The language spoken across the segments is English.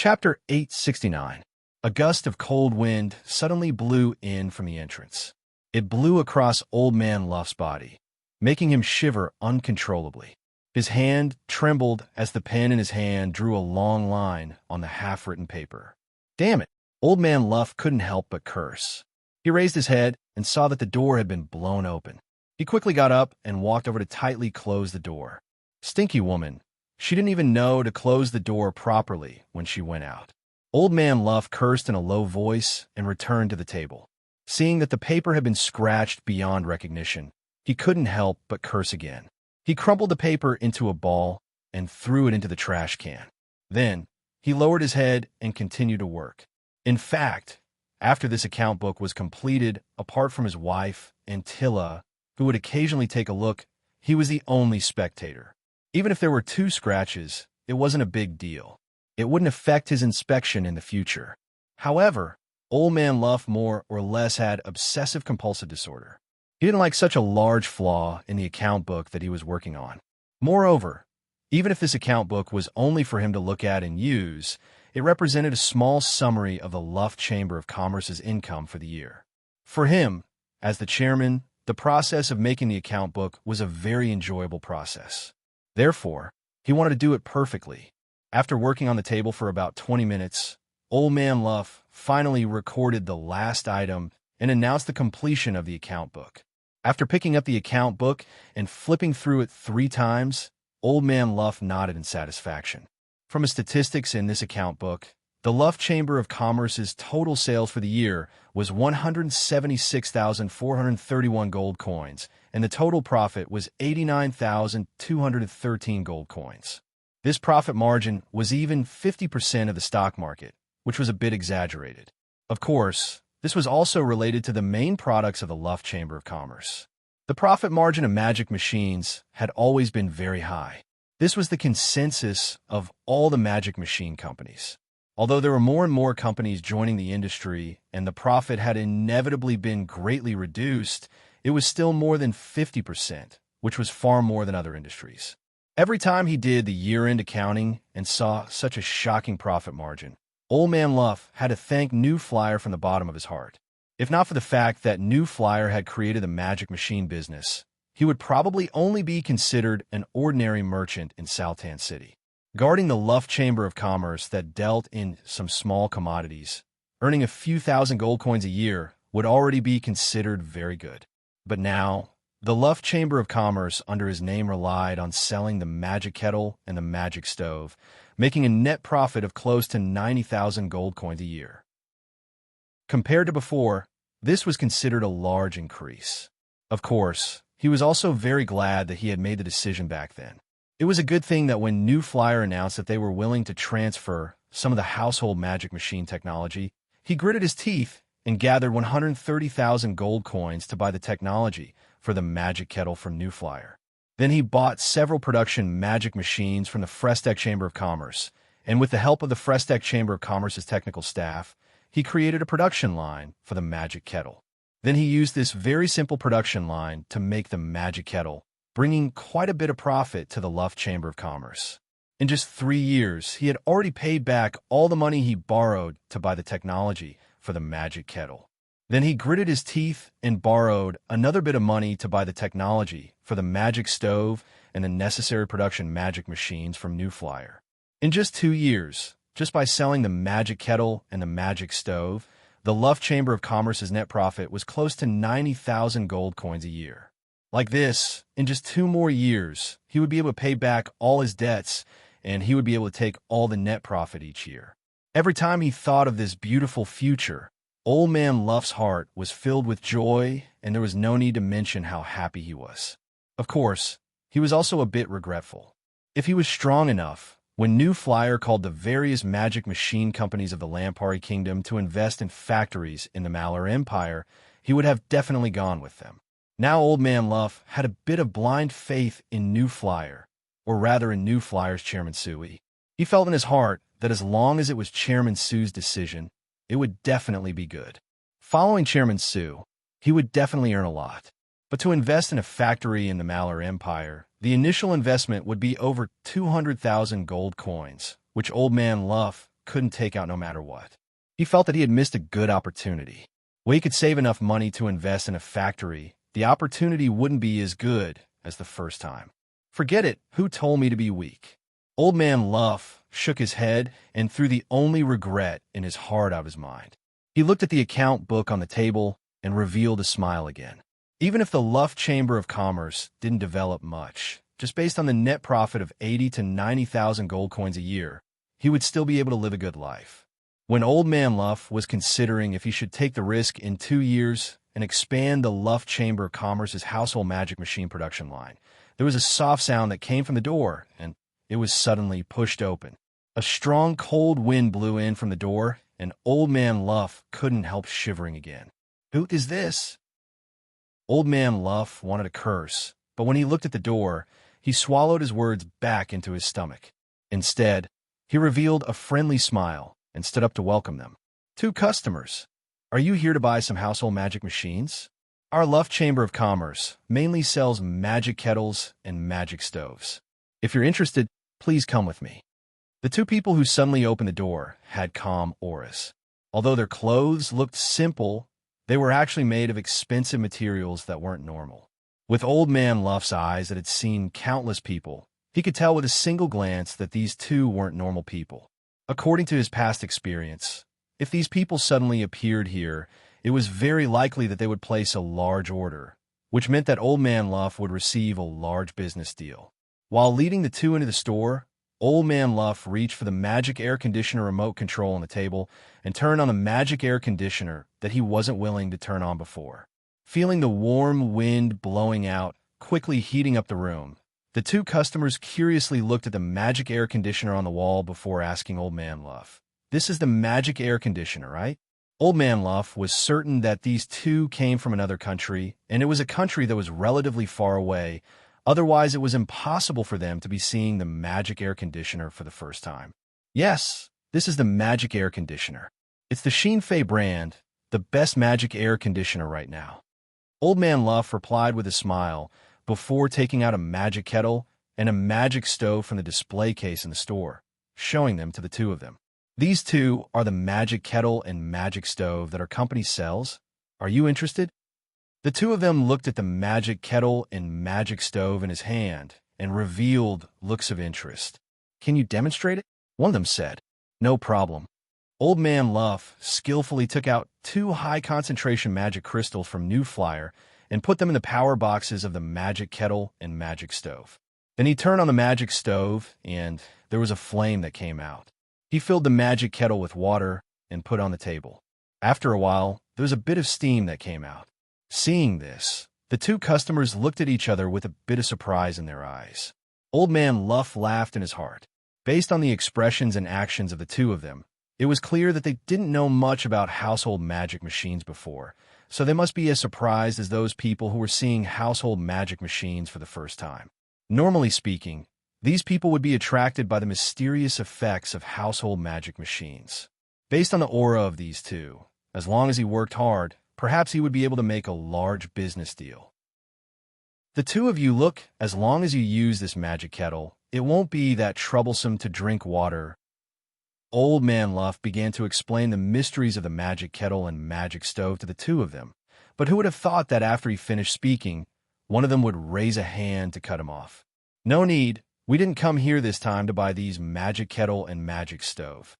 Chapter 869. A gust of cold wind suddenly blew in from the entrance. It blew across Old Man Luff's body, making him shiver uncontrollably. His hand trembled as the pen in his hand drew a long line on the half-written paper. Damn it! Old Man Luff couldn't help but curse. He raised his head and saw that the door had been blown open. He quickly got up and walked over to tightly close the door. Stinky woman. She didn't even know to close the door properly when she went out. Old Man Luff cursed in a low voice and returned to the table. Seeing that the paper had been scratched beyond recognition, he couldn't help but curse again. He crumpled the paper into a ball and threw it into the trash can. Then, he lowered his head and continued to work. In fact, after this account book was completed, apart from his wife and Tilla, who would occasionally take a look, he was the only spectator. Even if there were 2 scratches, it wasn't a big deal. It wouldn't affect his inspection in the future. However, Old Man Luff more or less had obsessive-compulsive disorder. He didn't like such a large flaw in the account book that he was working on. Moreover, even if this account book was only for him to look at and use, it represented a small summary of the Luff Chamber of Commerce's income for the year. For him, as the chairman, the process of making the account book was a very enjoyable process. Therefore, he wanted to do it perfectly. After working on the table for about 20 minutes, Old Man Luff finally recorded the last item and announced the completion of the account book. After picking up the account book and flipping through it 3 times, Old Man Luff nodded in satisfaction. From the statistics in this account book, the Luff Chamber of Commerce's total sales for the year was 176,431 gold coins, and the total profit was 89,213 gold coins. This profit margin was even 50% of the stock market, which was a bit exaggerated. Of course, this was also related to the main products of the Luff Chamber of Commerce. The profit margin of magic machines had always been very high. This was the consensus of all the magic machine companies. Although there were more and more companies joining the industry and the profit had inevitably been greatly reduced, it was still more than 50%, which was far more than other industries. Every time he did the year-end accounting and saw such a shocking profit margin, Old Man Luff had to thank New Flyer from the bottom of his heart. If not for the fact that New Flyer had created the magic machine business, he would probably only be considered an ordinary merchant in Saltan City. Guarding the Luff Chamber of Commerce that dealt in some small commodities, earning a few thousand gold coins a year would already be considered very good. But now, the Luff Chamber of Commerce under his name relied on selling the magic kettle and the magic stove, making a net profit of close to 90,000 gold coins a year. Compared to before, this was considered a large increase. Of course, he was also very glad that he had made the decision back then. It was a good thing that when New Flyer announced that they were willing to transfer some of the household magic machine technology, he gritted his teeth and gathered 130,000 gold coins to buy the technology for the magic kettle from New Flyer. Then he bought several production magic machines from the Frestec Chamber of Commerce, and with the help of the Frestec Chamber of Commerce's technical staff, he created a production line for the magic kettle. Then he used this very simple production line to make the magic kettle, bringing quite a bit of profit to the Luff Chamber of Commerce. In just 3 years, he had already paid back all the money he borrowed to buy the technology for the magic kettle. Then he gritted his teeth and borrowed another bit of money to buy the technology for the magic stove and the necessary production magic machines from New Flyer. In just 2 years, just by selling the magic kettle and the magic stove, the Luff Chamber of Commerce's net profit was close to 90,000 gold coins a year. Like this, in just 2 more years, he would be able to pay back all his debts, and he would be able to take all the net profit each year. Every time he thought of this beautiful future, Old Man Luff's heart was filled with joy, and there was no need to mention how happy he was. Of course, he was also a bit regretful. If he was strong enough, when New Flyer called the various magic machine companies of the Lampari Kingdom to invest in factories in the Malar Empire, he would have definitely gone with them. Now Old Man Luff had a bit of blind faith in New Flyer, or rather in New Flyer's Chairman Sui. He felt in his heart that as long as it was Chairman Su's decision, it would definitely be good. Following Chairman Su, he would definitely earn a lot. But to invest in a factory in the Malar Empire, the initial investment would be over 200,000 gold coins, which Old Man Luff couldn't take out no matter what. He felt that he had missed a good opportunity. When he could save enough money to invest in a factory, the opportunity wouldn't be as good as the first time. Forget it, who told me to be weak? Old Man Luff shook his head and threw the only regret in his heart out of his mind. He looked at the account book on the table and revealed a smile again. Even if the Luff Chamber of Commerce didn't develop much, just based on the net profit of 80 to 90,000 gold coins a year, he would still be able to live a good life. When Old Man Luff was considering if he should take the risk in 2 years and expand the Luff Chamber of Commerce's household magic machine production line, there was a soft sound that came from the door, and it was suddenly pushed open. A strong cold wind blew in from the door, and Old Man Luff couldn't help shivering again. "Who is this?" Old Man Luff wanted to curse, but when he looked at the door, he swallowed his words back into his stomach. Instead, he revealed a friendly smile and stood up to welcome them. "Two customers. Are you here to buy some household magic machines? Our Luff Chamber of Commerce mainly sells magic kettles and magic stoves. If you're interested, please come with me." The two people who suddenly opened the door had calm auras. Although their clothes looked simple, they were actually made of expensive materials that weren't normal. With Old Man Luff's eyes that had seen countless people, he could tell with a single glance that these two weren't normal people. According to his past experience, if these people suddenly appeared here, it was very likely that they would place a large order, which meant that Old Man Luff would receive a large business deal. While leading the two into the store, Old Man Luff reached for the magic air conditioner remote control on the table and turned on the magic air conditioner that he wasn't willing to turn on before. Feeling the warm wind blowing out, quickly heating up the room, the two customers curiously looked at the magic air conditioner on the wall before asking Old Man Luff, "This is the magic air conditioner, right?" Old Man Luff was certain that these two came from another country, and it was a country that was relatively far away. Otherwise, it was impossible for them to be seeing the magic air conditioner for the first time. "Yes, this is the magic air conditioner. It's the Shinfei brand, the best magic air conditioner right now." Old Man Luff replied with a smile before taking out a magic kettle and a magic stove from the display case in the store, showing them to the two of them. "These two are the magic kettle and magic stove that our company sells. Are you interested?" The two of them looked at the magic kettle and magic stove in his hand and revealed looks of interest. "Can you demonstrate it?" one of them said. "No problem." Old Man Luff skillfully took out 2 high-concentration magic crystals from New Flyer and put them in the power boxes of the magic kettle and magic stove. Then he turned on the magic stove, and there was a flame that came out. He filled the magic kettle with water and put it on the table. After a while, there was a bit of steam that came out. Seeing this, the two customers looked at each other with a bit of surprise in their eyes. Old Man Luff laughed in his heart. Based on the expressions and actions of the two of them, it was clear that they didn't know much about household magic machines before, so they must be as surprised as those people who were seeing household magic machines for the first time. Normally speaking, these people would be attracted by the mysterious effects of household magic machines. Based on the aura of these two, as long as he worked hard, perhaps he would be able to make a large business deal. "The two of you look, as long as you use this magic kettle, it won't be that troublesome to drink water." Old Man Luff began to explain the mysteries of the magic kettle and magic stove to the two of them, but who would have thought that after he finished speaking, one of them would raise a hand to cut him off. "No need. We didn't come here this time to buy these magic kettle and magic stove."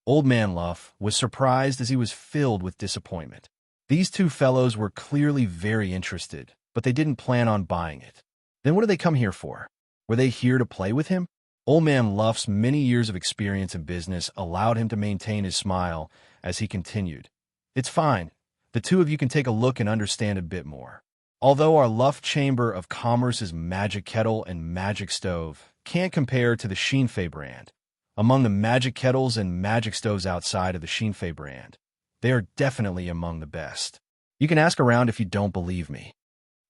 Old Man Luff was surprised as he was filled with disappointment. These two fellows were clearly very interested, but they didn't plan on buying it. Then what did they come here for? Were they here to play with him? Old Man Luff's many years of experience in business allowed him to maintain his smile as he continued. "It's fine. The two of you can take a look and understand a bit more. Although our Luff Chamber of Commerce's magic kettle and magic stove can't compare to the Shinfei brand, among the magic kettles and magic stoves outside of the Shinfei brand, they are definitely among the best. You can ask around if you don't believe me."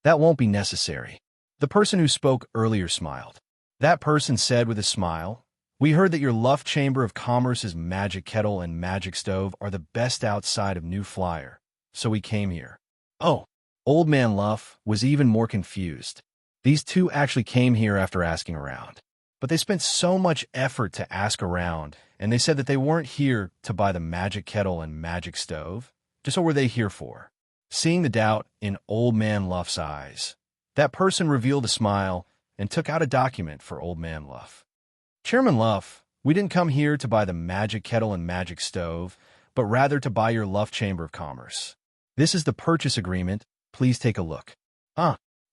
"That won't be necessary." The person who spoke earlier smiled. That person said with a smile, "We heard that your Luff Chamber of Commerce's magic kettle and magic stove are the best outside of New Flyer, so we came here." "Oh." Old Man Luff was even more confused. These two actually came here after asking around. but they spent so much effort to ask around, and they said that they weren't here to buy the magic kettle and magic stove. Just what were they here for? Seeing the doubt in Old Man Luff's eyes, that person revealed a smile and took out a document for Old Man Luff. Chairman Luff, we didn't come here to buy the magic kettle and magic stove, but rather to buy your Luff Chamber of Commerce. This is the purchase agreement. Please take a look.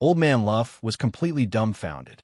Old Man Luff was completely dumbfounded.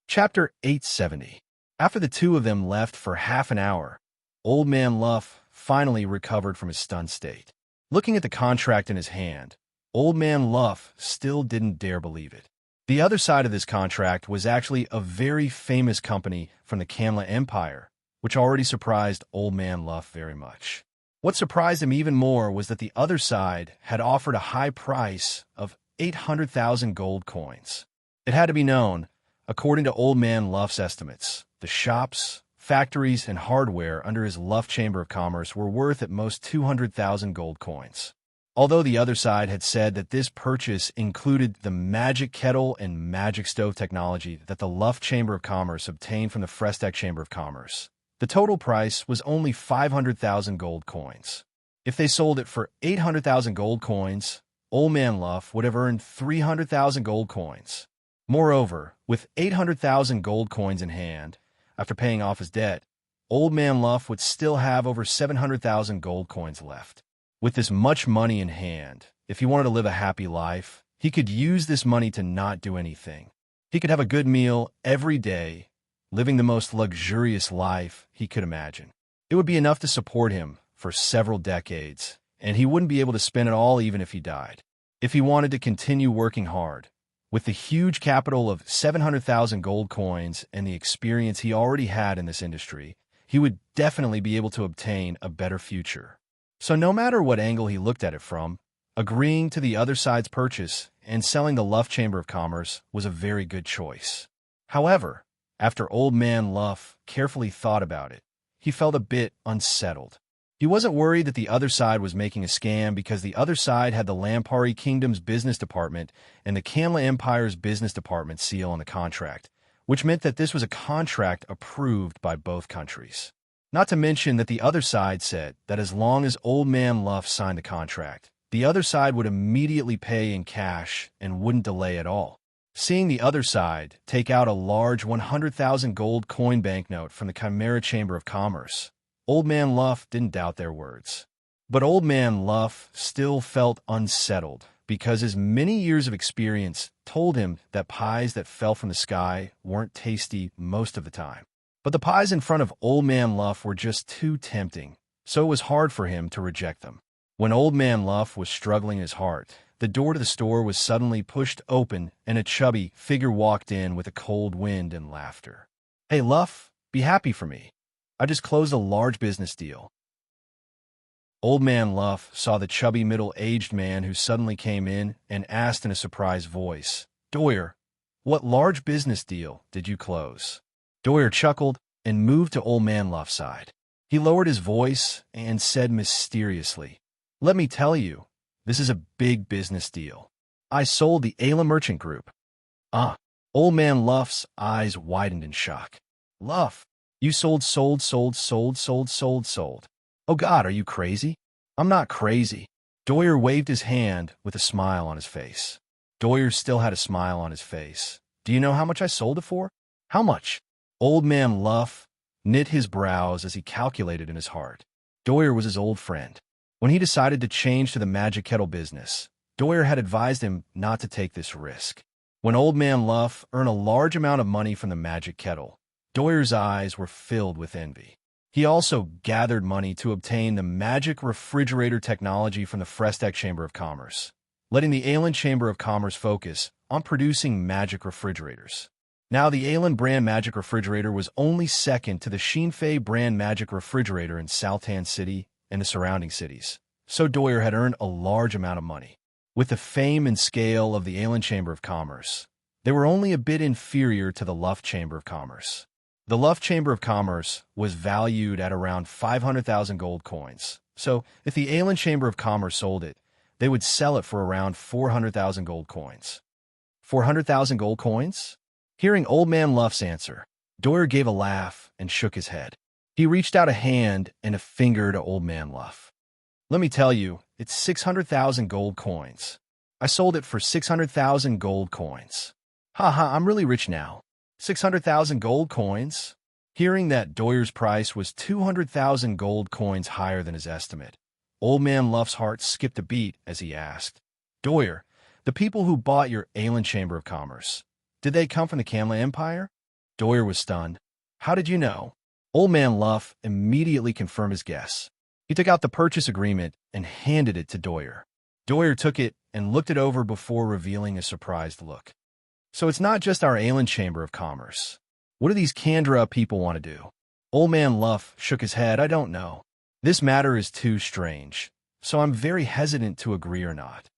Chapter 870. After the two of them left for half an hour, Old Man Luff finally recovered from his stunned state. Looking at the contract in his hand, Old Man Luff still didn't dare believe it. The other side of this contract was actually a very famous company from the Kanla Empire, which already surprised Old Man Luff very much. What surprised him even more was that the other side had offered a high price of 800,000 gold coins. It had to be known, according to Old Man Luff's estimates, the shops, factories, and hardware under his Luff Chamber of Commerce were worth at most 200,000 gold coins. Although the other side had said that this purchase included the magic kettle and magic stove technology that the Luff Chamber of Commerce obtained from the Frestac Chamber of Commerce, the total price was only 500,000 gold coins. If they sold it for 800,000 gold coins, Old Man Luff would have earned 300,000 gold coins. Moreover, with 800,000 gold coins in hand, after paying off his debt, Old Man Luff would still have over 700,000 gold coins left. With this much money in hand, if he wanted to live a happy life, he could use this money to not do anything. He could have a good meal every day, living the most luxurious life he could imagine. It would be enough to support him for several decades, and he wouldn't be able to spend it all even if he died. If he wanted to continue working hard, with the huge capital of 700,000 gold coins and the experience he already had in this industry, he would definitely be able to obtain a better future. So no matter what angle he looked at it from, agreeing to the other side's purchase and selling the Luff Chamber of Commerce was a very good choice. However, after Old Man Luff carefully thought about it, he felt a bit unsettled. He wasn't worried that the other side was making a scam because the other side had the Lampari Kingdom's business department and the Kanla Empire's business department seal on the contract, which meant that this was a contract approved by both countries. Not to mention that the other side said that as long as Old Man Luff signed the contract, the other side would immediately pay in cash and wouldn't delay at all. Seeing the other side take out a large 100,000 gold coin banknote from the Chimera Chamber of Commerce, Old Man Luff didn't doubt their words. But Old Man Luff still felt unsettled because his many years of experience told him that pies that fell from the sky weren't tasty most of the time. But the pies in front of Old Man Luff were just too tempting, so it was hard for him to reject them. When Old Man Luff was struggling in his heart, the door to the store was suddenly pushed open and a chubby figure walked in with a cold wind and laughter. "Hey, Luff, be happy for me. I just closed a large business deal." Old Man Luff saw the chubby middle-aged man who suddenly came in and asked in a surprised voice, "Doyer, what large business deal did you close?" Doyer chuckled and moved to Old Man Luff's side. He lowered his voice and said mysteriously, "Let me tell you, this is a big business deal. I sold the Ayla Merchant Group." Old Man Luff's eyes widened in shock. "Luff, you sold. Oh God, are you crazy?" "I'm not crazy." Doyer waved his hand with a smile on his face. Doyer still had a smile on his face. "Do you know how much I sold it for?" "How much?" Old Man Luff knit his brows as he calculated in his heart. Doyer was his old friend. When he decided to change to the magic kettle business, Doyer had advised him not to take this risk. When Old Man Luff earned a large amount of money from the magic kettle, Doyer's eyes were filled with envy. He also gathered money to obtain the magic refrigerator technology from the Frestac Chamber of Commerce, letting the Aylan Chamber of Commerce focus on producing magic refrigerators. Now, the Aylan brand magic refrigerator was only second to the Shinfei brand magic refrigerator in Southtan City and the surrounding cities, so Doyer had earned a large amount of money. With the fame and scale of the Aylan Chamber of Commerce, they were only a bit inferior to the Luff Chamber of Commerce. The Luff Chamber of Commerce was valued at around 500,000 gold coins, so if the Aylan Chamber of Commerce sold it, they would sell it for around 400,000 gold coins. 400,000 gold coins? Hearing Old Man Luff's answer, Doyer gave a laugh and shook his head. He reached out a hand and a finger to Old Man Luff. Let me tell you, it's 600,000 gold coins. I sold it for 600,000 gold coins. Haha, I'm really rich now. 600,000 gold coins? Hearing that Doyer's price was 200,000 gold coins higher than his estimate, Old Man Luff's heart skipped a beat as he asked, Doyer, the people who bought your Aelan Chamber of Commerce, did they come from the Kamla Empire? Doyer was stunned. How did you know? Old Man Luff immediately confirmed his guess. He took out the purchase agreement and handed it to Doyer. Doyer took it and looked it over before revealing a surprised look. So it's not just our Aelan Chamber of Commerce. What do these Kandra people want to do? Old Man Luff shook his head. I don't know. This matter is too strange, so I'm very hesitant to agree or not.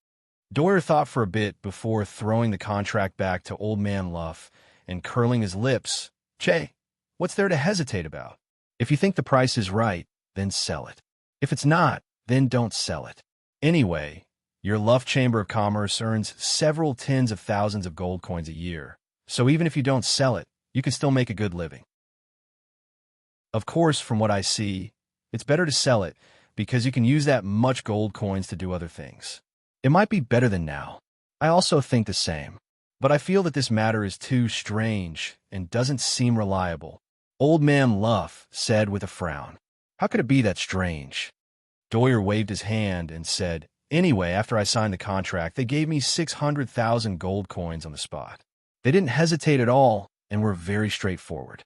Doyer thought for a bit before throwing the contract back to Old Man Luff and curling his lips. Che, what's there to hesitate about? If you think the price is right, then sell it. If it's not, then don't sell it. Anyway, your Luff Chamber of Commerce earns several tens of thousands of gold coins a year, so even if you don't sell it, you can still make a good living. Of course, from what I see, it's better to sell it because you can use that much gold coins to do other things. It might be better than now. I also think the same, but I feel that this matter is too strange and doesn't seem reliable. Old Man Luff said with a frown. How could it be that strange? Doyer waved his hand and said, Anyway, after I signed the contract, they gave me 600,000 gold coins on the spot. They didn't hesitate at all and were very straightforward.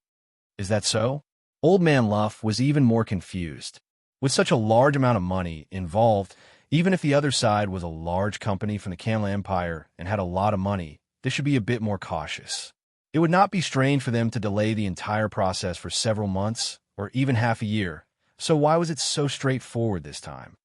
Is that so? Old Man Luff was even more confused. With such a large amount of money involved, even if the other side was a large company from the Kamla Empire and had a lot of money, they should be a bit more cautious. It would not be strange for them to delay the entire process for several months or even half a year. So why was it so straightforward this time?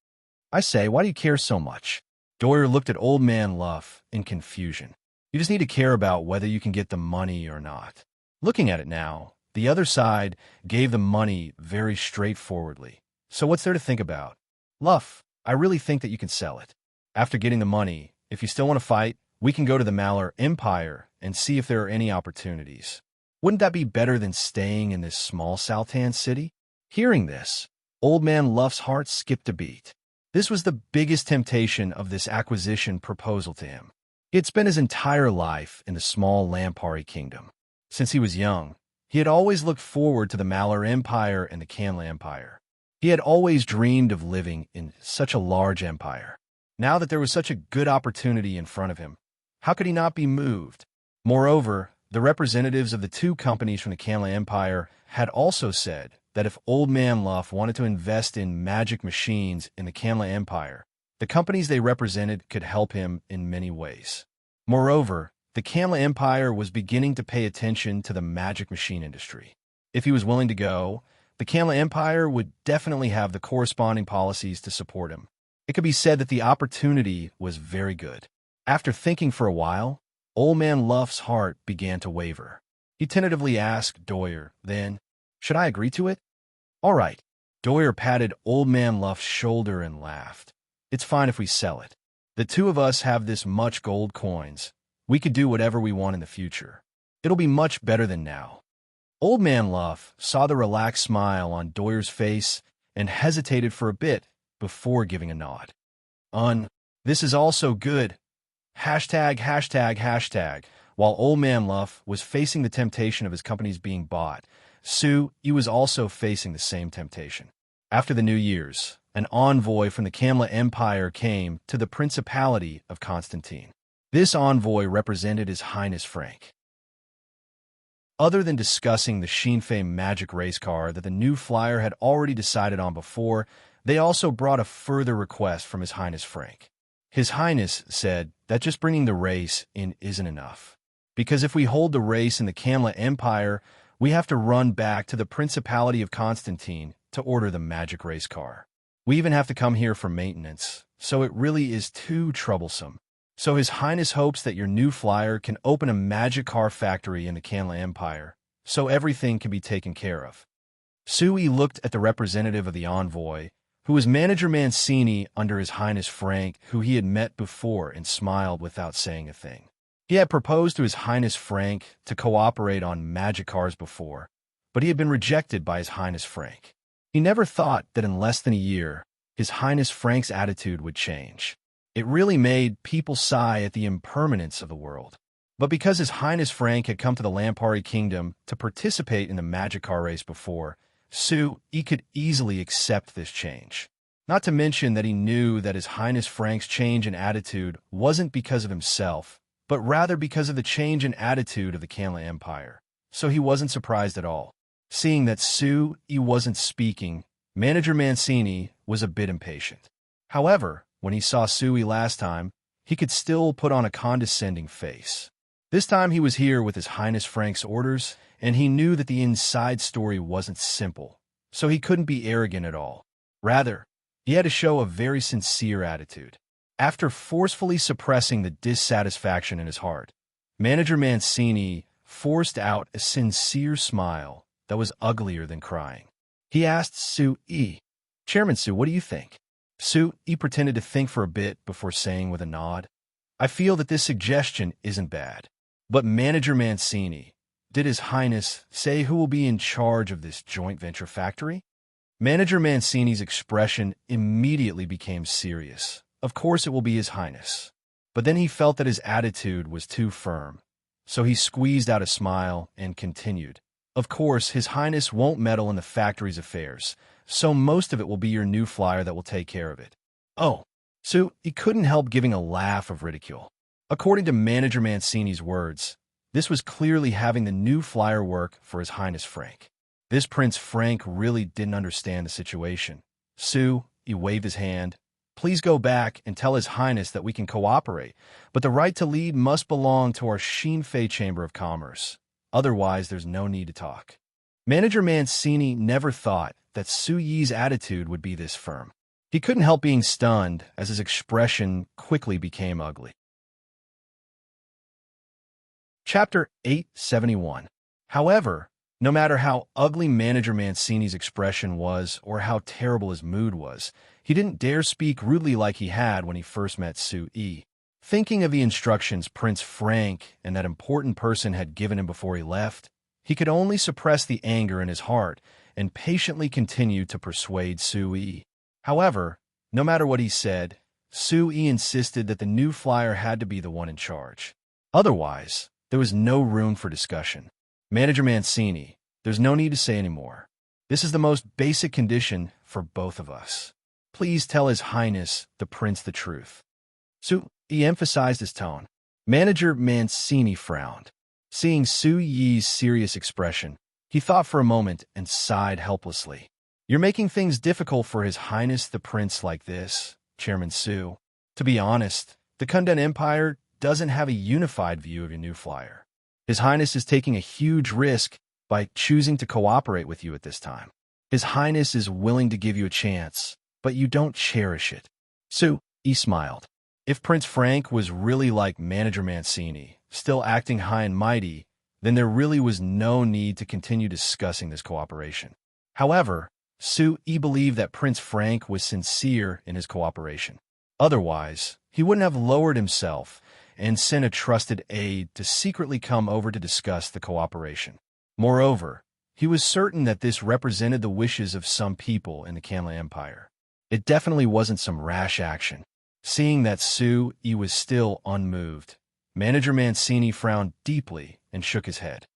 I say, why do you care so much? Doyer looked at Old Man Luff in confusion. You just need to care about whether you can get the money or not. Looking at it now, the other side gave the money very straightforwardly. So what's there to think about? Luff, I really think that you can sell it. After getting the money, if you still want to fight, we can go to the Malar Empire and see if there are any opportunities. Wouldn't that be better than staying in this small Saltan city? Hearing this, Old Man Luff's heart skipped a beat. This was the biggest temptation of this acquisition proposal to him. He had spent his entire life in the small Lampari kingdom. Since he was young, he had always looked forward to the Malar Empire and the Kamla Empire. He had always dreamed of living in such a large empire. Now that there was such a good opportunity in front of him, how could he not be moved? Moreover, the representatives of the two companies from the Kamla Empire had also said that if Old Man Luff wanted to invest in magic machines in the Kamla Empire, the companies they represented could help him in many ways. Moreover, the Kamla Empire was beginning to pay attention to the magic machine industry. If he was willing to go, the Kamla Empire would definitely have the corresponding policies to support him. It could be said that the opportunity was very good. After thinking for a while, Old Man Luff's heart began to waver. He tentatively asked Doyer, then, should I agree to it? All right. Doyer patted Old Man Luff's shoulder and laughed. It's fine if we sell it. The two of us have this much gold coins. We could do whatever we want in the future. It'll be much better than now. Old Man Luff saw the relaxed smile on Doyer's face and hesitated for a bit before giving a nod. This is also good. Hashtag, hashtag, hashtag. While Old Man Luff was facing the temptation of his companies being bought, he was also facing the same temptation. After the New Year's, an envoy from the Kamla Empire came to the Principality of Constantine. This envoy represented His Highness Frank. Other than discussing the Shinfei magic race car that the new flyer had already decided on before, they also brought a further request from His Highness Frank. His Highness said that just bringing the race in isn't enough. Because if we hold the race in the Kamla Empire, we have to run back to the Principality of Constantine to order the magic race car. We even have to come here for maintenance, so it really is too troublesome. So His Highness hopes that your new flyer can open a magic car factory in the Kamla Empire, so everything can be taken care of. Sui looked at the representative of the envoy, who was Manager Mancini under His Highness Frank, who he had met before, and smiled without saying a thing. He had proposed to His Highness Frank to cooperate on magic cars before, but he had been rejected by His Highness Frank. He never thought that in less than a year, His Highness Frank's attitude would change. It really made people sigh at the impermanence of the world. But because His Highness Frank had come to the Lampari Kingdom to participate in the magic car race before, Sui could easily accept this change. Not to mention that he knew that His Highness Frank's change in attitude wasn't because of himself, but rather because of the change in attitude of the Kanla Empire. So he wasn't surprised at all. Seeing that Sui wasn't speaking, Manager Mancini was a bit impatient. However, when he saw Sui last time, he could still put on a condescending face. This time he was here with His Highness Frank's orders, and he knew that the inside story wasn't simple, so he couldn't be arrogant at all. Rather, he had to show a very sincere attitude. After forcefully suppressing the dissatisfaction in his heart, Manager Mancini forced out a sincere smile that was uglier than crying. He asked Sui, "Chairman Sui, what do you think?" Sui pretended to think for a bit before saying with a nod, "I feel that this suggestion isn't bad. But Manager Mancini, did His Highness say who will be in charge of this joint venture factory?" Manager Mancini's expression immediately became serious. Of course it will be His Highness. But then he felt that his attitude was too firm, so he squeezed out a smile and continued. "Of course, His Highness won't meddle in the factory's affairs, so most of it will be your new flyer that will take care of it." Oh, so he couldn't help giving a laugh of ridicule. According to Manager Mancini's words, this was clearly having the new flyer work for His Highness Frank. This Prince Frank really didn't understand the situation. Sui waved his hand. "Please go back and tell His Highness that we can cooperate, but the right to lead must belong to our Shinfei Chamber of Commerce. Otherwise, there's no need to talk." Manager Mancini never thought that Sui's attitude would be this firm. He couldn't help being stunned as his expression quickly became ugly. Chapter 871. However, no matter how ugly Manager Mancini's expression was or how terrible his mood was, he didn't dare speak rudely like he had when he first met Sui. Thinking of the instructions Prince Frank and that important person had given him before he left, he could only suppress the anger in his heart and patiently continue to persuade Sui. However, no matter what he said, Sui insisted that the new flyer had to be the one in charge. Otherwise, there was no room for discussion. "Manager Mancini, there's no need to say any more. This is the most basic condition for both of us. Please tell His Highness the Prince the truth." Sui emphasized his tone. Manager Mancini frowned. Seeing Sui's serious expression, he thought for a moment and sighed helplessly. "You're making things difficult for His Highness the Prince like this, Chairman Sui. To be honest, the Kundan Empire doesn't have a unified view of your new flyer. His Highness is taking a huge risk by choosing to cooperate with you at this time. His Highness is willing to give you a chance, but you don't cherish it." Sui smiled. If Prince Frank was really like Manager Mancini, still acting high and mighty, then there really was no need to continue discussing this cooperation. However, Sui believed that Prince Frank was sincere in his cooperation. Otherwise, he wouldn't have lowered himself and sent a trusted aide to secretly come over to discuss the cooperation. Moreover, he was certain that this represented the wishes of some people in the Kanla Empire. It definitely wasn't some rash action. Seeing that Sui was still unmoved, Manager Mancini frowned deeply and shook his head.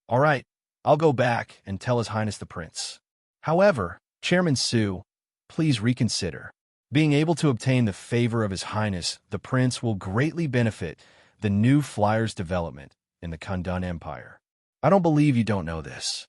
"All right, I'll go back and tell His Highness the Prince. However, Chairman Sui, please reconsider. Being able to obtain the favor of His Highness the Prince will greatly benefit the new flyer's development in the Kundan Empire. I don't believe you don't know this."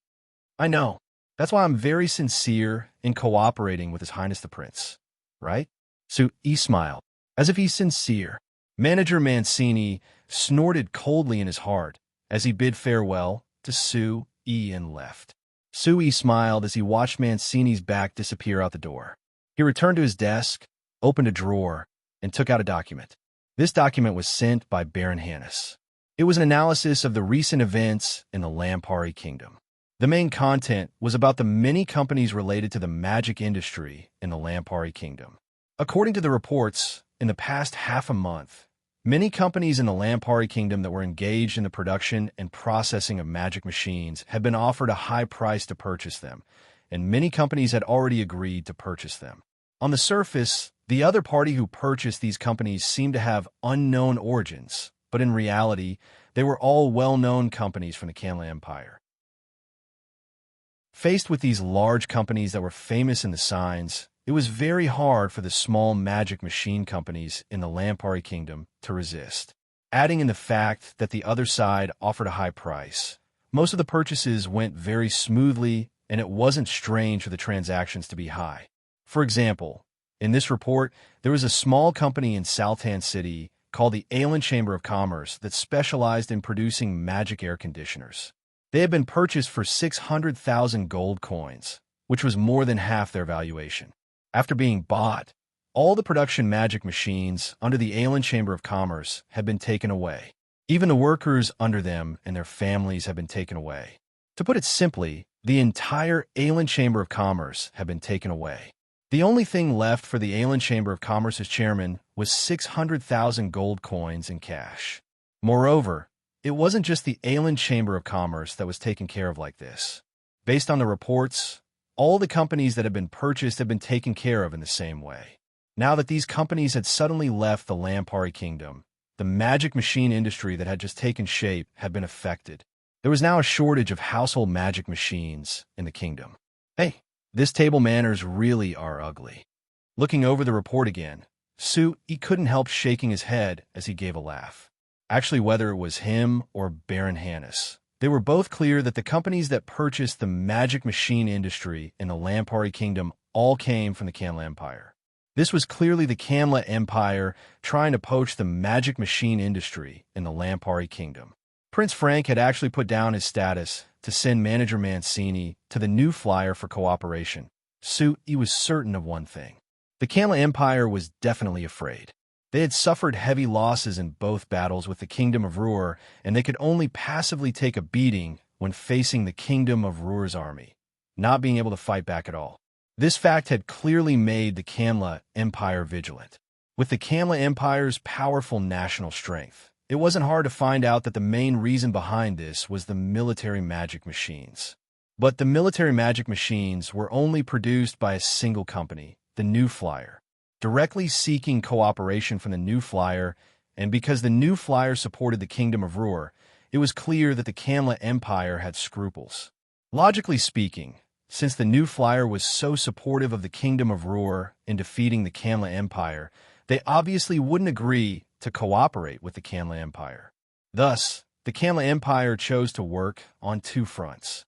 "I know. That's why I'm very sincere in cooperating with His Highness the Prince. Right?" Sui smiled, as if he's sincere. Manager Mancini snorted coldly in his heart as he bid farewell to Sui and left. Sui smiled as he watched Mancini's back disappear out the door. He returned to his desk, opened a drawer, and took out a document. This document was sent by Baron Hannes. It was an analysis of the recent events in the Lampari Kingdom. The main content was about the many companies related to the magic industry in the Lampari Kingdom. According to the reports, in the past half a month, Many companies in the Lampari Kingdom that were engaged in the production and processing of magic machines had been offered a high price to purchase them, and many companies had already agreed to purchase them. On the surface, the other party who purchased these companies seemed to have unknown origins, but in reality, they were all well-known companies from the Kanla Empire. Faced with these large companies that were famous in the signs, it was very hard for the small magic machine companies in the Lampari Kingdom to resist. Adding in the fact that the other side offered a high price, most of the purchases went very smoothly, and it wasn't strange for the transactions to be high. For example, in this report, there was a small company in Southand City called the Alan Chamber of Commerce that specialized in producing magic air conditioners. They had been purchased for 600,000 gold coins, which was more than half their valuation. After being bought, all the production magic machines under the Alan Chamber of Commerce had been taken away. Even the workers under them and their families had been taken away. To put it simply, the entire Alan Chamber of Commerce had been taken away. The only thing left for the Alan Chamber of Commerce's chairman was 600,000 gold coins in cash. Moreover, it wasn't just the Alan Chamber of Commerce that was taken care of like this. Based on the reports, all the companies that had been purchased had been taken care of in the same way. Now that these companies had suddenly left the Lampari Kingdom, the magic machine industry that had just taken shape had been affected. There was now a shortage of household magic machines in the kingdom. Hey, this table manners really are ugly. Looking over the report again, he couldn't help shaking his head as he gave a laugh. Actually, whether it was him or Baron Hannes, they were both clear that the companies that purchased the magic machine industry in the Lampari Kingdom all came from the Kanla Empire. This was clearly the Kanla Empire trying to poach the magic machine industry in the Lampari Kingdom. Prince Frank had actually put down his status to send Manager Mancini to the new flyer for cooperation. He was certain of one thing. The Kanla Empire was definitely afraid. They had suffered heavy losses in both battles with the Kingdom of Ruhr, and they could only passively take a beating when facing the Kingdom of Ruhr's army, not being able to fight back at all. This fact had clearly made the Kanla Empire vigilant. With the Kanla Empire's powerful national strength, it wasn't hard to find out that the main reason behind this was the military magic machines. But the military magic machines were only produced by a single company, the New Flyer, directly seeking cooperation from the New Flyer, and because the New Flyer supported the Kingdom of Ruhr, it was clear that the Kanla Empire had scruples. Logically speaking, since the New Flyer was so supportive of the Kingdom of Ruhr in defeating the Kanla Empire, they obviously wouldn't agree to cooperate with the Kanla Empire. Thus, the Kanla Empire chose to work on two fronts.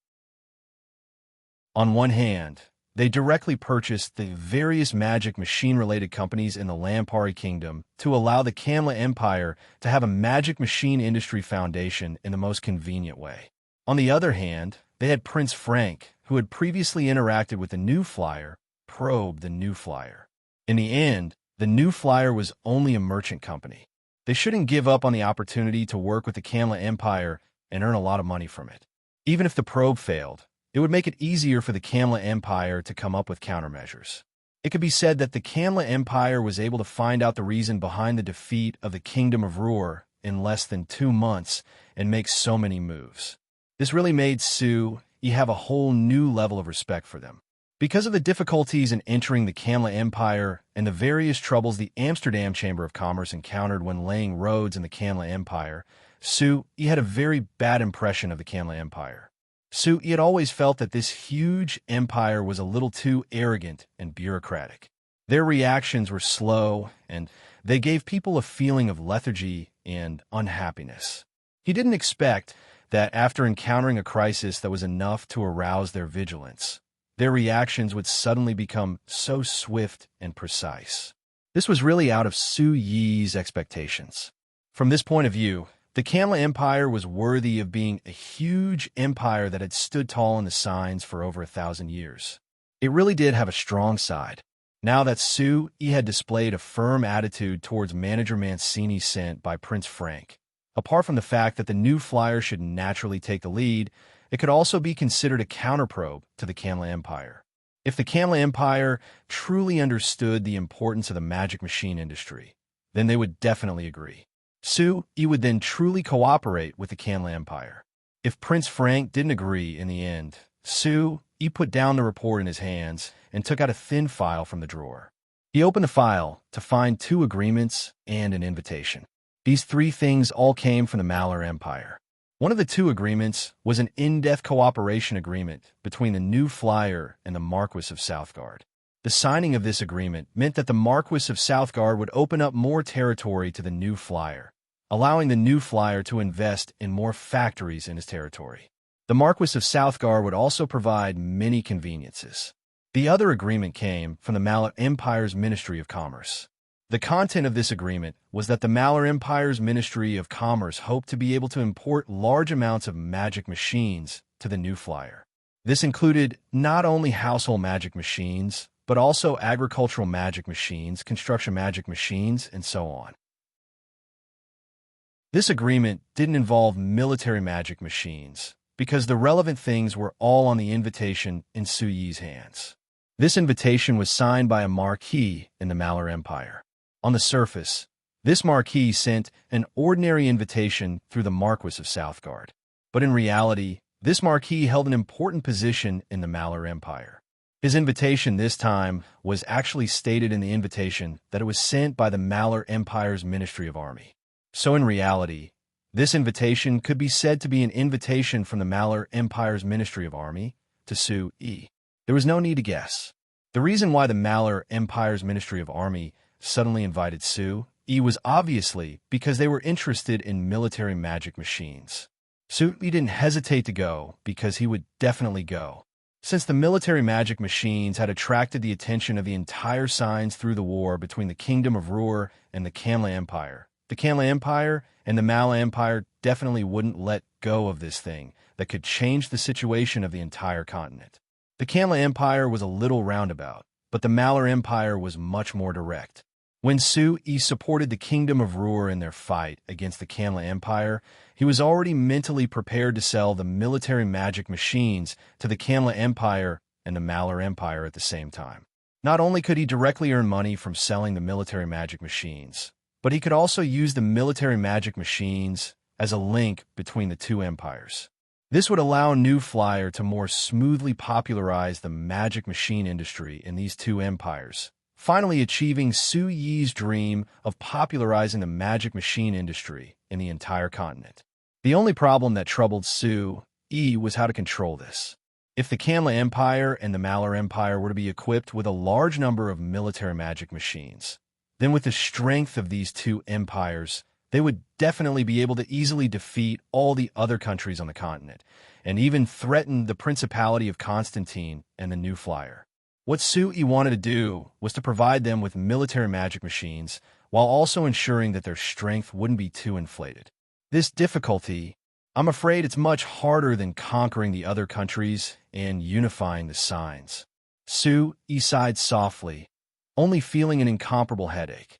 On one hand, they directly purchased the various magic machine-related companies in the Lampari Kingdom to allow the Kanla Empire to have a magic machine industry foundation in the most convenient way. On the other hand, they had Prince Frank, who had previously interacted with the New Flyer, probe the New Flyer. In the end, the New Flyer was only a merchant company. They shouldn't give up on the opportunity to work with the Kanla Empire and earn a lot of money from it. Even if the probe failed, it would make it easier for the Kanla Empire to come up with countermeasures. It could be said that the Kanla Empire was able to find out the reason behind the defeat of the Kingdom of Ruhr in less than 2 months and make so many moves. This really made have a whole new level of respect for them. Because of the difficulties in entering the Kanla Empire and the various troubles the Amsterdam Chamber of Commerce encountered when laying roads in the Kanla Empire, had a very bad impression of the Kanla Empire. He had always felt that this huge empire was a little too arrogant and bureaucratic. Their reactions were slow, and they gave people a feeling of lethargy and unhappiness. He didn't expect that after encountering a crisis that was enough to arouse their vigilance, their reactions would suddenly become so swift and precise. This was really out of Su Yi's expectations. From this point of view, the Kanla Empire was worthy of being a huge empire that had stood tall in the signs for over 1,000 years. It really did have a strong side. Now that He had displayed a firm attitude towards Manager Mancini sent by Prince Frank, apart from the fact that the New Flyer should naturally take the lead, it could also be considered a counterprobe to the Kanla Empire. If the Kanla Empire truly understood the importance of the magic machine industry, then they would definitely agree. Sui would then truly cooperate with the Kanla Empire. If Prince Frank didn't agree in the end, Sui put down the report in his hands and took out a thin file from the drawer. He opened the file to find 2 agreements and an invitation. These 3 things all came from the Malar Empire. One of the 2 agreements was an in-depth cooperation agreement between the New Flyer and the Marquis of Southgard. The signing of this agreement meant that the Marquis of Southgard would open up more territory to the New Flyer, allowing the New Flyer to invest in more factories in his territory. The Marquis of Southgard would also provide many conveniences. The other agreement came from the Malar Empire's Ministry of Commerce. The content of this agreement was that the Malar Empire's Ministry of Commerce hoped to be able to import large amounts of magic machines to the New Flyer. This included not only household magic machines, but also agricultural magic machines, construction magic machines, and so on. This agreement didn't involve military magic machines, because the relevant things were all on the invitation in Sui's hands. This invitation was signed by a marquis in the Malar Empire. On the surface, this marquis sent an ordinary invitation through the Marquis of Southgard. But in reality, this marquis held an important position in the Malar Empire. His invitation this time was actually stated in the invitation that it was sent by the Malar Empire's Ministry of Army. So in reality, this invitation could be said to be an invitation from the Malar Empire's Ministry of Army to Sui. There was no need to guess. The reason why the Malar Empire's Ministry of Army suddenly invited Sui was obviously because they were interested in military magic machines. Sui didn't hesitate to go because he would definitely go. Since the military magic machines had attracted the attention of the entire signs through the war between the Kingdom of Ruhr and the Kanla Empire, the Kanla Empire and the Mala Empire definitely wouldn't let go of this thing that could change the situation of the entire continent. The Kanla Empire was a little roundabout, but the Malar Empire was much more direct. When Sui supported the Kingdom of Ruhr in their fight against the Kanla Empire, he was already mentally prepared to sell the military magic machines to the Kanla Empire and the Malar Empire at the same time. Not only could he directly earn money from selling the military magic machines, but he could also use the military magic machines as a link between the 2 empires. This would allow New Flyer to more smoothly popularize the magic machine industry in these 2 empires, finally achieving Sui's dream of popularizing the magic machine industry in the entire continent. The only problem that troubled Sui was how to control this. If the Kanla Empire and the Malar Empire were to be equipped with a large number of military magic machines, then with the strength of these 2 empires, they would definitely be able to easily defeat all the other countries on the continent, and even threaten the Principality of Constantine and the New Flyer. What Sui wanted to do was to provide them with military magic machines while also ensuring that their strength wouldn't be too inflated. This difficulty, I'm afraid it's much harder than conquering the other countries and unifying the signs. Sui sighed softly, only feeling an incomparable headache.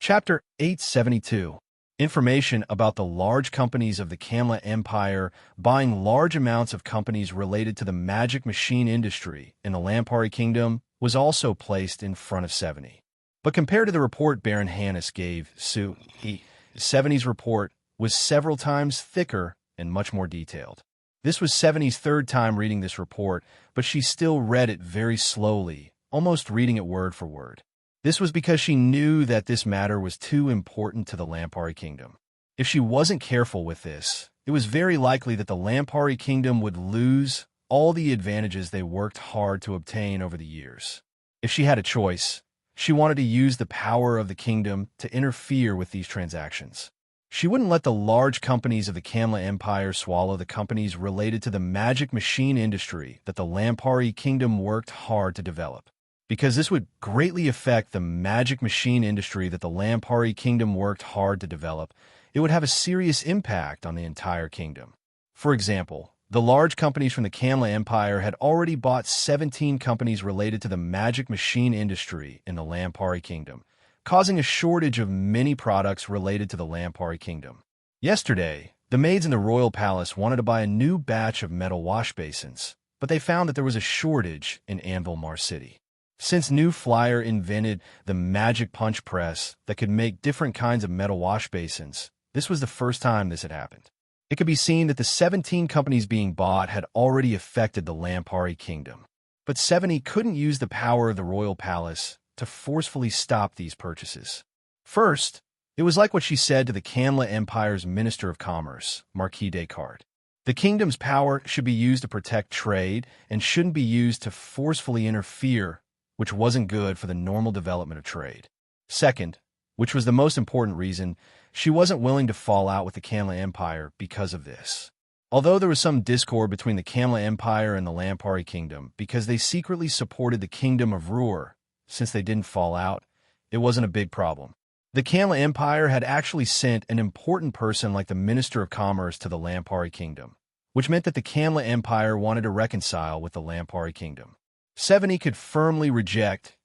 Chapter 872. Information about the large companies of the Kanla Empire buying large amounts of companies related to the magic machine industry in the Lampari Kingdom was also placed in front of 70. But compared to the report Baron Hannes gave Sui, 70's report was several times thicker and much more detailed. This was 70's 3rd time reading this report, but she still read it very slowly, almost reading it word for word. This was because she knew that this matter was too important to the Lampari Kingdom. If she wasn't careful with this, it was very likely that the Lampari Kingdom would lose all the advantages they worked hard to obtain over the years. If she had a choice, she wanted to use the power of the kingdom to interfere with these transactions. She wouldn't let the large companies of the Kanla Empire swallow the companies related to the magic machine industry that the Lampari Kingdom worked hard to develop, because this would greatly affect the magic machine industry that the Lampari Kingdom worked hard to develop. It would have a serious impact on the entire kingdom. For example, the large companies from the Kanla Empire had already bought 17 companies related to the magic machine industry in the Lampari Kingdom, causing a shortage of many products related to the Lampari Kingdom. Yesterday, the maids in the royal palace wanted to buy a new batch of metal wash basins, but they found that there was a shortage in Anvil Mar City. Since New Flyer invented the magic punch press that could make different kinds of metal wash basins, this was the first time this had happened. It could be seen that the 17 companies being bought had already affected the Lampari kingdom. But 70 couldn't use the power of the royal palace to forcefully stop these purchases. First, it was like what she said to the Canla Empire's Minister of Commerce, Marquis Descartes. The kingdom's power should be used to protect trade and shouldn't be used to forcefully interfere, which wasn't good for the normal development of trade. Second, which was the most important reason, she wasn't willing to fall out with the Canla Empire because of this. Although there was some discord between the Canla Empire and the Lampari kingdom because they secretly supported the kingdom of Ruhr, since they didn't fall out, it wasn't a big problem. The Canla Empire had actually sent an important person like the Minister of Commerce to the Lampari kingdom, which meant that the Canla Empire wanted to reconcile with the Lampari kingdom. 70 could firmly reject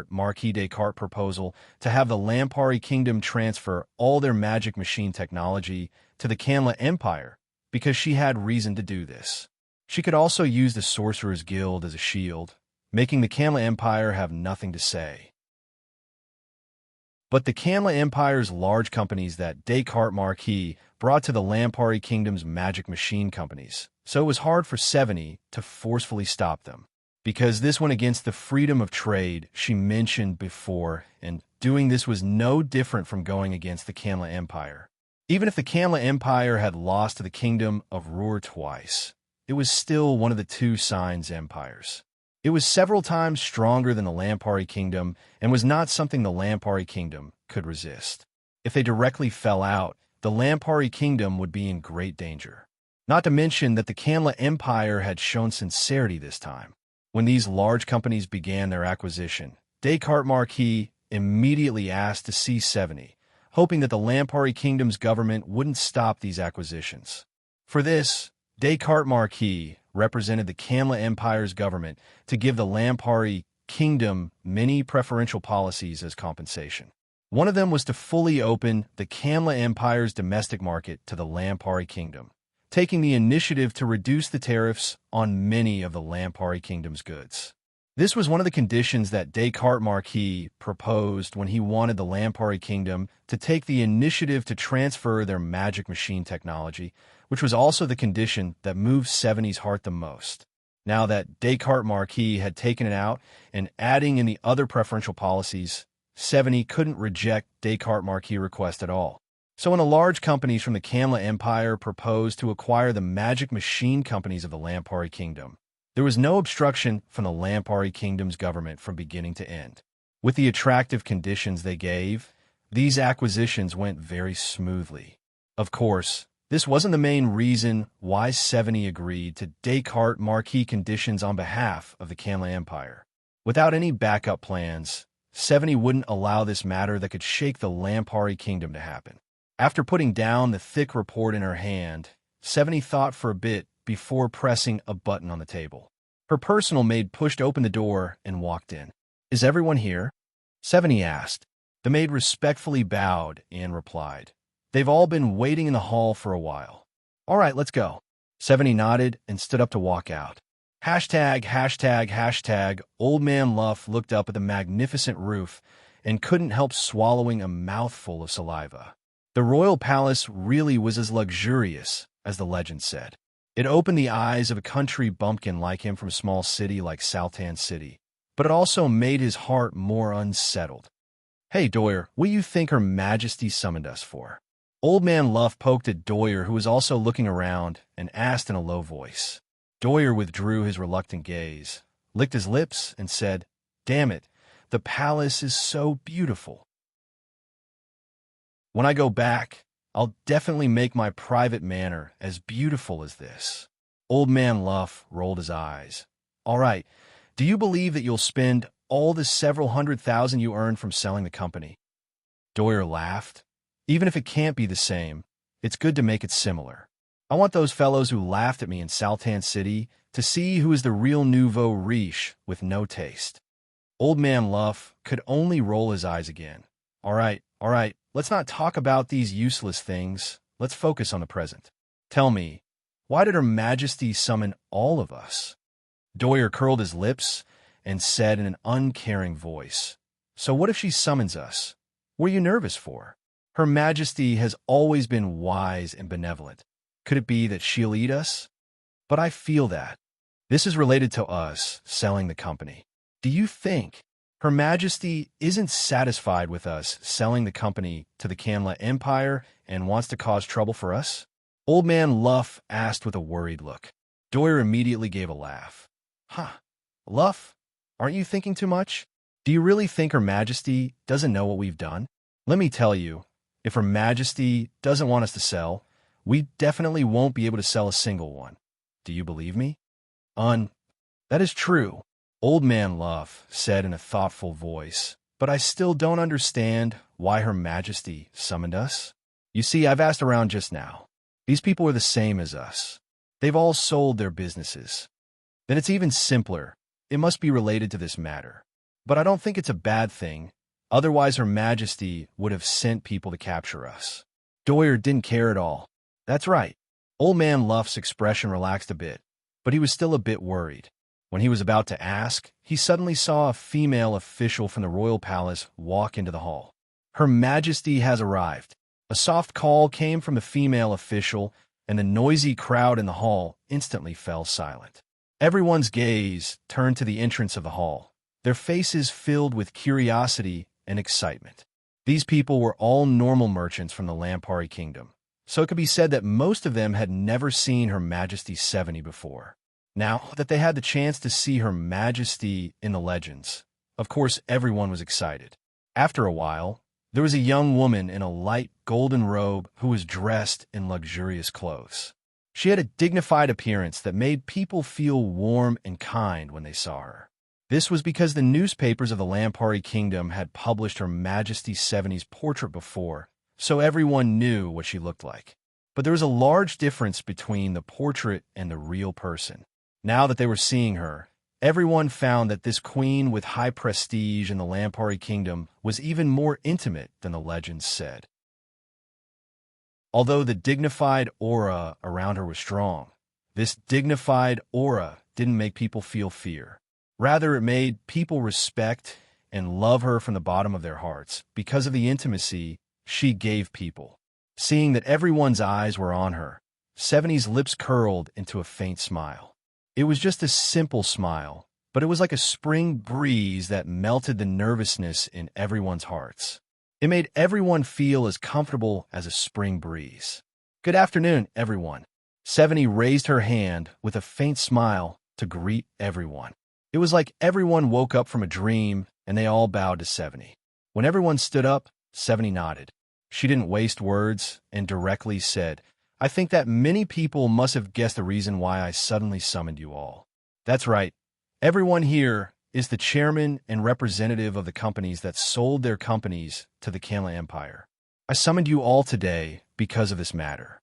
Marquis Descartes' proposal to have the Lampari kingdom transfer all their magic machine technology to the Canla Empire because she had reason to do this. She could also use the Sorcerer's Guild as a shield, making the Canla Empire have nothing to say. But the Canla Empire's large companies that Descartes Marquis brought to the Lampari kingdom's magic machine companies, so it was hard for 70 to forcefully stop them. Because this went against the freedom of trade she mentioned before, and doing this was no different from going against the Canla Empire. Even if the Canla Empire had lost to the kingdom of Ruhr twice, it was still one of the two Signs empires. It was several times stronger than the Lampari kingdom and was not something the Lampari kingdom could resist. If they directly fell out, the Lampari kingdom would be in great danger. Not to mention that the Canla Empire had shown sincerity this time. When these large companies began their acquisition, Descartes Marquis immediately asked to see 70, hoping that the Lampari kingdom's government wouldn't stop these acquisitions. For this, Descartes Marquis represented the Canla Empire's government to give the Lampari kingdom many preferential policies as compensation. One of them was to fully open the Canla Empire's domestic market to the Lampari kingdom, taking the initiative to reduce the tariffs on many of the Lampari kingdom's goods. This was one of the conditions that Descartes Marquis proposed when he wanted the Lampari kingdom to take the initiative to transfer their magic machine technology, which was also the condition that moved 70's heart the most. Now that Descartes Marquis had taken it out and adding in the other preferential policies, 70 couldn't reject Descartes Marquis' request at all. So when the large companies from the Canla Empire proposed to acquire the magic machine companies of the Lampari kingdom, there was no obstruction from the Lampari kingdom's government from beginning to end. With the attractive conditions they gave, these acquisitions went very smoothly. Of course, this wasn't the main reason why 70 agreed to Descartes Marquis conditions on behalf of the Canla Empire. Without any backup plans, 70 wouldn't allow this matter that could shake the Lampari kingdom to happen. After putting down the thick report in her hand, 70 thought for a bit before pressing a button on the table. Her personal maid pushed open the door and walked in. "Is everyone here?" 70 asked. The maid respectfully bowed and replied, "They've all been waiting in the hall for a while." "All right, let's go." 70 nodded and stood up to walk out. ####. Old Man Luff looked up at the magnificent roof and couldn't help swallowing a mouthful of saliva. The royal palace really was as luxurious as the legend said. It opened the eyes of a country bumpkin like him from a small city like Saltan City, but it also made his heart more unsettled. "Hey, Doyer, what do you think Her Majesty summoned us for?" Old Man Luff poked at Doyer, who was also looking around, and asked in a low voice. Doyer withdrew his reluctant gaze, licked his lips, and said, "Damn it, the palace is so beautiful. When I go back, I'll definitely make my private manor as beautiful as this." Old Man Luff rolled his eyes. "All right, do you believe that you'll spend all the several $100,000 you earned from selling the company?" Doyer laughed. "Even if it can't be the same, it's good to make it similar. I want those fellows who laughed at me in Saltan City to see who is the real nouveau riche with no taste." Old Man Luff could only roll his eyes again. All right, let's not talk about these useless things. Let's focus on the present. Tell me, why did Her Majesty summon all of us?" Doyer curled his lips and said in an uncaring voice, "So what if she summons us? What are you nervous for? Her Majesty has always been wise and benevolent. Could it be that she'll eat us? But I feel that. This is related to us selling the company. Do you think Her Majesty isn't satisfied with us selling the company to the Canla Empire and wants to cause trouble for us?" Old Man Luff asked with a worried look. Doyer immediately gave a laugh. "Huh, Luff, aren't you thinking too much? Do you really think Her Majesty doesn't know what we've done? Let me tell you, if Her Majesty doesn't want us to sell, we definitely won't be able to sell a single one. Do you believe me?" That is true," Old Man Luff said in a thoughtful voice, "but I still don't understand why Her Majesty summoned us. You see, I've asked around just now. These people are the same as us. They've all sold their businesses. Then it's even simpler. It must be related to this matter. But I don't think it's a bad thing. Otherwise, Her Majesty would have sent people to capture us." Doyer didn't care at all. That's right. Old Man Luff's expression relaxed a bit, but he was still a bit worried. When he was about to ask, he suddenly saw a female official from the royal palace walk into the hall. "Her Majesty has arrived." A soft call came from the female official, and the noisy crowd in the hall instantly fell silent. Everyone's gaze turned to the entrance of the hall, their faces filled with curiosity and excitement. These people were all normal merchants from the Lampari Kingdom, so it could be said that most of them had never seen Her Majesty 70 before. Now that they had the chance to see Her Majesty in the legends, of course everyone was excited. After a while, there was a young woman in a light golden robe who was dressed in luxurious clothes. She had a dignified appearance that made people feel warm and kind when they saw her. This was because the newspapers of the Lampari Kingdom had published Her Majesty 70's portrait before, so everyone knew what she looked like. But there was a large difference between the portrait and the real person. Now that they were seeing her, everyone found that this queen with high prestige in the Lampari Kingdom was even more intimate than the legends said. Although the dignified aura around her was strong, this dignified aura didn't make people feel fear. Rather, it made people respect and love her from the bottom of their hearts because of the intimacy she gave people. Seeing that everyone's eyes were on her, 70's lips curled into a faint smile. It was just a simple smile, but it was like a spring breeze that melted the nervousness in everyone's hearts. It made everyone feel as comfortable as a spring breeze. "Good afternoon, everyone." 70 raised her hand with a faint smile to greet everyone. It was like everyone woke up from a dream and they all bowed to 70. When everyone stood up, 70 nodded. She didn't waste words and directly said, "I think that many people must have guessed the reason why I suddenly summoned you all. That's right. Everyone here is the chairman and representative of the companies that sold their companies to the Canla Empire. I summoned you all today because of this matter."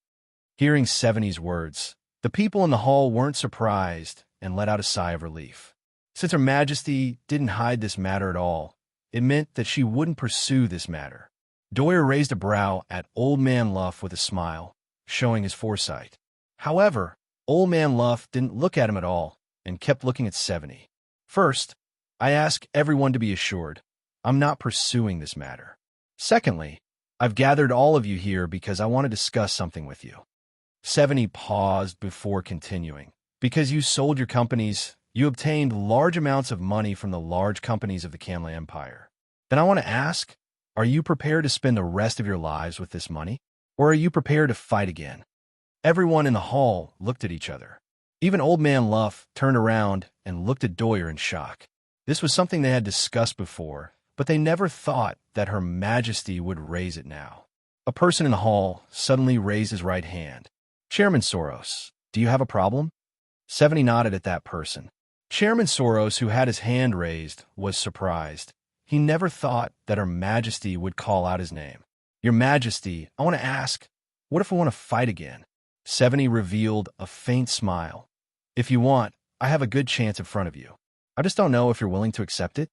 Hearing 70's words, the people in the hall weren't surprised and let out a sigh of relief. Since Her Majesty didn't hide this matter at all, it meant that she wouldn't pursue this matter. Doyer raised a brow at Old Man Luff with a smile, showing his foresight. However, Old Man Luff didn't look at him at all and kept looking at 70. "First, I ask everyone to be assured, I'm not pursuing this matter. Secondly, I've gathered all of you here because I want to discuss something with you." 70 paused before continuing. "Because you sold your companies, you obtained large amounts of money from the large companies of the Canla Empire. Then I want to ask, are you prepared to spend the rest of your lives with this money? Or are you prepared to fight again?" Everyone in the hall looked at each other. Even Old Man Luff turned around and looked at Doyer in shock. This was something they had discussed before, but they never thought that Her Majesty would raise it now. A person in the hall suddenly raised his right hand. "Chairman Soros, do you have a problem?" 70 nodded at that person. Chairman Soros, who had his hand raised, was surprised. He never thought that Her Majesty would call out his name. "Your Majesty, I want to ask, what if I want to fight again?" 70 revealed a faint smile. "If you want, I have a good chance in front of you. I just don't know if you're willing to accept it."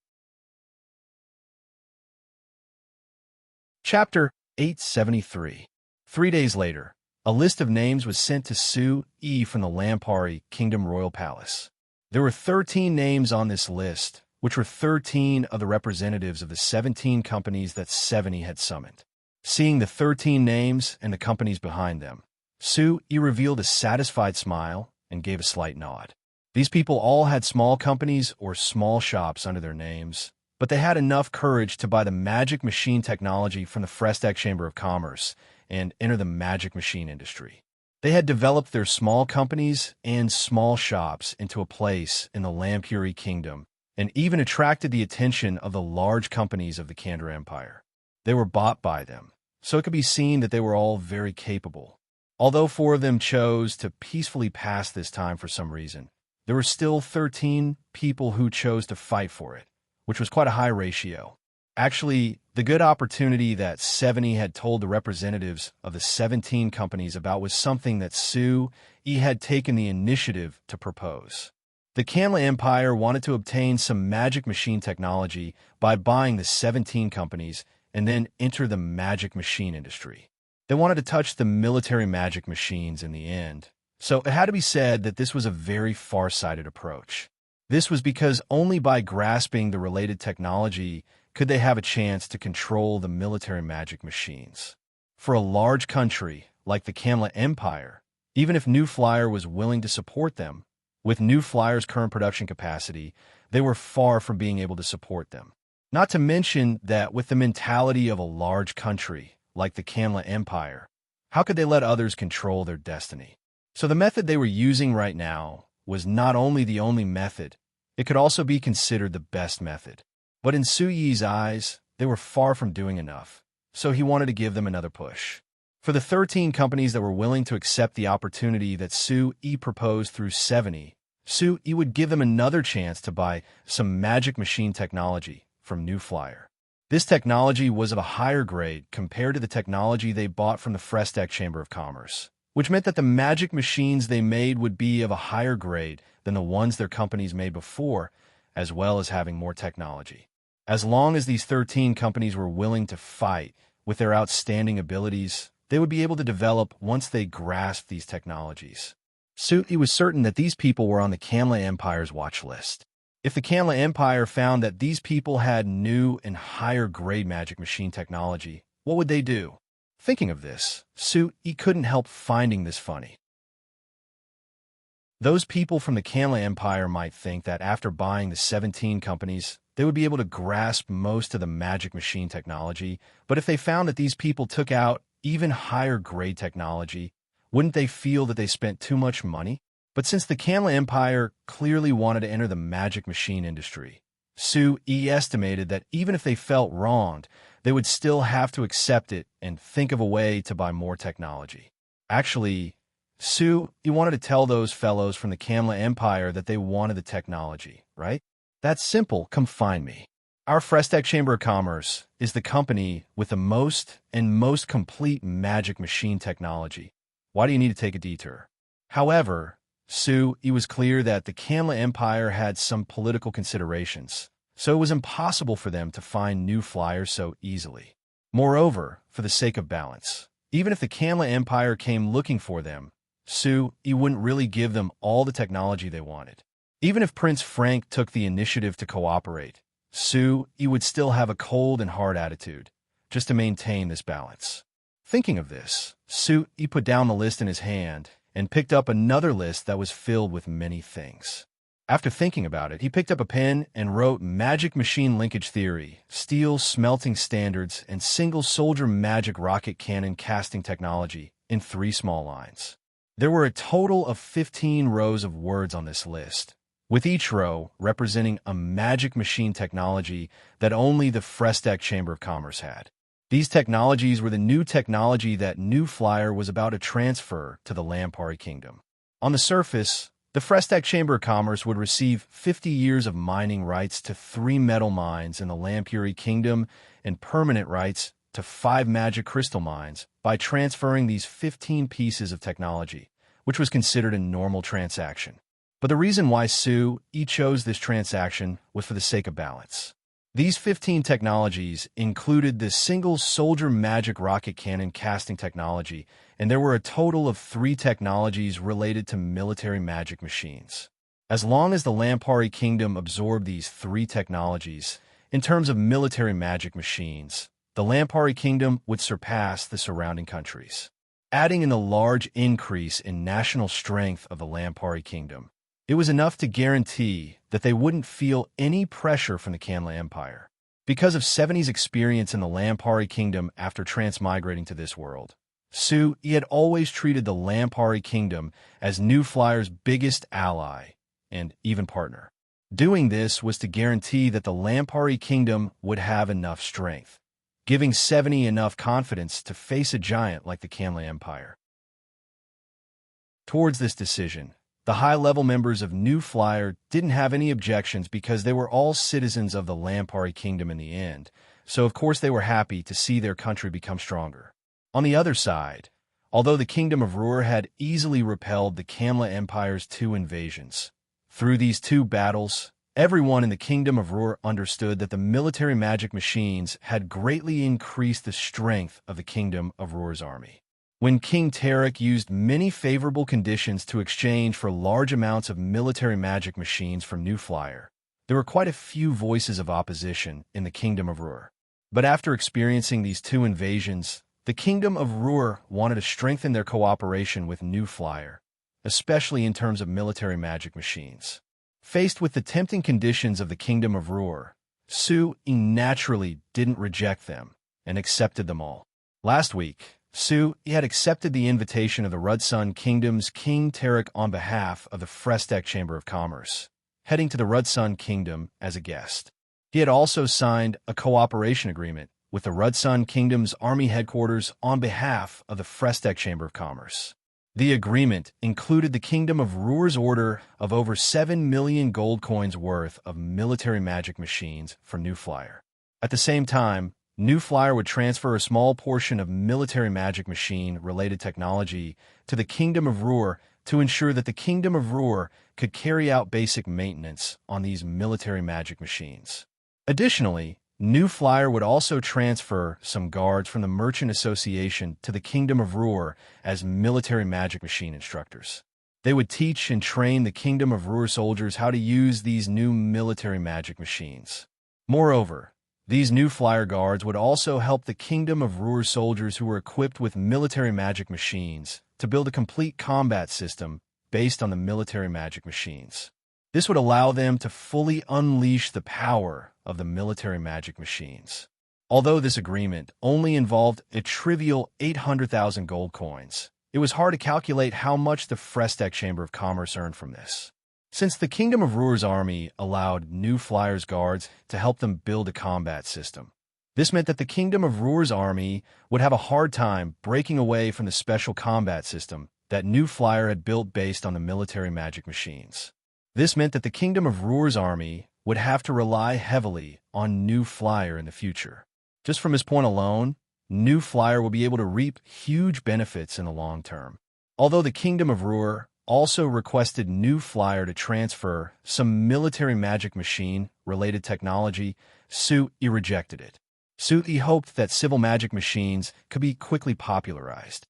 Chapter 873. 3 days later, a list of names was sent to Sue E. from the Lampari Kingdom Royal Palace. There were 13 names on this list, which were 13 of the representatives of the 17 companies that Seveny had summoned. Seeing the 13 names and the companies behind them, Sui revealed a satisfied smile and gave a slight nod. These people all had small companies or small shops under their names, but they had enough courage to buy the magic machine technology from the Frestac Chamber of Commerce and enter the magic machine industry. They had developed their small companies and small shops into a place in the Lampuri Kingdom and even attracted the attention of the large companies of the Kandra Empire. They were bought by them, so it could be seen that they were all very capable. Although 4 of them chose to peacefully pass this time for some reason, there were still 13 people who chose to fight for it, which was quite a high ratio. Actually, the good opportunity that Seveny had told the representatives of the 17 companies about was something that Sui had taken the initiative to propose. The Kandra Empire wanted to obtain some magic machine technology by buying the 17 companies and then enter the magic machine industry. They wanted to touch the military magic machines in the end, so it had to be said that this was a very far-sighted approach. This was because only by grasping the related technology could they have a chance to control the military magic machines. For a large country like the Kandra Empire, even if New Flyer was willing to support them, with New Flyer's current production capacity, they were far from being able to support them. Not to mention that with the mentality of a large country like the Kandra Empire, how could they let others control their destiny? So the method they were using right now was not only the only method, it could also be considered the best method. But in Sui's eyes, they were far from doing enough, so he wanted to give them another push. For the 13 companies that were willing to accept the opportunity that Sui proposed through Seveny, Sui would give them another chance to buy some magic machine technology from New Flyer. This technology was of a higher grade compared to the technology they bought from the Frestac Chamber of Commerce, which meant that the magic machines they made would be of a higher grade than the ones their companies made before, as well as having more technology. As long as these 13 companies were willing to fight with their outstanding abilities, they would be able to develop once they grasped these technologies. Sui was certain that these people were on the Kandra Empire's watch list. If the Kandra Empire found that these people had new and higher grade magic machine technology, what would they do? Thinking of this, Sui couldn't help finding this funny. Those people from the Kandra Empire might think that after buying the 17 companies, they would be able to grasp most of the magic machine technology, but if they found that these people took out even higher grade technology, wouldn't they feel that they spent too much money? But since the Kandra Empire clearly wanted to enter the magic machine industry, Sui estimated that even if they felt wronged, they would still have to accept it and think of a way to buy more technology. Actually, Sui wanted to tell those fellows from the Kandra Empire that they wanted the technology, right? That's simple, come find me. Our Frestac Chamber of Commerce is the company with the most complete magic machine technology. Why do you need to take a detour? However, Sui was clear that the Kandra Empire had some political considerations, so it was impossible for them to find New Flyer so easily. Moreover, for the sake of balance, even if the Kandra Empire came looking for them, Sui wouldn't really give them all the technology they wanted. Even if Prince Frank took the initiative to cooperate, Sui would still have a cold and hard attitude, just to maintain this balance. Thinking of this, Sui put down the list in his hand and picked up another list that was filled with many things. After thinking about it, he picked up a pen and wrote Magic Machine Linkage Theory, Steel Smelting Standards, and Single Soldier Magic Rocket Cannon Casting Technology in 3 small lines. There were a total of 15 rows of words on this list, with each row representing a magic machine technology that only the Frestac Chamber of Commerce had. These technologies were the new technology that New Flyer was about to transfer to the Lampuri Kingdom. On the surface, the Frestac Chamber of Commerce would receive 50 years of mining rights to 3 metal mines in the Lampuri Kingdom and permanent rights to 5 magic crystal mines by transferring these 15 pieces of technology, which was considered a normal transaction. But the reason why Sui chose this transaction was for the sake of balance. These 15 technologies included the Single Soldier Magic Rocket Cannon Casting Technology, and there were a total of 3 technologies related to military magic machines. As long as the Lampari kingdom absorbed these three technologies, in terms of military magic machines, the Lampari kingdom would surpass the surrounding countries, adding in the large increase in national strength of the Lampari kingdom. It was enough to guarantee that they wouldn't feel any pressure from the Kanla Empire. Because of 70's experience in the Lampari kingdom after transmigrating to this world, he had always treated the Lampari kingdom as New Flyer's biggest ally and even partner. Doing this was to guarantee that the Lampari kingdom would have enough strength, giving 70 enough confidence to face a giant like the Kanla Empire. Towards this decision, the high-level members of New Flyer didn't have any objections because they were all citizens of the Lampari kingdom in the end, so of course they were happy to see their country become stronger. On the other side, although the Kingdom of Ruhr had easily repelled the Kanla Empire's 2 invasions, through these 2 battles, everyone in the Kingdom of Ruhr understood that the military magic machines had greatly increased the strength of the Kingdom of Ruhr's army. When King Tarek used many favorable conditions to exchange for large amounts of military magic machines from New Flyer, there were quite a few voices of opposition in the Kingdom of Ruhr. But after experiencing these 2 invasions, the Kingdom of Ruhr wanted to strengthen their cooperation with New Flyer, especially in terms of military magic machines. Faced with the tempting conditions of the Kingdom of Ruhr, naturally didn't reject them and accepted them all. Last week, he had accepted the invitation of the Rudsun Kingdom's King Tarek on behalf of the Frestek Chamber of Commerce, heading to the Rudsun Kingdom as a guest. He had also signed a cooperation agreement with the Rudsun Kingdom's army headquarters on behalf of the Frestek Chamber of Commerce. The agreement included the Kingdom of Ruhr's order of over 7 million gold coins worth of military magic machines for New Flyer. At the same time, New Flyer would transfer a small portion of military magic machine-related technology to the Kingdom of Ruhr to ensure that the Kingdom of Ruhr could carry out basic maintenance on these military magic machines. Additionally, New Flyer would also transfer some guards from the Merchant Association to the Kingdom of Ruhr as military magic machine instructors. They would teach and train the Kingdom of Ruhr soldiers how to use these new military magic machines. Moreover, these New Flyer guards would also help the Kingdom of Ruhr soldiers who were equipped with military magic machines to build a complete combat system based on the military magic machines. This would allow them to fully unleash the power of the military magic machines. Although this agreement only involved a trivial 800,000 gold coins, it was hard to calculate how much the Frestek Chamber of Commerce earned from this. Since the Kingdom of Ruhr's army allowed New Flyer's guards to help them build a combat system, this meant that the Kingdom of Ruhr's army would have a hard time breaking away from the special combat system that New Flyer had built based on the military magic machines. This meant that the Kingdom of Ruhr's army would have to rely heavily on New Flyer in the future. Just from this point alone, New Flyer will be able to reap huge benefits in the long term. Although the Kingdom of Ruhr also requested New Flyer to transfer some military magic machine-related technology, he rejected it. He hoped that civil magic machines could be quickly popularized.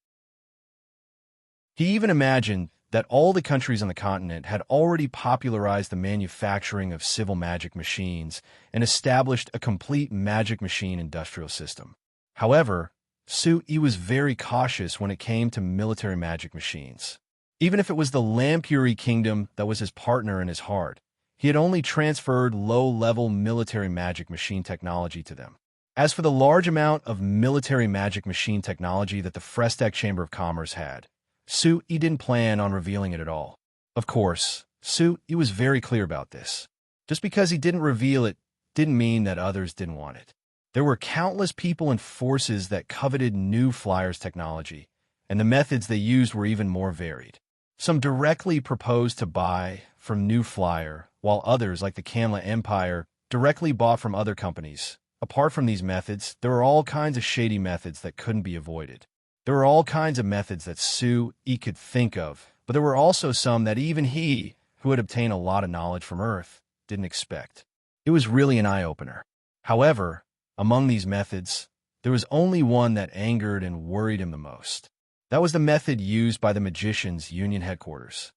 He even imagined that all the countries on the continent had already popularized the manufacturing of civil magic machines and established a complete magic machine industrial system. However, he was very cautious when it came to military magic machines. Even if it was the Lampuri kingdom that was his partner in his heart, he had only transferred low-level military magic machine technology to them. As for the large amount of military magic machine technology that the Frestek Chamber of Commerce had, he didn't plan on revealing it at all. Of course, he was very clear about this. Just because he didn't reveal it didn't mean that others didn't want it. There were countless people and forces that coveted New Flyer's technology, and the methods they used were even more varied. Some directly proposed to buy from New Flyer, while others, like the Kanla Empire, directly bought from other companies. Apart from these methods, there were all kinds of shady methods that couldn't be avoided. There were all kinds of methods that he could think of, but there were also some that even he, who had obtained a lot of knowledge from Earth, didn't expect. It was really an eye-opener. However, among these methods, there was only one that angered and worried him the most. That was the method used by the Magicians' Union headquarters.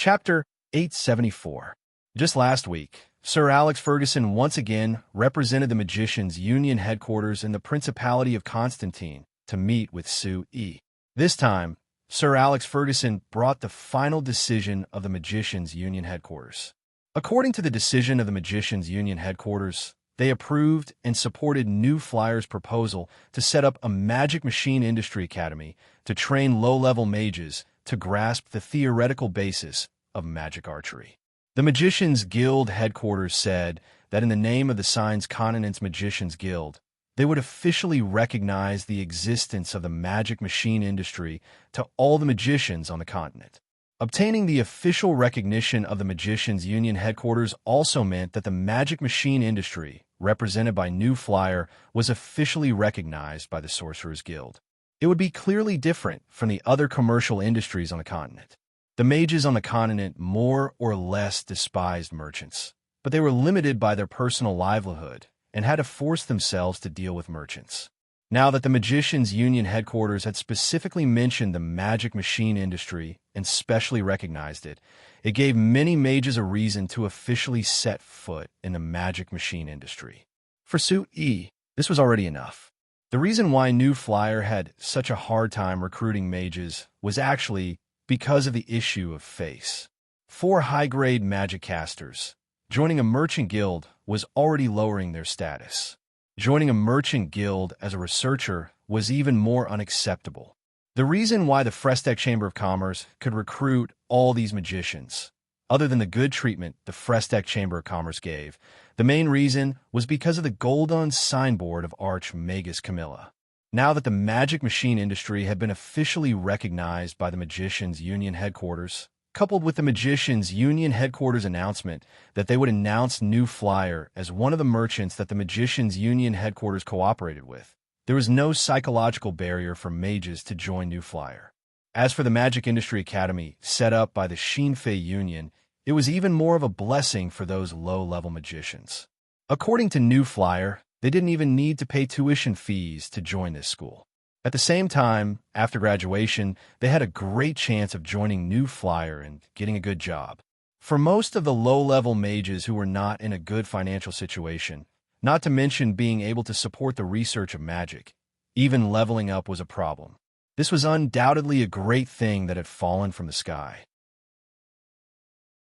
Chapter 874. Just last week, Sir Alex Ferguson once again represented the Magicians' Union headquarters in the Principality of Constantine to meet with Sue E. This time, Sir Alex Ferguson brought the final decision of the Magicians' Union headquarters. According to the decision of the Magicians' Union headquarters, they approved and supported New Flyer's proposal to set up a magic machine industry academy to train low-level mages to grasp the theoretical basis of magic archery. The Magicians Guild headquarters said that in the name of the Signs Continent's Magicians Guild, they would officially recognize the existence of the magic machine industry to all the magicians on the continent. Obtaining the official recognition of the Magicians Union headquarters also meant that the magic machine industry, represented by New Flyer, was officially recognized by the Sorcerers Guild. It would be clearly different from the other commercial industries on the continent. The mages on the continent more or less despised merchants, but they were limited by their personal livelihood and had to force themselves to deal with merchants. Now that the Magicians Union headquarters had specifically mentioned the magic machine industry and specially recognized it, it gave many mages a reason to officially set foot in the magic machine industry. For Sue E., this was already enough. The reason why New Flyer had such a hard time recruiting mages was actually because of the issue of face. 4 high-grade magic casters joining a merchant guild was already lowering their status. Joining a merchant guild as a researcher was even more unacceptable. The reason why the Frestec Chamber of Commerce could recruit all these magicians, other than the good treatment the Frestec Chamber of Commerce gave, the main reason was because of the gold-on signboard of Arch Magus Camilla. Now that the magic machine industry had been officially recognized by the Magicians Union headquarters, coupled with the Magicians Union headquarters announcement that they would announce New Flyer as one of the merchants that the Magicians Union headquarters cooperated with, there was no psychological barrier for mages to join New Flyer. As for the Magic Industry Academy set up by the Shinfei Union, it was even more of a blessing for those low-level magicians. According to New Flyer, they didn't even need to pay tuition fees to join this school. At the same time, after graduation, they had a great chance of joining New Flyer and getting a good job. For most of the low-level mages who were not in a good financial situation, not to mention being able to support the research of magic, even leveling up was a problem. This was undoubtedly a great thing that had fallen from the sky.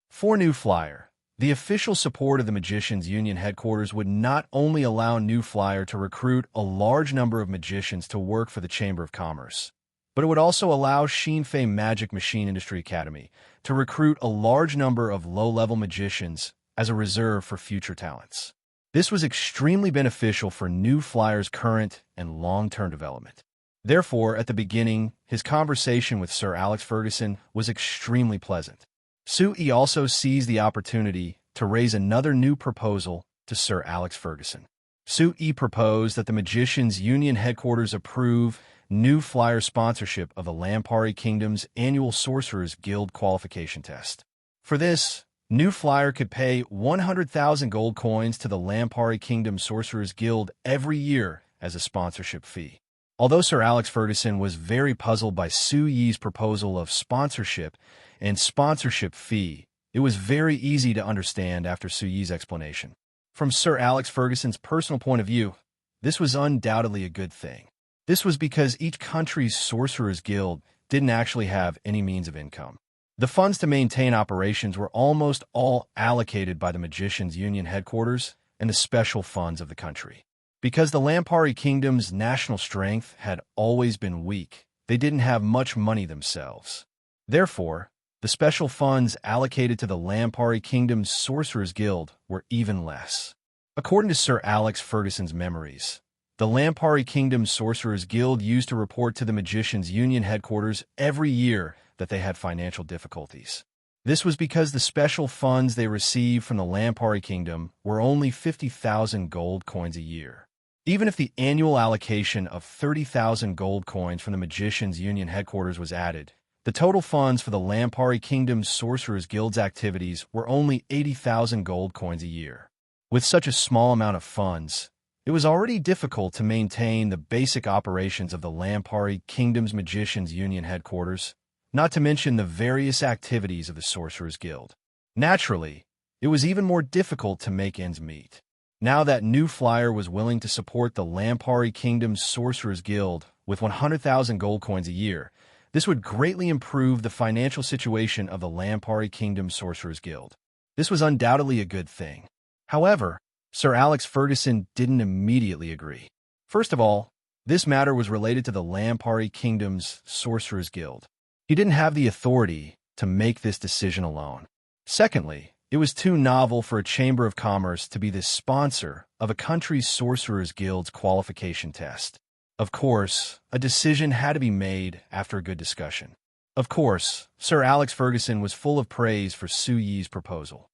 For New Flyer, the official support of the Magicians Union headquarters would not only allow New Flyer to recruit a large number of magicians to work for the Chamber of Commerce, but it would also allow Shinfei Magic Machine Industry Academy to recruit a large number of low-level magicians as a reserve for future talents. This was extremely beneficial for New Flyer's current and long-term development. Therefore, at the beginning, his conversation with Sir Alex Ferguson was extremely pleasant. Sue E. also seized the opportunity to raise another new proposal to Sir Alex Ferguson. Sue E. proposed that the Magicians Union headquarters approve New Flyer sponsorship of the Lampari Kingdom's annual Sorcerers Guild qualification test. For this, New Flyer could pay 100,000 gold coins to the Lampari Kingdom Sorcerers Guild every year as a sponsorship fee. Although Sir Alex Ferguson was very puzzled by Sue Yi's proposal of sponsorship and sponsorship fee, it was very easy to understand after Sue Yi's explanation. From Sir Alex Ferguson's personal point of view, this was undoubtedly a good thing. This was because each country's Sorcerers Guild didn't actually have any means of income. The funds to maintain operations were almost all allocated by the Magicians Union headquarters and the special funds of the country. Because the Lampari Kingdom's national strength had always been weak, they didn't have much money themselves. Therefore, the special funds allocated to the Lampari Kingdom's Sorcerers Guild were even less. According to Sir Alex Ferguson's memories, the Lampari Kingdom's Sorcerers Guild used to report to the Magicians Union headquarters every year that they had financial difficulties. This was because the special funds they received from the Lampari Kingdom were only 50,000 gold coins a year. Even if the annual allocation of 30,000 gold coins from the Magicians Union headquarters was added, the total funds for the Lampari Kingdom's Sorcerers Guild's activities were only 80,000 gold coins a year. With such a small amount of funds, it was already difficult to maintain the basic operations of the Lampari Kingdom's Magicians Union headquarters, not to mention the various activities of the Sorcerer's Guild. Naturally, it was even more difficult to make ends meet. Now that New Flyer was willing to support the Lampari Kingdom's Sorcerer's Guild with 100,000 gold coins a year, this would greatly improve the financial situation of the Lampari Kingdom's Sorcerer's Guild. This was undoubtedly a good thing. However, Sir Alex Ferguson didn't immediately agree. First of all, this matter was related to the Lampari Kingdom's Sorcerer's Guild. He didn't have the authority to make this decision alone. Secondly, it was too novel for a Chamber of Commerce to be the sponsor of a country's Sorcerer's Guild's qualification test. Of course, a decision had to be made after a good discussion. Of course, Sir Alex Ferguson was full of praise for Su Yi's proposal.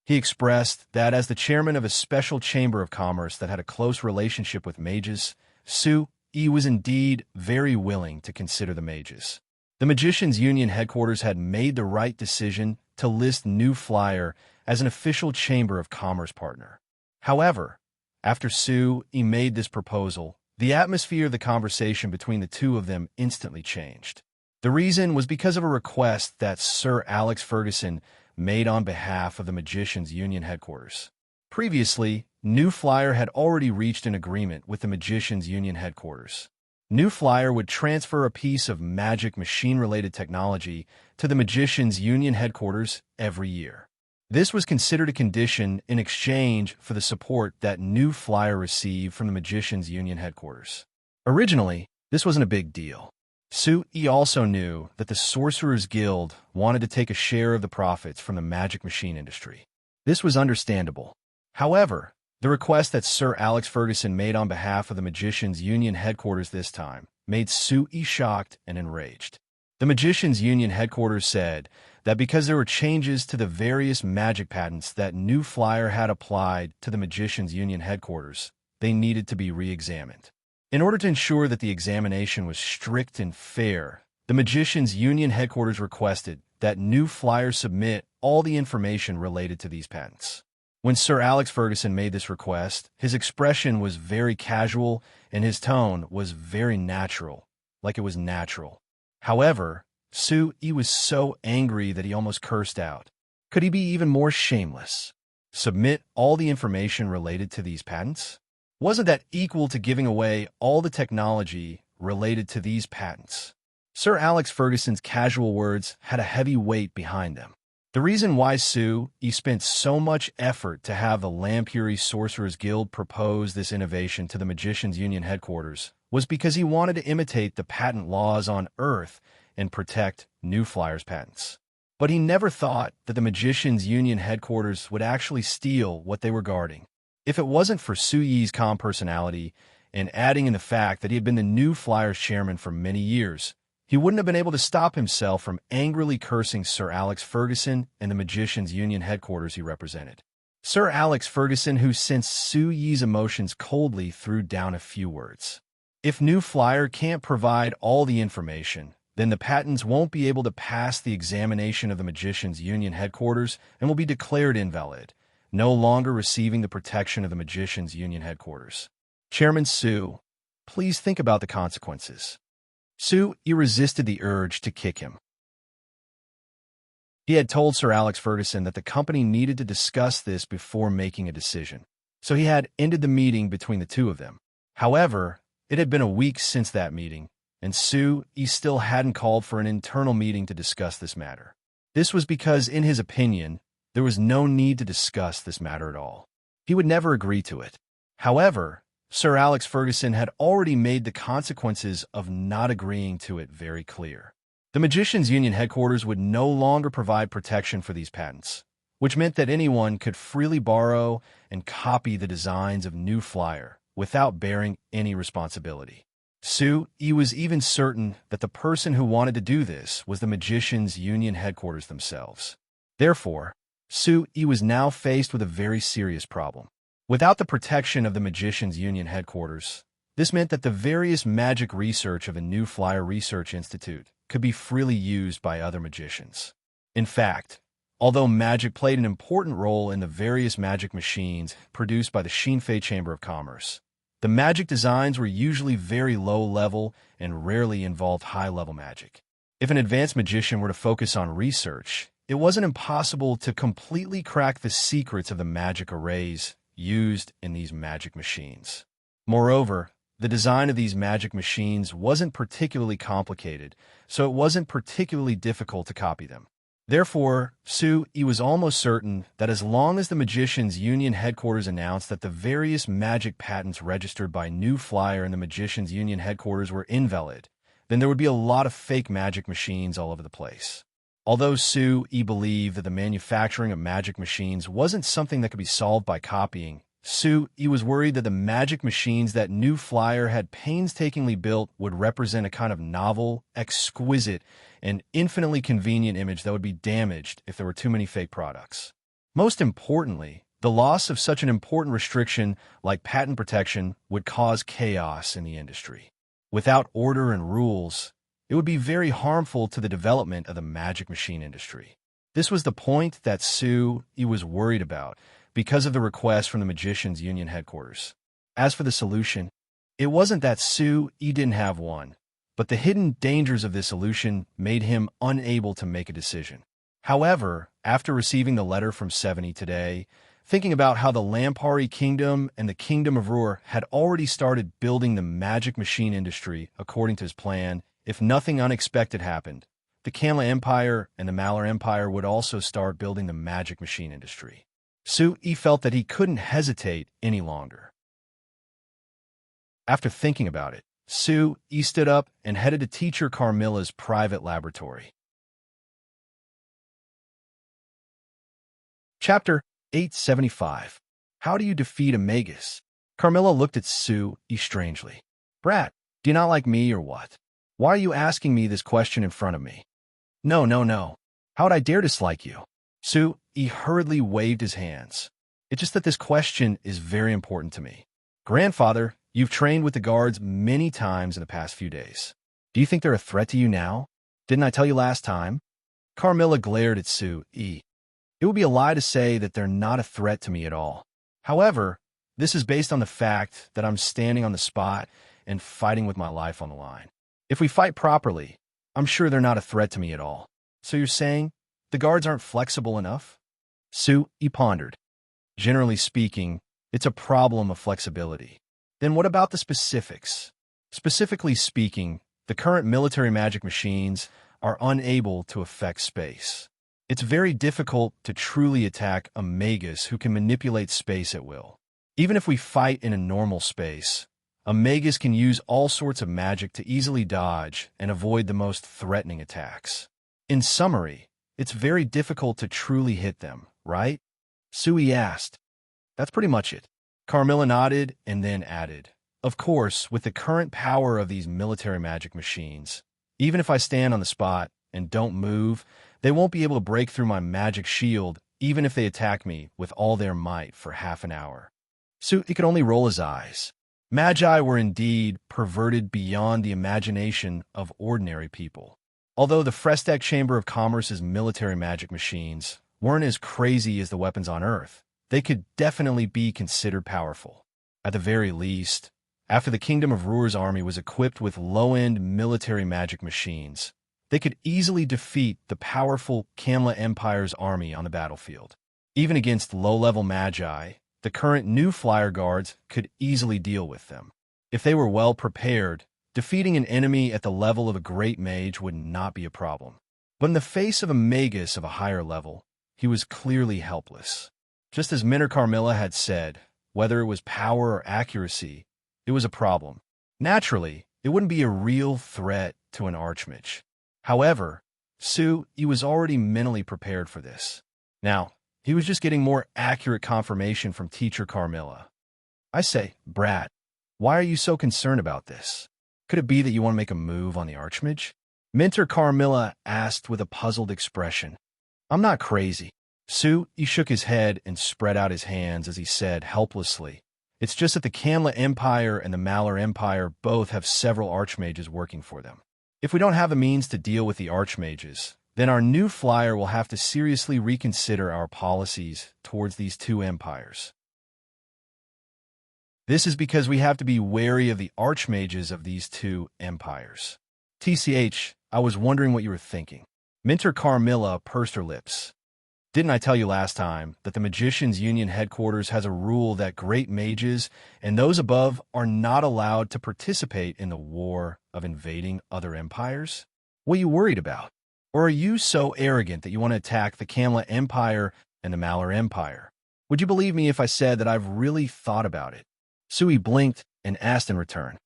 He expressed that as the chairman of a special Chamber of Commerce that had a close relationship with mages, Su Yi was indeed very willing to consider the mages. The Magicians' Union headquarters had made the right decision to list New Flyer as an official Chamber of Commerce partner. However, after Su Yi made this proposal, the atmosphere of the conversation between the two of them instantly changed. The reason was because of a request that Sir Alex Ferguson made on behalf of the Magicians' Union headquarters. Previously, New Flyer had already reached an agreement with the Magicians' Union headquarters. New Flyer would transfer a piece of magic machine-related technology to the Magicians' Union headquarters every year. This was considered a condition in exchange for the support that New Flyer received from the Magicians' Union headquarters. Originally, this wasn't a big deal. Su Yi also knew that the Sorcerer's Guild wanted to take a share of the profits from the magic machine industry. This was understandable. However, the request that Sir Alex Ferguson made on behalf of the Magicians' Union headquarters this time made Su Yi shocked and enraged. The Magicians' Union headquarters said that because there were changes to the various magic patents that New Flyer had applied to the Magicians' Union headquarters, they needed to be re-examined. In order to ensure that the examination was strict and fair, the Magicians' Union headquarters requested that New Flyer submit all the information related to these patents. When Sir Alex Ferguson made this request, his expression was very casual and his tone was very natural, like it was natural. However, Su Yi was so angry that he almost cursed out. Could he be even more shameless? Submit all the information related to these patents? Wasn't that equal to giving away all the technology related to these patents? Sir Alex Ferguson's casual words had a heavy weight behind them. The reason why Su Yi spent so much effort to have the Lampuri Sorcerer's Guild propose this innovation to the Magicians' Union headquarters was because he wanted to imitate the patent laws on Earth and protect New Flyer's patents. But he never thought that the Magicians' Union headquarters would actually steal what they were guarding. If it wasn't for Su Yi's calm personality and adding in the fact that he had been the New Flyer's chairman for many years, he wouldn't have been able to stop himself from angrily cursing Sir Alex Ferguson and the Magicians' Union headquarters he represented. Sir Alex Ferguson, who sensed Su Yi's emotions coldly, threw down a few words. If New Flyer can't provide all the information, then the patents won't be able to pass the examination of the Magicians' Union headquarters and will be declared invalid, no longer receiving the protection of the Magicians' Union headquarters. Chairman Su, please think about the consequences. Su Yi resisted the urge to kick him. He had told Sir Alex Ferguson that the company needed to discuss this before making a decision, so he had ended the meeting between the two of them. However, it had been a week since that meeting, and Su Yi still hadn't called for an internal meeting to discuss this matter. This was because, in his opinion, there was no need to discuss this matter at all. He would never agree to it. However, Sir Alex Ferguson had already made the consequences of not agreeing to it very clear. The Magicians' Union headquarters would no longer provide protection for these patents, which meant that anyone could freely borrow and copy the designs of New Flyer without bearing any responsibility. Su Yi was even certain that the person who wanted to do this was the Magicians' Union headquarters themselves. Therefore, Su Yi was now faced with a very serious problem. Without the protection of the Magicians' Union headquarters, this meant that the various magic research of a New Flyer Research Institute could be freely used by other magicians. In fact, although magic played an important role in the various magic machines produced by the Shinfei Chamber of Commerce, The magic designs were usually very low level and rarely involved high-level magic. If an advanced magician were to focus on research, it wasn't impossible to completely crack the secrets of the magic arrays used in these magic machines. Moreover, the design of these magic machines wasn't particularly complicated, so it wasn't particularly difficult to copy them. Therefore, Sui was almost certain that as long as the Magicians' Union headquarters announced that the various magic patents registered by New Flyer and the Magicians' Union headquarters were invalid, then there would be a lot of fake magic machines all over the place. Although Sui believed that the manufacturing of magic machines wasn't something that could be solved by copying, Sui was worried that the magic machines that New Flyer had painstakingly built would represent a kind of novel, exquisite, and infinitely convenient image that would be damaged if there were too many fake products. Most importantly, the loss of such an important restriction like patent protection would cause chaos in the industry. Without order and rules, it would be very harmful to the development of the magic machine industry. This was the point that Sui was worried about because of the request from the Magicians' Union headquarters. As for the solution, it wasn't that Sui didn't have one, but the hidden dangers of this solution made him unable to make a decision. However, after receiving the letter from 70 today, thinking about how the Lampari Kingdom and the Kingdom of Ruhr had already started building the magic machine industry according to his plan, if nothing unexpected happened, the Kamla Empire and the Malar Empire would also start building the magic machine industry. Sui felt that he couldn't hesitate any longer. After thinking about it, Sui stood up and headed to teacher Carmilla's private laboratory. Chapter 875. How do you defeat a magus? Carmilla looked at Sui strangely. Brat, do you not like me or what? Why are you asking me this question in front of me? No. How would I dare dislike you? Sui hurriedly waved his hands. It's just that this question is very important to me. Grandfather, you've trained with the guards many times in the past few days. Do you think they're a threat to you now? Didn't I tell you last time? Carmilla glared at Sui. It would be a lie to say that they're not a threat to me at all. However, this is based on the fact that I'm standing on the spot and fighting with my life on the line. If we fight properly, I'm sure they're not a threat to me at all. So you're saying the guards aren't flexible enough? Sui pondered. Generally speaking, it's a problem of flexibility. Then what about the specifics? Specifically speaking, the current military magic machines are unable to affect space. It's very difficult to truly attack a magus who can manipulate space at will. Even if we fight in a normal space, a magus can use all sorts of magic to easily dodge and avoid the most threatening attacks. In summary, it's very difficult to truly hit them, right? Sui asked. That's pretty much it. Carmilla nodded and then added, of course, with the current power of these military magic machines, even if I stand on the spot and don't move, they won't be able to break through my magic shield even if they attack me with all their might for half an hour. Sui could only roll his eyes. Magi were indeed perverted beyond the imagination of ordinary people. Although the Frestec Chamber of Commerce's military magic machines weren't as crazy as the weapons on Earth, they could definitely be considered powerful. At the very least, after the Kingdom of Ruhr's army was equipped with low-end military magic machines, they could easily defeat the powerful Kamla Empire's army on the battlefield. Even against low-level magi, the current New Flyer guards could easily deal with them. If they were well prepared, defeating an enemy at the level of a great mage would not be a problem. But in the face of a magus of a higher level, he was clearly helpless. Just as Minor Carmilla had said, whether it was power or accuracy, it was a problem. Naturally, it wouldn't be a real threat to an archmage. However, Sui was already mentally prepared for this. Now, he was just getting more accurate confirmation from teacher Carmilla. I say, Brat, why are you so concerned about this? Could it be that you want to make a move on the archmage? Mentor Carmilla asked with a puzzled expression. I'm not crazy. Sui shook his head and spread out his hands as he said helplessly, it's just that the Kamla Empire and the Malar Empire both have several archmages working for them. If we don't have the means to deal with the archmages, then our New Flyer will have to seriously reconsider our policies towards these two empires. This is because we have to be wary of the archmages of these two empires. TCH, I was wondering what you were thinking. Minter Carmilla pursed her lips. Didn't I tell you last time that the Magicians' Union headquarters has a rule that great mages and those above are not allowed to participate in the war of invading other empires? What are you worried about? Or are you so arrogant that you want to attack the Kamla Empire and the Malar Empire? Would you believe me if I said that I've really thought about it? Sui blinked and asked in return.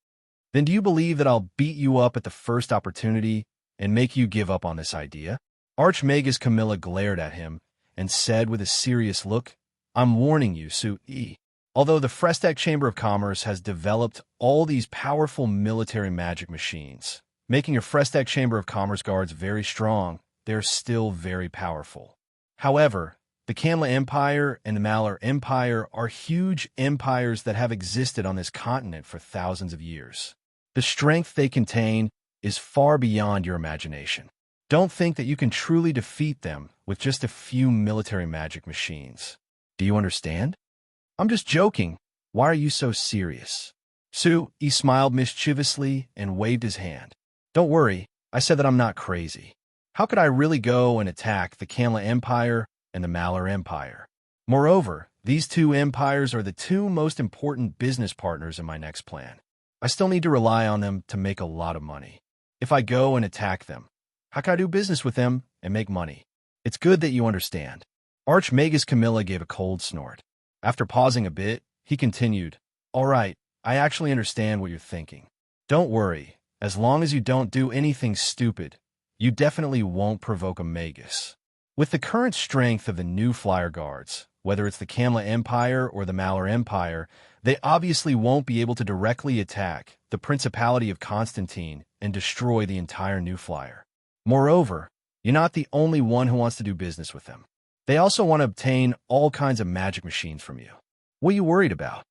Then do you believe that I'll beat you up at the first opportunity and make you give up on this idea? Archmagus Camilla glared at him and said with a serious look, I'm warning you, Sui. Although the Frestac Chamber of Commerce has developed all these powerful military magic machines, making your Frestac Chamber of Commerce guards very strong, they're still very powerful. However, the Kamla Empire and the Malar Empire are huge empires that have existed on this continent for thousands of years. The strength they contain is far beyond your imagination. Don't think that you can truly defeat them with just a few military magic machines. Do you understand? I'm just joking. Why are you so serious? Sui smiled mischievously and waved his hand. Don't worry, I said that I'm not crazy. How could I really go and attack the Kamla Empire and the Malar Empire? Moreover, these two empires are the two most important business partners in my next plan. I still need to rely on them to make a lot of money. If I go and attack them, how can I do business with them and make money? It's good that you understand. Archmagus Camilla gave a cold snort. After pausing a bit, he continued, All right, I actually understand what you're thinking. Don't worry, as long as you don't do anything stupid, you definitely won't provoke a magus. With the current strength of the new flyer guards, whether it's the Kamla Empire or the Malar Empire, they obviously won't be able to directly attack the Principality of Constantine and destroy the entire new flyer. Moreover, you're not the only one who wants to do business with them. They also want to obtain all kinds of magic machines from you. What are you worried about?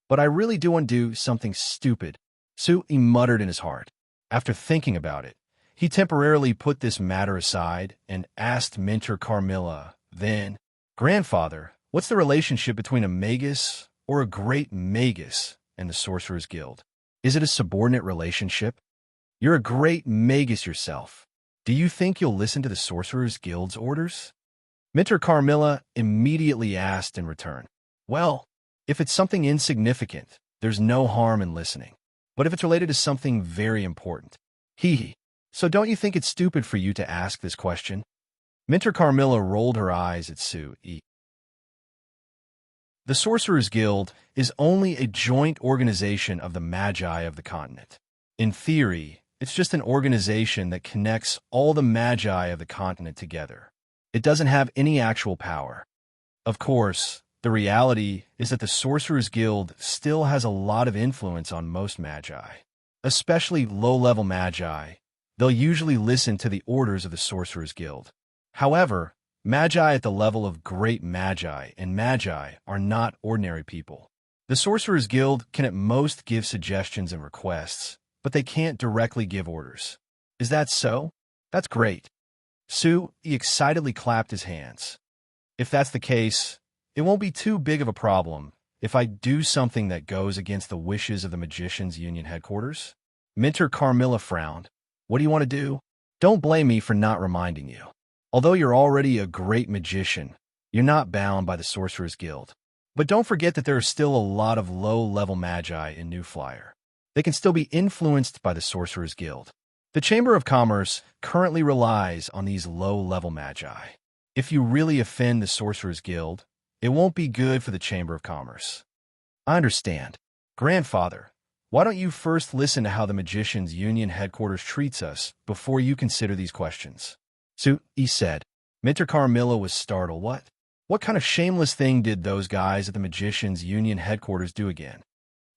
But I really do want to do something stupid, Sui muttered in his heart. After thinking about it, he temporarily put this matter aside and asked Minter Carmilla, then, Grandfather, what's the relationship between a magus or a great magus and the Sorcerer's Guild? Is it a subordinate relationship? You're a great magus yourself. Do you think you'll listen to the Sorcerer's Guild's orders? Minter Carmilla immediately asked in return. Well, if it's something insignificant, there's no harm in listening. But if it's related to something very important, so don't you think it's stupid for you to ask this question? Minter Carmilla rolled her eyes at Sui. The Sorcerer's Guild is only a joint organization of the Magi of the continent. In theory, it's just an organization that connects all the Magi of the continent together. It doesn't have any actual power. Of course, the reality is that the Sorcerer's Guild still has a lot of influence on most Magi. Especially low-level Magi, they'll usually listen to the orders of the Sorcerer's Guild. However, Magi at the level of great Magi and Magi are not ordinary people. The Sorcerer's Guild can at most give suggestions and requests, but they can't directly give orders. Is that so? That's great. Sui excitedly clapped his hands. If that's the case, it won't be too big of a problem if I do something that goes against the wishes of the Magicians' Union headquarters. Minter Carmilla frowned. What do you want to do? Don't blame me for not reminding you. Although you're already a great magician, you're not bound by the Sorcerer's Guild. But don't forget that there are still a lot of low-level Magi in New Flyer. They can still be influenced by the Sorcerer's Guild. The Chamber of Commerce currently relies on these low-level Magi. If you really offend the Sorcerer's Guild, it won't be good for the Chamber of Commerce. I understand. Grandfather, why don't you first listen to how the Magicians' Union headquarters treats us before you consider these questions? Sui said. Minter Carmilla was startled. What kind of shameless thing did those guys at the Magicians' Union headquarters do again?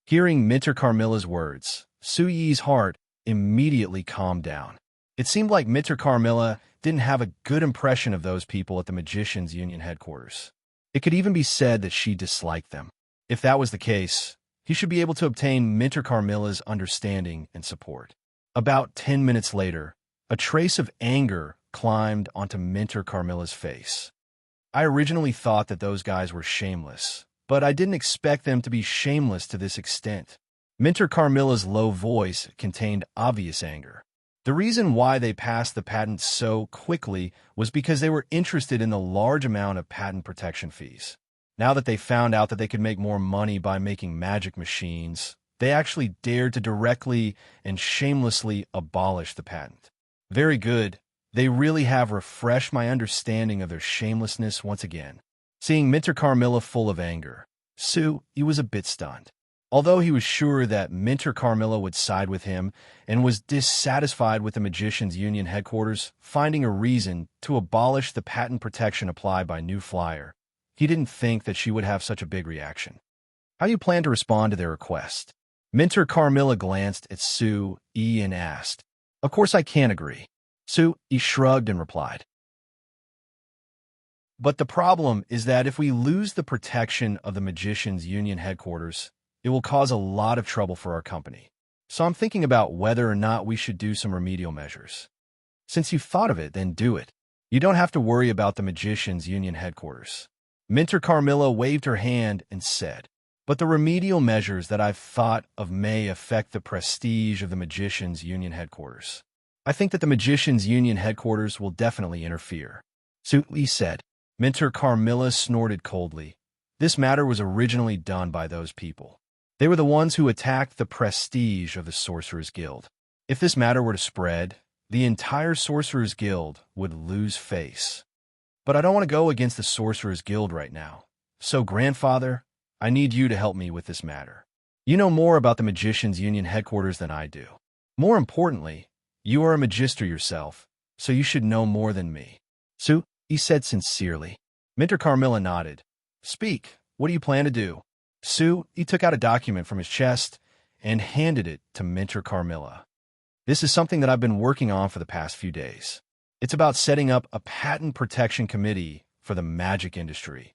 Hearing Minter Carmilla's words, Sui's heart immediately calmed down. It seemed like Minter Carmilla didn't have a good impression of those people at the Magicians' Union headquarters. It could even be said that she disliked them. If that was the case, he should be able to obtain Minter Carmilla's understanding and support. About 10 minutes later, a trace of anger climbed onto Minter Carmilla's face. I originally thought that those guys were shameless, but I didn't expect them to be shameless to this extent. Minter Carmilla's low voice contained obvious anger. The reason why they passed the patent so quickly was because they were interested in the large amount of patent protection fees. Now that they found out that they could make more money by making magic machines, they actually dared to directly and shamelessly abolish the patent. Very good. They really have refreshed my understanding of their shamelessness once again. Seeing Minter Carmilla full of anger, he was a bit stunned. Although he was sure that Minter Carmilla would side with him and was dissatisfied with the Magicians' Union headquarters finding a reason to abolish the patent protection applied by New Flyer, he didn't think that she would have such a big reaction. How do you plan to respond to their request? Minter Carmilla glanced at Sue E and asked. Of course I can't agree. Sue E shrugged and replied. But the problem is that if we lose the protection of the Magicians' Union headquarters, it will cause a lot of trouble for our company. So I'm thinking about whether or not we should do some remedial measures. Since you've thought of it, then do it. You don't have to worry about the Magicians' Union headquarters. Minter Carmilla waved her hand and said, but the remedial measures that I've thought of may affect the prestige of the Magicians' Union headquarters. I think that the Magicians' Union headquarters will definitely interfere. Sue said. Minter Carmilla snorted coldly. This matter was originally done by those people. They were the ones who attacked the prestige of the Sorcerers' Guild. If this matter were to spread, the entire Sorcerers' Guild would lose face. But I don't want to go against the Sorcerers' Guild right now. So, Grandfather, I need you to help me with this matter. You know more about the Magicians' Union headquarters than I do. More importantly, you are a magister yourself, so you should know more than me. Sue, he said sincerely. Minter Carmilla nodded. Speak, what do you plan to do? Sue, he took out a document from his chest and handed it to Minter Carmilla. This is something that I've been working on for the past few days. It's about setting up a patent protection committee for the magic industry.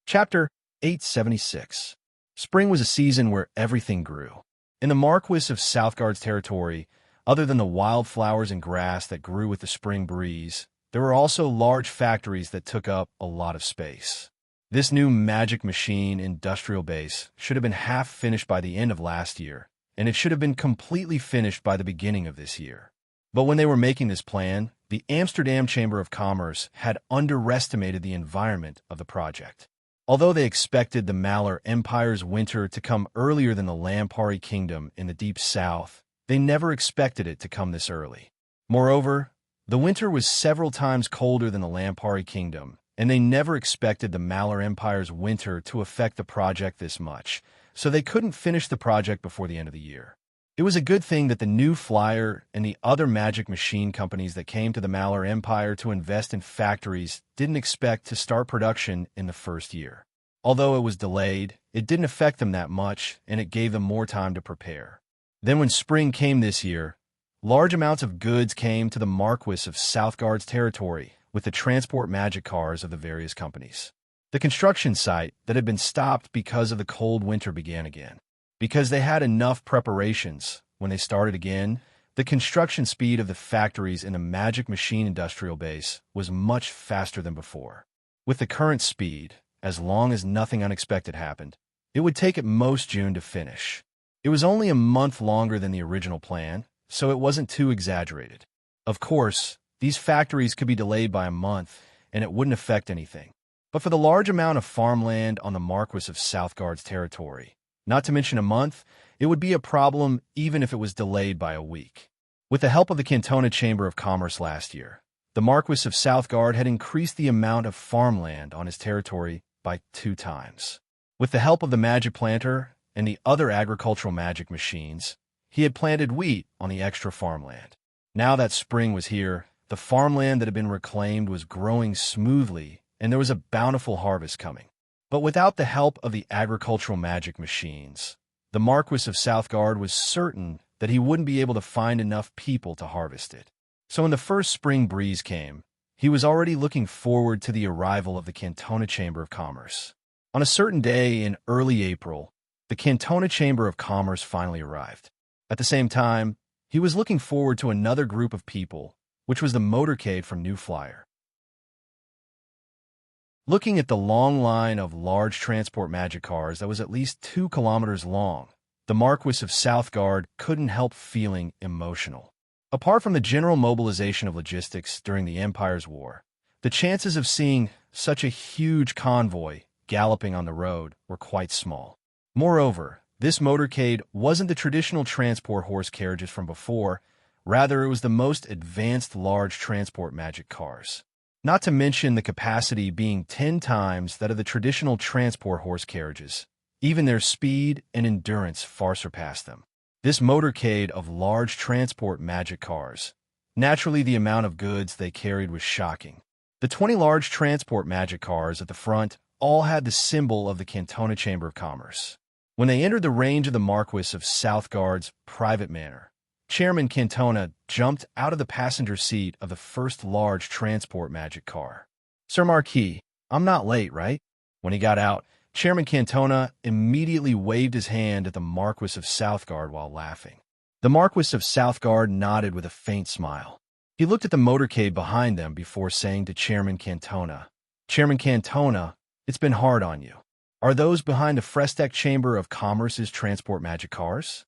Chapter 876. Spring was a season where everything grew. In the Marquis of Southgard's territory, other than the wildflowers and grass that grew with the spring breeze, there were also large factories that took up a lot of space. This new magic machine industrial base should have been half finished by the end of last year, and it should have been completely finished by the beginning of this year. But when they were making this plan, the Amsterdam Chamber of Commerce had underestimated the environment of the project. Although they expected the Malar Empire's winter to come earlier than the Lampari Kingdom in the deep south, they never expected it to come this early. Moreover, the winter was several times colder than the Lampari Kingdom, and they never expected the Malar Empire's winter to affect the project this much, so they couldn't finish the project before the end of the year. It was a good thing that the New Flyer and the other magic machine companies that came to the Malar Empire to invest in factories didn't expect to start production in the first year. Although it was delayed, it didn't affect them that much, and it gave them more time to prepare. Then when spring came this year, large amounts of goods came to the Marquis of Southgard's territory with the transport magic cars of the various companies. The construction site that had been stopped because of the cold winter began again. Because they had enough preparations, when they started again, the construction speed of the factories in the magic machine industrial base was much faster than before. With the current speed, as long as nothing unexpected happened, it would take at most June to finish. It was only a month longer than the original plan, so it wasn't too exaggerated. Of course, these factories could be delayed by a month, and it wouldn't affect anything. But for the large amount of farmland on the Marquis of Southgard's territory, not to mention a month, it would be a problem even if it was delayed by a week. With the help of the Cantona Chamber of Commerce last year, the Marquis of Southgard had increased the amount of farmland on his territory by 2 times. With the help of the magic planter and the other agricultural magic machines, he had planted wheat on the extra farmland. Now that spring was here, the farmland that had been reclaimed was growing smoothly, and there was a bountiful harvest coming. But without the help of the agricultural magic machines, the Marquis of Southgard was certain that he wouldn't be able to find enough people to harvest it. So when the first spring breeze came, he was already looking forward to the arrival of the Cantona Chamber of Commerce. On a certain day in early April, the Cantona Chamber of Commerce finally arrived. At the same time, he was looking forward to another group of people, which was the motorcade from New Flyer. Looking at the long line of large transport magic cars that was at least 2 kilometers long, the Marquis of Southgard couldn't help feeling emotional. Apart from the general mobilization of logistics during the Empire's War, the chances of seeing such a huge convoy galloping on the road were quite small. Moreover, this motorcade wasn't the traditional transport horse carriages from before, rather it was the most advanced large transport magic cars. Not to mention the capacity being 10 times that of the traditional transport horse carriages. Even their speed and endurance far surpassed them. This motorcade of large transport magic cars. Naturally, the amount of goods they carried was shocking. The 20 large transport magic cars at the front all had the symbol of the Cantona Chamber of Commerce. When they entered the range of the Marquis of Southgard's private manor, Chairman Cantona jumped out of the passenger seat of the first large transport magic car. "Sir Marquis, I'm not late, right?" When he got out, Chairman Cantona immediately waved his hand at the Marquis of Southgard while laughing. The Marquis of Southgard nodded with a faint smile. He looked at the motorcade behind them before saying to Chairman Cantona, "Chairman Cantona, it's been hard on you. Are those behind the Frestec Chamber of Commerce's transport magic cars?"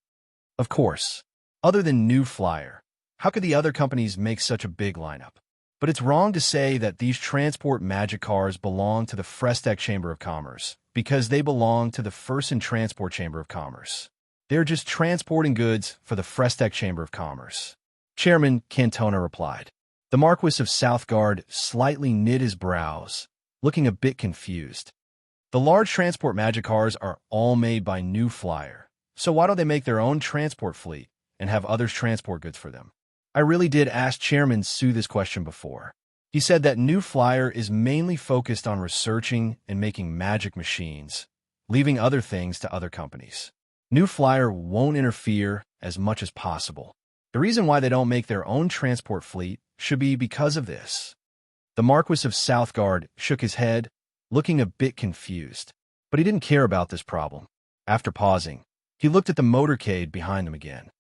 "Of course. Other than New Flyer, how could the other companies make such a big lineup? But it's wrong to say that these transport magic cars belong to the Frestec Chamber of Commerce, because they belong to the Fersen Transport Chamber of Commerce. They're just transporting goods for the Frestec Chamber of Commerce." Chairman Cantona replied. The Marquis of Southgard slightly knit his brows, looking a bit confused. The large transport magic cars are all made by New Flyer, so why don't they make their own transport fleet and have others transport goods for them? I really did ask Chairman Su this question before. He said that New Flyer is mainly focused on researching and making magic machines, leaving other things to other companies. New Flyer won't interfere as much as possible. The reason why they don't make their own transport fleet should be because of this. The Marquis of Southgard shook his head, looking a bit confused, but he didn't care about this problem. After pausing, he looked at the motorcade behind them again.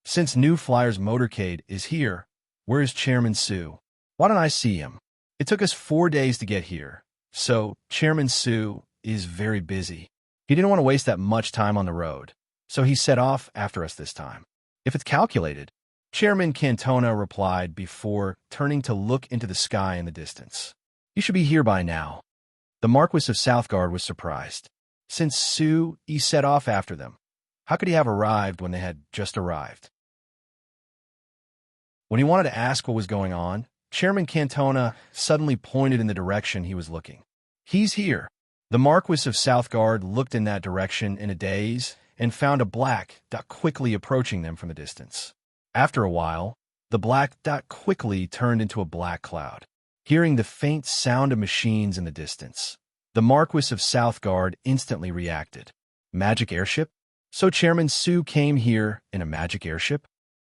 "Since New Flyer's motorcade is here, where is Chairman Su? Why don't I see him? It took us 4 days to get here, so Chairman Su is very busy. He didn't want to waste that much time on the road, so he set off after us this time." "If it's calculated," Chairman Cantona replied before turning to look into the sky in the distance. "You should be here by now." The Marquis of Southgard was surprised. Since Su set off after them, how could he have arrived when they had just arrived? When he wanted to ask what was going on, Chairman Cantona suddenly pointed in the direction he was looking. "He's here." The Marquis of Southgard looked in that direction in a daze and found a black dot quickly approaching them from a distance. After a while, the black dot quickly turned into a black cloud. Hearing the faint sound of machines in the distance, the Marquis of Southgard instantly reacted. "Magic airship? So Chairman Su came here in a magic airship?"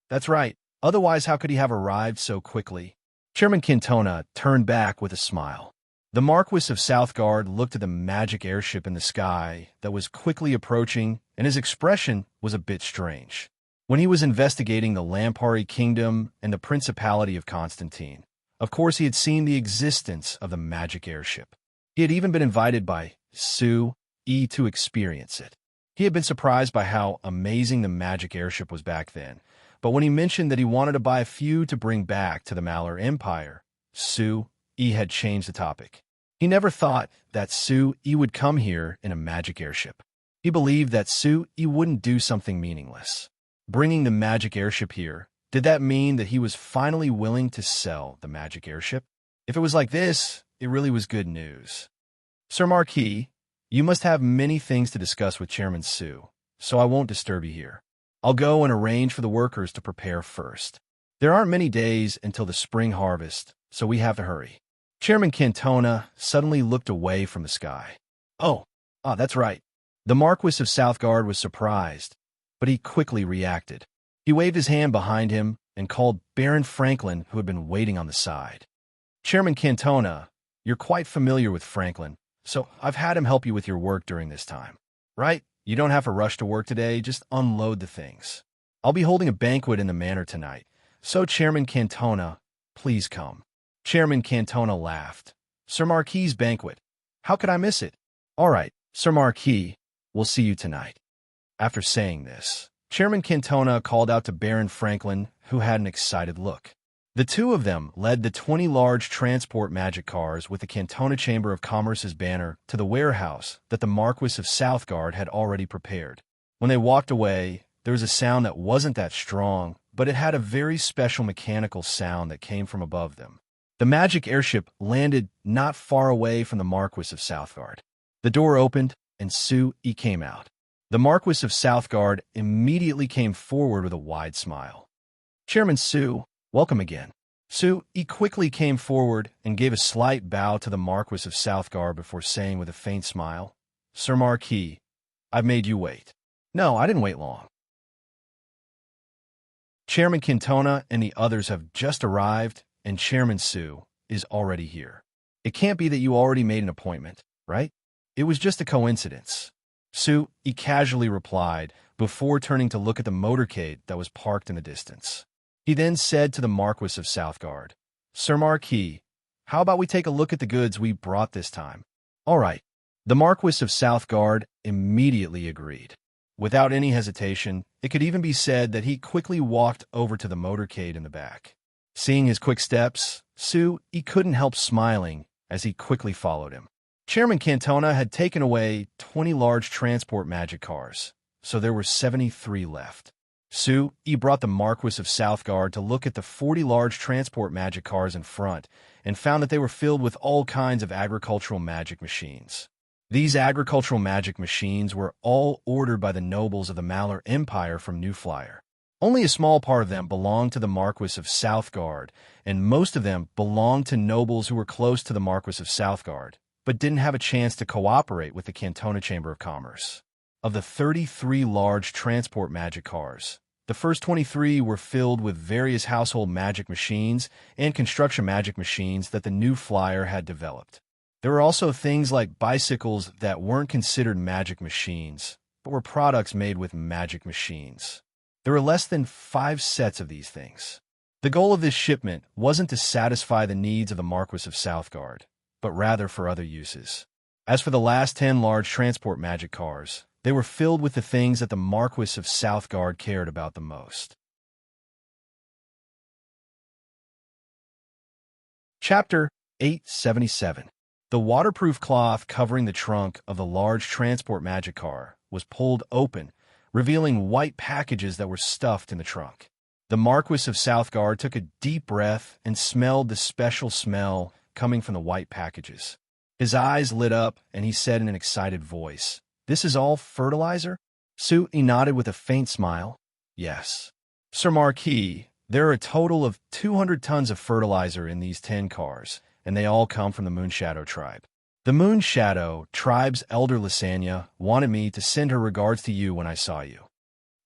"That's right. Otherwise, how could he have arrived so quickly?" Chairman Cantona turned back with a smile. The Marquis of Southgard looked at the magic airship in the sky that was quickly approaching, and his expression was a bit strange. When he was investigating the Lampari Kingdom and the Principality of Constantine, of course he had seen the existence of the magic airship. He had even been invited by Su to experience it. He had been surprised by how amazing the magic airship was back then, but when he mentioned that he wanted to buy a few to bring back to the Malur Empire, Su had changed the topic. He never thought that Su would come here in a magic airship. He believed that Su wouldn't do something meaningless. Bringing the magic airship here, did that mean that he was finally willing to sell the magic airship? If it was like this, it really was good news. "Sir Marquis, you must have many things to discuss with Chairman Su, so I won't disturb you here. I'll go and arrange for the workers to prepare first. There aren't many days until the spring harvest, so we have to hurry." Chairman Cantona suddenly looked away from the sky. That's right." The Marquis of Southgard was surprised, but he quickly reacted. He waved his hand behind him and called Baron Franklin, who had been waiting on the side. "Chairman Cantona, you're quite familiar with Franklin, so I've had him help you with your work during this time. Right? You don't have to rush to work today, just unload the things. I'll be holding a banquet in the manor tonight, so Chairman Cantona, please come." Chairman Cantona laughed. "Sir Marquis' banquet? How could I miss it? All right, Sir Marquis, we'll see you tonight. After saying this, Chairman Cantona called out to Baron Franklin, who had an excited look. The two of them led the 20 large transport magic cars with the Cantona Chamber of Commerce's banner to the warehouse that the Marquis of Southgard had already prepared. When they walked away, there was a sound that wasn't that strong, but it had a very special mechanical sound that came from above them. The magic airship landed not far away from the Marquis of Southgard. The door opened, and Sue-E came out. The Marquis of Southgard immediately came forward with a wide smile. Chairman Sue, welcome again. Sue-E quickly came forward and gave a slight bow to the Marquis of Southgard before saying with a faint smile, Sir Marquis, I've made you wait. No, I didn't wait long. Chairman Cantona and the others have just arrived, and Chairman Sue is already here. It can't be that you already made an appointment, right? It was just a coincidence. Sue-E casually replied before turning to look at the motorcade that was parked in the distance. He then said to the Marquis of Southgard, Sir Marquis, how about we take a look at the goods we brought this time? All right. The Marquis of Southgard immediately agreed. Without any hesitation, it could even be said that he quickly walked over to the motorcade in the back. Seeing his quick steps, Sue-E couldn't help smiling as he quickly followed him. Chairman Cantona had taken away 20 large transport magic cars, so there were 73 left. Sue-E brought the Marquis of Southgard to look at the 40 large transport magic cars in front and found that they were filled with all kinds of agricultural magic machines. These agricultural magic machines were all ordered by the nobles of the Malor Empire from New Flyer. Only a small part of them belonged to the Marquis of Southgard, and most of them belonged to nobles who were close to the Marquis of Southgard, but didn't have a chance to cooperate with the Cantona Chamber of Commerce. Of the 33 large transport magic cars, the first 23 were filled with various household magic machines and construction magic machines that the New Flyer had developed. There were also things like bicycles that weren't considered magic machines, but were products made with magic machines. There were less than 5 sets of these things. The goal of this shipment wasn't to satisfy the needs of the Marquis of Southgard, but rather for other uses. As for the last 10 large transport magic cars, they were filled with the things that the Marquis of Southgard cared about the most. Chapter 877. The waterproof cloth covering the trunk of the large transport magic car was pulled open, revealing white packages that were stuffed in the trunk. The Marquis of Southgard took a deep breath and smelled the special smell coming from the white packages. His eyes lit up, and he said in an excited voice, This is all fertilizer? Sue-E nodded with a faint smile. Yes. Sir Marquis, there are a total of 200 tons of fertilizer in these 10 cars, and they all come from the Moonshadow tribe. The Moonshadow tribe's elder Lysania wanted me to send her regards to you when I saw you.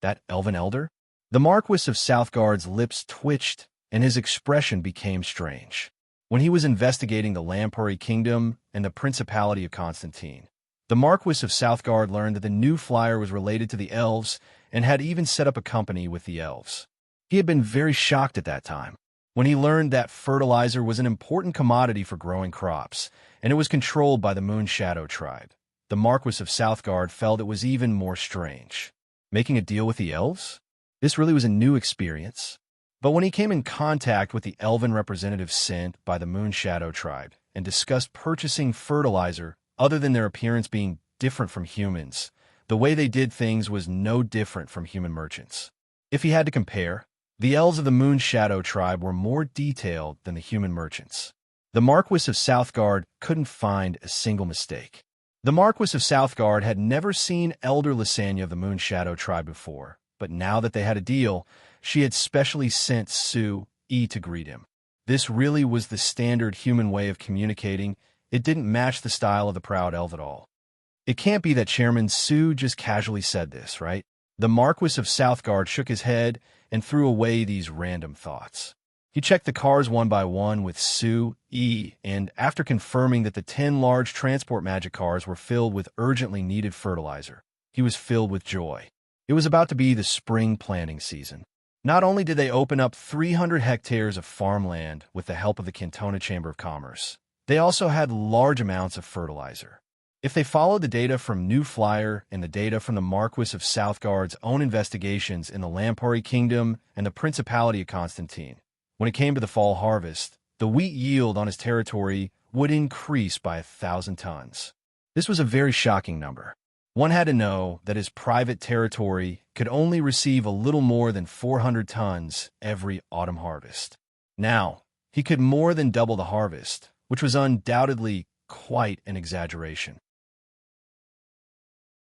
That elven elder? The Marquis of Southgard's lips twitched, and his expression became strange. When he was investigating the Lampuri Kingdom and the Principality of Constantine, the Marquis of Southgard learned that the New Flyer was related to the elves and had even set up a company with the elves. He had been very shocked at that time, when he learned that fertilizer was an important commodity for growing crops, and it was controlled by the Moonshadow tribe. The Marquis of Southgard felt it was even more strange. Making a deal with the elves? This really was a new experience. But when he came in contact with the elven representatives sent by the Moonshadow tribe and discussed purchasing fertilizer other than their appearance being different from humans, the way they did things was no different from human merchants. If he had to compare, the elves of the Moonshadow tribe were more detailed than the human merchants. The Marquis of Southgard couldn't find a single mistake. The Marquis of Southgard had never seen Elder Lysania of the Moonshadow tribe before, but now that they had a deal, she had specially sent Sue-E to greet him. This really was the standard human way of communicating. It didn't match the style of the proud elf at all. It can't be that Chairman Sue just casually said this, right? The Marquis of Southgard shook his head and threw away these random thoughts. He checked the cars one by one with Sue-E, and after confirming that the 10 large transport magic cars were filled with urgently needed fertilizer, he was filled with joy. It was about to be the spring planting season. Not only did they open up 300 hectares of farmland with the help of the Cantona Chamber of Commerce, They also had large amounts of fertilizer. If they followed the data from New Flyer and the data from the Marquis of Southgard's own investigations in the Lampari Kingdom and the Principality of Constantine, when it came to the fall harvest, the wheat yield on his territory would increase by 1,000 tons. This was a very shocking number. One had to know that his private territory could only receive a little more than 400 tons every autumn harvest. Now, he could more than double the harvest, which was undoubtedly quite an exaggeration.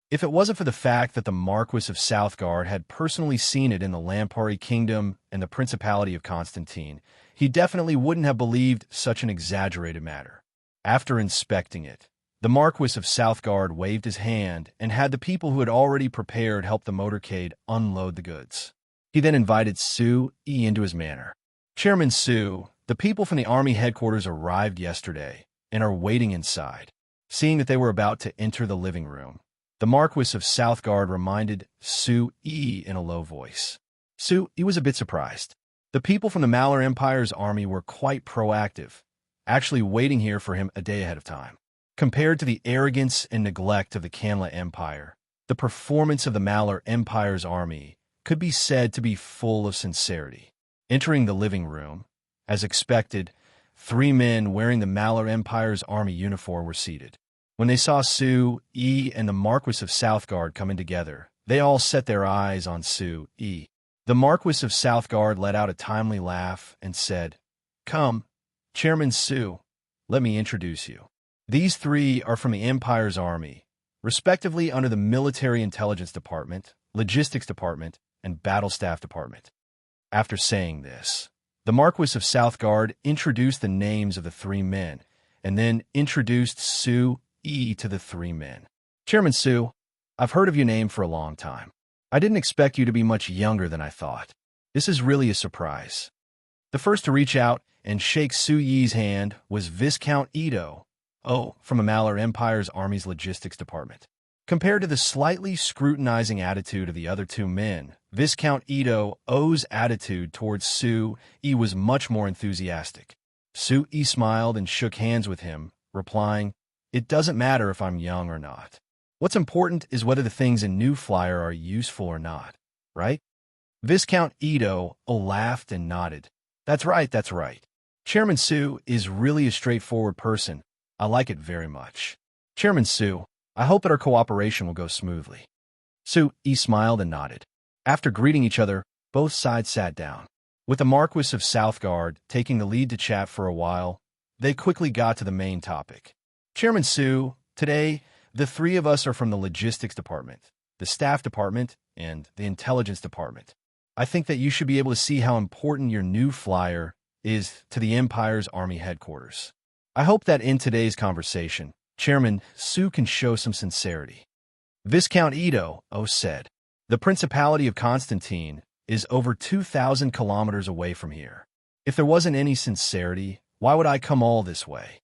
If it wasn't for the fact that the Marquis of Southgard had personally seen it in the Lampari Kingdom and the Principality of Constantine, he definitely wouldn't have believed such an exaggerated matter. After inspecting it, the Marquis of Southgard waved his hand and had the people who had already prepared help the motorcade unload the goods. He then invited Su Yi into his manor. Chairman Su, the people from the army headquarters arrived yesterday and are waiting inside. Seeing that they were about to enter the living room, the Marquis of Southgard reminded Su Yi in a low voice. Su Yi was a bit surprised. The people from the Malar Empire's army were quite proactive, actually waiting here for him a day ahead of time. Compared to the arrogance and neglect of the Kanla Empire, the performance of the Malar Empire's army could be said to be full of sincerity. Entering the living room, as expected, 3 men wearing the Malar Empire's army uniform were seated. When they saw Su Yi and the Marquis of Southgard coming together, they all set their eyes on Su Yi. The Marquis of Southgard let out a timely laugh and said, "Come, Chairman Su, let me introduce you. These 3 are from the Empire's army, respectively under the Military Intelligence Department, Logistics Department, and Battle Staff Department." After saying this, the Marquis of Southgard introduced the names of the 3 men, and then introduced Su Yi to the 3 men. "Chairman Su, I've heard of your name for a long time. I didn't expect you to be much younger than I thought. This is really a surprise." The first to reach out and shake Su Yi's hand was Viscount Ito, from the Malar Empire's Army's Logistics Department. Compared to the slightly scrutinizing attitude of the other 2 men, Viscount Ito's attitude towards Su Yi was much more enthusiastic. Su Yi smiled and shook hands with him, replying, "It doesn't matter if I'm young or not. What's important is whether the things in New Flyer are useful or not, right?" Viscount Ito laughed and nodded. That's right. Chairman Su is really a straightforward person. I like it very much. Chairman Su, I hope that our cooperation will go smoothly." Su Yi smiled and nodded. After greeting each other, both sides sat down. With the Marquis of Southgard taking the lead to chat for a while, they quickly got to the main topic. "Chairman Su, today, the 3 of us are from the Logistics Department, the Staff Department, and the Intelligence Department. I think that you should be able to see how important your New Flyer is to the Empire's Army headquarters. I hope that in today's conversation, Chairman Su can show some sincerity." Viscount Ito said, "The Principality of Constantine is over 2,000 kilometers away from here. If there wasn't any sincerity, why would I come all this way?"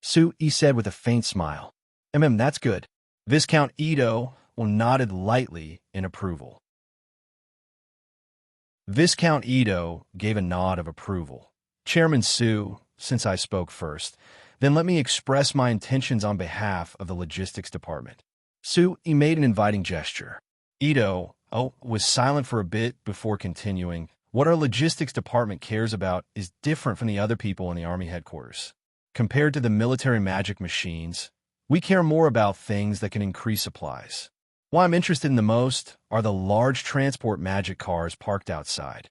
Su Yi said with a faint smile. That's good." Viscount Ito nodded lightly in approval. Viscount Ito gave a nod of approval. "Chairman Su, since I spoke first, then let me express my intentions on behalf of the Logistics Department." Su Yi made an inviting gesture. Ito was silent for a bit before continuing. "What our Logistics Department cares about is different from the other people in the Army headquarters. Compared to the military magic machines, we care more about things that can increase supplies. What I'm interested in the most are the large transport magic cars parked outside."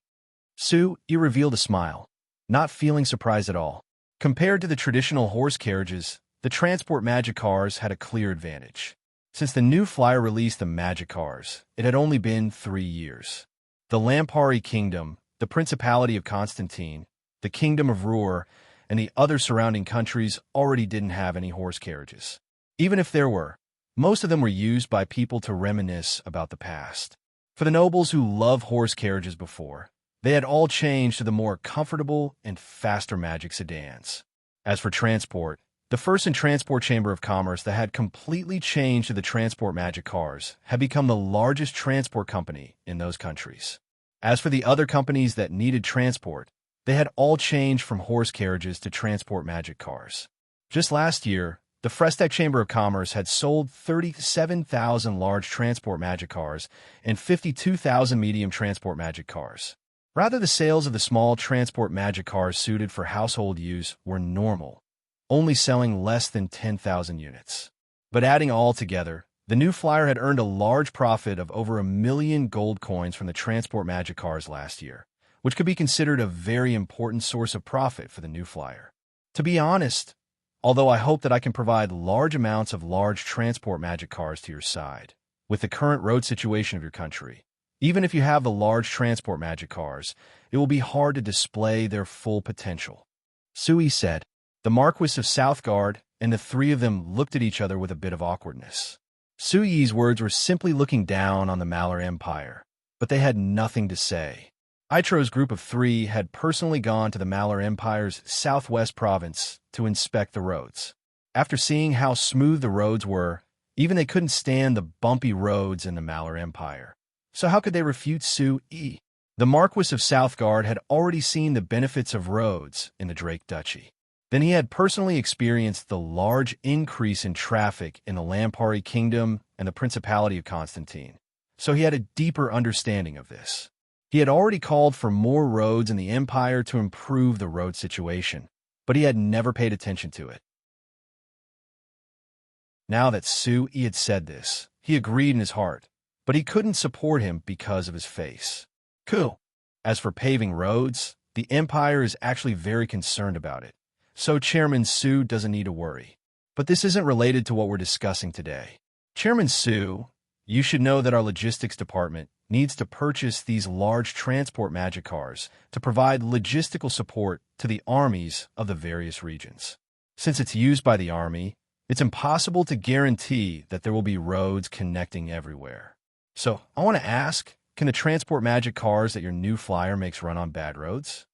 Su Yi revealed a smile, not feeling surprised at all. Compared to the traditional horse carriages, the transport magic cars had a clear advantage. Since the New Flyer released the magic cars, it had only been 3 years. The Lampari Kingdom, the Principality of Constantine, the Kingdom of Ruhr, and the other surrounding countries already didn't have any horse carriages. Even if there were, most of them were used by people to reminisce about the past. For the nobles who loved horse carriages before, they had all changed to the more comfortable and faster magic sedans. As for transport, the first and Transport Chamber of Commerce that had completely changed to the transport magic cars had become the largest transport company in those countries. As for the other companies that needed transport, they had all changed from horse carriages to transport magic cars. Just last year, the Frestec Chamber of Commerce had sold 37,000 large transport magic cars and 52,000 medium transport magic cars. Rather, the sales of the small transport magic cars suited for household use were normal, only selling less than 10,000 units. But adding all together, the new flyer had earned a large profit of over 1 million gold coins from the transport magic cars last year, which could be considered a very important source of profit for the new flyer. To be honest, although I hope that I can provide large amounts of large transport magic cars to your side, with the current road situation of your country, even if you have the large transport magic cars, it will be hard to display their full potential. Sui said. The Marquis of Southgard and the three of them looked at each other with a bit of awkwardness. Sui's words were simply looking down on the Malar Empire, but they had nothing to say. Itro's group of 3 had personally gone to the Malar Empire's southwest province to inspect the roads. After seeing how smooth the roads were, even they couldn't stand the bumpy roads in the Malar Empire. So how could they refute Sui? The Marquis of Southgard had already seen the benefits of roads in the Drake Duchy. Then he had personally experienced the large increase in traffic in the Lampari Kingdom and the Principality of Constantine, so he had a deeper understanding of this. He had already called for more roads in the Empire to improve the road situation, but he had never paid attention to it. Now that Sui had said this, he agreed in his heart, but he couldn't support him because of his face. Cool. As for paving roads, the Empire is actually very concerned about it. So Chairman Sui doesn't need to worry. But this isn't related to what we're discussing today. Chairman Sui, you should know that our logistics department needs to purchase these large transport magic cars to provide logistical support to the armies of the various regions. Since it's used by the army, it's impossible to guarantee that there will be roads connecting everywhere. So I want to ask, can the transport magic cars that your new flyer makes run on bad roads?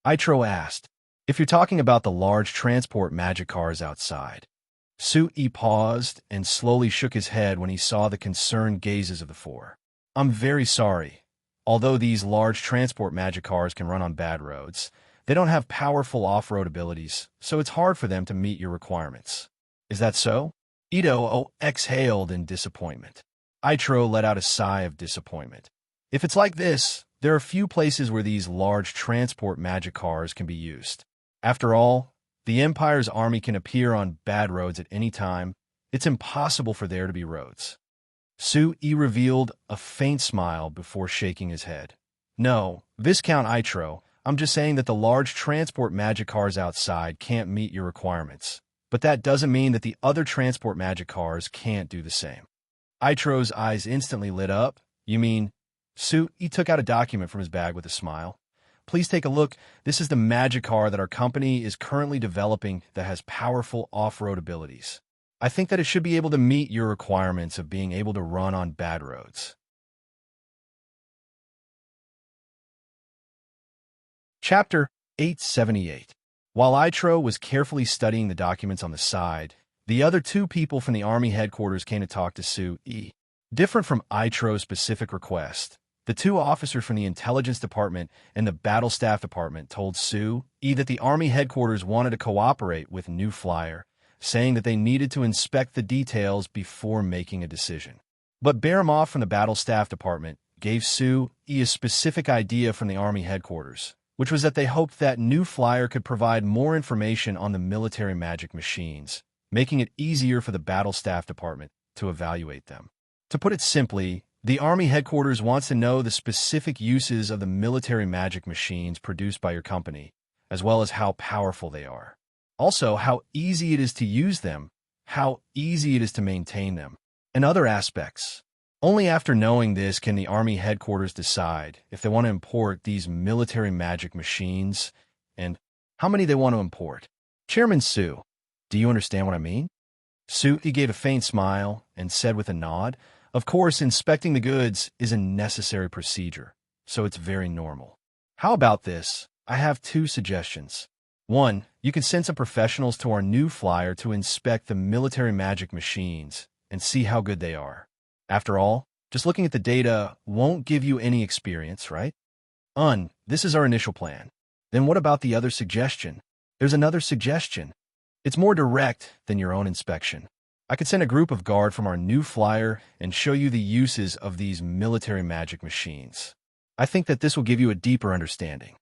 Itro asked. If you're talking about the large transport magic cars outside. Sui paused and slowly shook his head when he saw the concerned gazes of the 4. I'm very sorry. Although these large transport magic cars can run on bad roads, they don't have powerful off-road abilities, so it's hard for them to meet your requirements. Is that so? Ito exhaled in disappointment. Itro let out a sigh of disappointment. If it's like this, there are few places where these large transport magic cars can be used. After all, the Empire's army can appear on bad roads at any time. It's impossible for there to be roads. Sui revealed a faint smile before shaking his head. No, Viscount Itro, I'm just saying that the large transport magic cars outside can't meet your requirements. But that doesn't mean that the other transport magic cars can't do the same. Itro's eyes instantly lit up. You mean? Sui took out a document from his bag with a smile. Please take a look. This is the magic car that our company is currently developing that has powerful off-road abilities. I think that it should be able to meet your requirements of being able to run on bad roads. Chapter 878. While Itro was carefully studying the documents on the side, the other 2 people from the army headquarters came to talk to Sui. Different from Itro's specific request, the 2 officers from the Intelligence Department and the Battle Staff Department told Sui that the Army headquarters wanted to cooperate with New Flyer, saying that they needed to inspect the details before making a decision. But Baramov from the Battle Staff Department gave Sui a specific idea from the Army headquarters, which was that they hoped that New Flyer could provide more information on the military magic machines, making it easier for the Battle Staff Department to evaluate them. To put it simply, the Army headquarters wants to know the specific uses of the military magic machines produced by your company, as well as how powerful they are. Also, how easy it is to use them, how easy it is to maintain them, and other aspects. Only after knowing this can the Army headquarters decide if they want to import these military magic machines and how many they want to import. Chairman Sui, do you understand what I mean? Sui gave a faint smile and said with a nod, of course, inspecting the goods is a necessary procedure, so it's very normal. How about this? I have 2 suggestions. 1, you can send some professionals to our new flyer to inspect the military magic machines and see how good they are. After all, just looking at the data won't give you any experience, right? This is our initial plan. Then what about the other suggestion? There's another suggestion. It's more direct than your own inspection. I could send a group of guard from our new flyer and show you the uses of these military magic machines. I think that this will give you a deeper understanding.